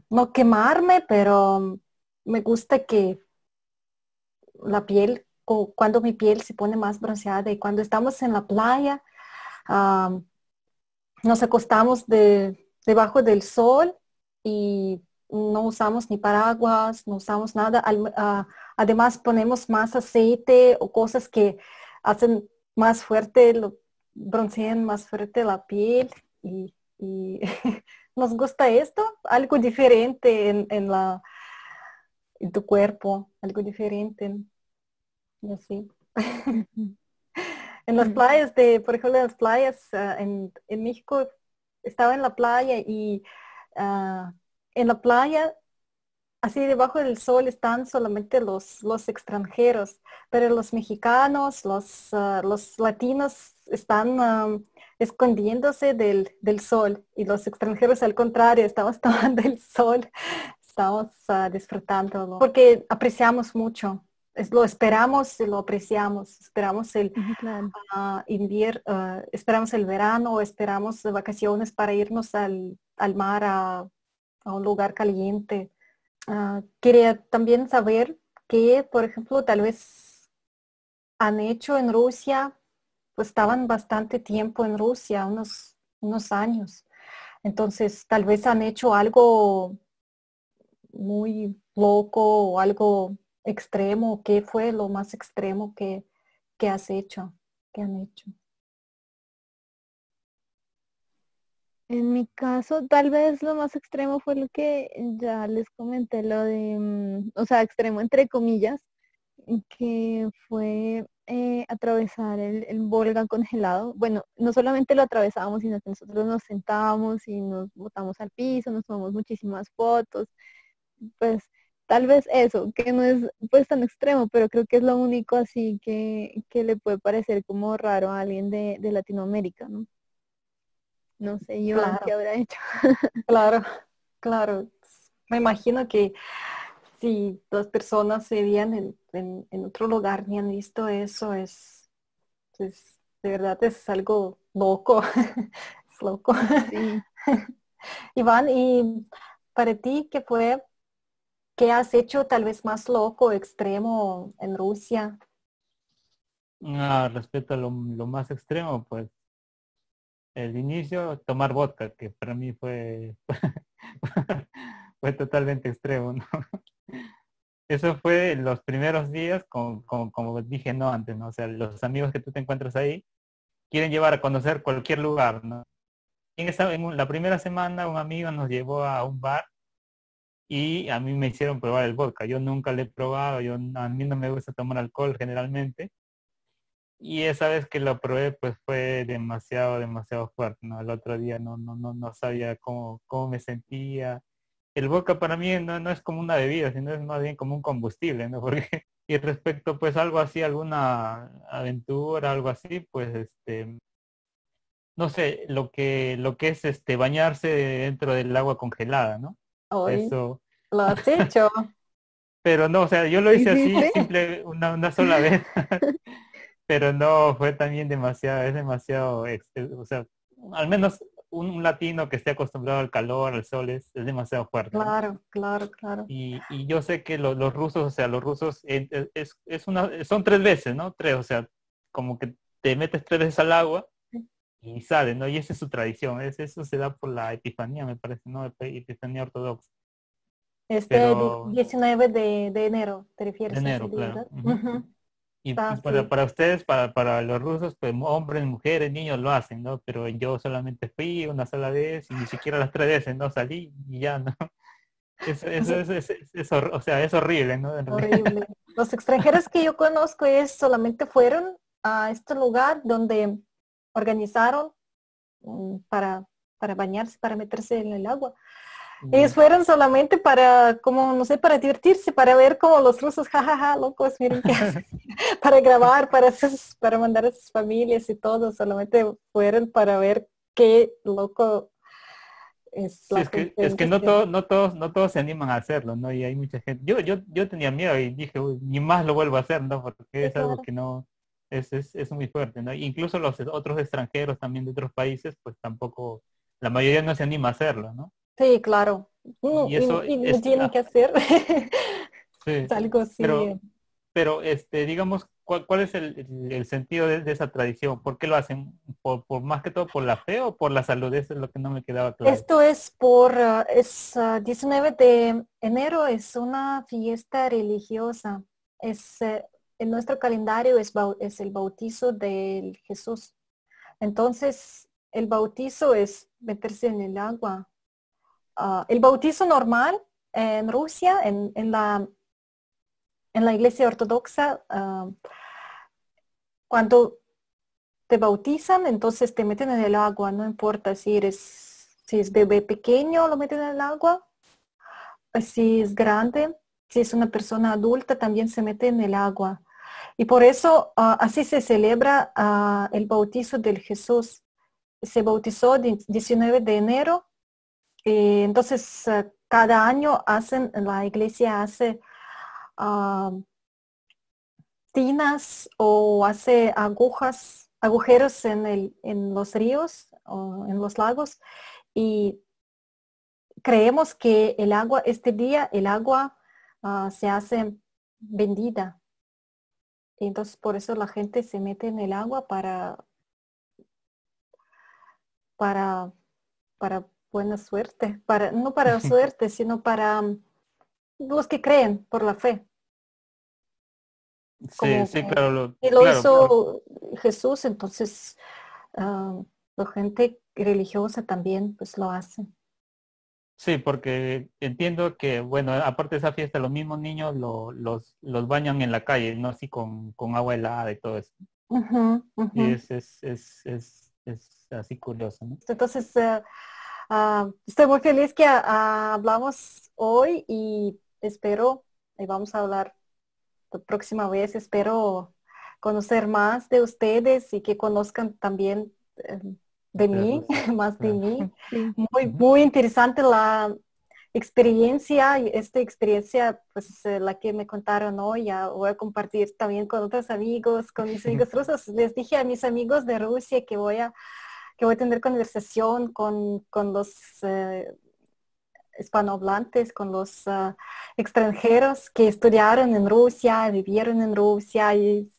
[SPEAKER 1] no quemarme, pero me gusta que la piel, cuando mi piel se pone más bronceada y cuando estamos en la playa, ah, nos acostamos debajo del sol y no usamos ni paraguas, no usamos nada. Además ponemos más aceite o cosas que hacen más fuerte, broncean más fuerte la piel y nos gusta esto, algo diferente en tu cuerpo, algo diferente y así.
[SPEAKER 3] Ujú.
[SPEAKER 1] En las
[SPEAKER 3] Mm.
[SPEAKER 1] playas por ejemplo, en las playas en México, estaba en la playa y ah, en la playa, así debajo del sol, están solamente los extranjeros, pero los mexicanos, los latinos están escondiéndose del sol y los extranjeros al contrario, estamos tomando el sol, estamos disfrutándolo, porque apreciamos mucho. Lo esperamos y lo apreciamos. Esperamos
[SPEAKER 3] Ujú, claro.
[SPEAKER 1] esperamos el verano o esperamos vacaciones para irnos al mar a un lugar caliente. Quería también saber que, por ejemplo, tal vez han hecho en Rusia, pues estaban bastante tiempo en Rusia, unos años. Entonces, tal vez han hecho algo muy loco o algo extremo. ¿Qué fue lo más extremo que has hecho, que han hecho?
[SPEAKER 3] En mi caso, tal vez lo más extremo fue lo que ya les comenté, lo de, o sea, extremo entre comillas, que fue atravesar el Volga congelado. Bueno, no solamente lo atravesábamos, sino que nosotros nos sentábamos y nos botamos al piso, nos tomamos muchísimas fotos. Pues tal vez eso, que no es pues tan extremo, pero creo que es lo único así que le puede parecer como raro a alguien de Latinoamérica, ¿no? No sé, Iván, ¿qué
[SPEAKER 1] Claro,
[SPEAKER 3] habrá hecho?
[SPEAKER 1] claro, claro. Me imagino que si las personas se veían en otro lugar ni han visto eso, de verdad es algo loco. Es loco.
[SPEAKER 3] Sí.
[SPEAKER 1] Iván, y para ti, qué has hecho tal vez más loco, extremo en Rusia?
[SPEAKER 2] Respecto a lo más extremo, pues el inicio, tomar vodka, que para mí fue, fue totalmente extremo, ¿no? Eso fue los primeros días, como dije no antes, ¿no? O sea, los amigos que tú te encuentras ahí quieren llevar a conocer cualquier lugar, ¿no? La primera semana un amigo nos llevó a un bar y a mí me hicieron probar el vodka. Yo nunca le he probado, a mí no me gusta tomar alcohol generalmente. Y esa vez que lo probé, pues fue demasiado, demasiado fuerte, ¿no? El otro día no sabía cómo me sentía. El vodka para mí no es como una bebida, sino es más bien como un combustible, ¿no? Porque, y respecto pues algo así, alguna aventura, algo así, pues no sé, lo que es bañarse dentro del agua congelada, ¿no?
[SPEAKER 1] Hoy
[SPEAKER 2] Eso,
[SPEAKER 1] lo has hecho.
[SPEAKER 2] pero no, o sea, yo lo hice así,
[SPEAKER 3] ¿Hiciste?
[SPEAKER 2] simple, una sola vez, pero no, fue también demasiado, es demasiado, o sea, al menos un latino que esté acostumbrado al calor, al sol, es demasiado fuerte, ¿no?
[SPEAKER 1] Claro, claro, claro.
[SPEAKER 2] Y yo sé que los rusos, o sea, los rusos son 3 veces, ¿no? Tres, o sea, como que te metes 3 veces al agua y sales, ¿no? Y esa es su tradición, eso se da por la Epifanía, me parece, ¿no? Epifanía ortodoxa.
[SPEAKER 1] Este
[SPEAKER 2] Pero
[SPEAKER 1] 19 de enero, ¿te
[SPEAKER 2] de
[SPEAKER 1] refieres a ese
[SPEAKER 2] enero,
[SPEAKER 1] día,
[SPEAKER 2] claro.
[SPEAKER 1] verdad?
[SPEAKER 2] Ujú.
[SPEAKER 1] Ujú.
[SPEAKER 2] Y
[SPEAKER 1] Ah, sí.
[SPEAKER 2] para ustedes, para los rusos, pues hombres, mujeres, niños lo hacen, ¿no? Pero yo solamente fui una sola vez y ni siquiera las 3 veces, ¿no? Salí y ya, ¿no?
[SPEAKER 1] Es
[SPEAKER 2] O sea, es horrible, ¿no? En realidad.
[SPEAKER 1] horrible. Los extranjeros que yo conozco solamente fueron a este lugar donde organizaron para bañarse, para meterse en el agua. Ellos
[SPEAKER 2] Ya.
[SPEAKER 1] fueron solamente para, como, no sé, para divertirse, para ver como los rusos, jajaja, locos, miren qué hacen, para grabar, para mandar a sus familias y todo, solamente fueron para ver qué loco es
[SPEAKER 2] Sí,
[SPEAKER 1] la
[SPEAKER 2] es que,
[SPEAKER 1] gente
[SPEAKER 2] es
[SPEAKER 1] en
[SPEAKER 2] que no,
[SPEAKER 1] cuestión.
[SPEAKER 2] no todos se animan a hacerlo, ¿no? Y hay mucha gente. Yo tenía miedo y dije, "Uy, ni más lo vuelvo a hacer, ¿no? Porque
[SPEAKER 1] Sí,
[SPEAKER 2] es algo
[SPEAKER 1] claro.
[SPEAKER 2] que no, es muy fuerte, ¿no? Incluso los otros extranjeros también de otros países, pues tampoco, la mayoría no se anima a hacerlo, ¿no?
[SPEAKER 1] Sí, claro. No,
[SPEAKER 2] Y eso
[SPEAKER 1] y lo tienen que hacer. Es
[SPEAKER 2] sí,
[SPEAKER 1] algo así.
[SPEAKER 2] pero digamos, ¿cuál es el sentido de esa tradición? ¿Por qué lo hacen? ¿Por más que todo por la fe o por la salud? Eso es lo que no me quedaba claro.
[SPEAKER 1] Esto es por, 19 de enero, es una fiesta religiosa. Es, en nuestro calendario es el bautizo del Jesús. Entonces, el bautizo es meterse en el agua. El bautizo normal en Rusia, en la iglesia ortodoxa, cuando te bautizan, entonces te meten en el agua, no importa si es bebé pequeño, lo meten en el agua, si es grande, si es una persona adulta, también se mete en el agua. Y por eso así se celebra el bautizo del Jesús. Se bautizó el 19 de enero, entonces cada año la iglesia hace ah, tinas o hace agujeros en los ríos o en los lagos y creemos que este día el agua se hace bendita. Entonces por eso la gente se mete en el agua para, para buena suerte, no para suerte, sino para los que creen por la fe.
[SPEAKER 2] Sí,
[SPEAKER 1] Como
[SPEAKER 2] sí, claro,
[SPEAKER 1] lo
[SPEAKER 2] claro,
[SPEAKER 1] hizo Jesús, entonces ah, la gente religiosa también pues lo hace.
[SPEAKER 2] sí, porque entiendo que, bueno, aparte de esa fiesta, los mismos niños los bañan en la calle, no así con agua helada y todo eso.
[SPEAKER 1] Ujú,
[SPEAKER 2] Y
[SPEAKER 1] ujú.
[SPEAKER 2] es así curioso, ¿no?
[SPEAKER 1] Entonces, estoy muy feliz que hablamos hoy y espero, y vamos a hablar la próxima vez, espero conocer más de ustedes y que conozcan también de
[SPEAKER 2] De
[SPEAKER 1] mí,
[SPEAKER 2] Rusia,
[SPEAKER 1] más de
[SPEAKER 2] claro.
[SPEAKER 1] mí.
[SPEAKER 3] Sí.
[SPEAKER 1] Muy,
[SPEAKER 2] Ujú.
[SPEAKER 1] muy interesante la experiencia y esta experiencia, pues la que me contaron hoy, ya voy a compartir también con otros amigos, con mis amigos rusos. Les dije a mis amigos de Rusia que voy a tener conversación con los hispanohablantes, con los extranjeros que estudiaron en Rusia, vivieron en Rusia y,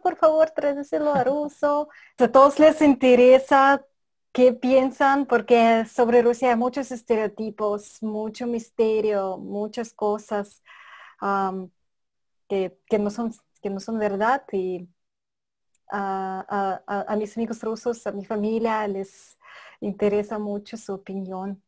[SPEAKER 1] por favor, tradúcelo a ruso. A todos les interesa qué piensan, porque sobre Rusia hay muchos estereotipos, mucho misterio, muchas cosas am, que no son verdad y a mis amigos rusos, a mi familia les interesa mucho su opinión.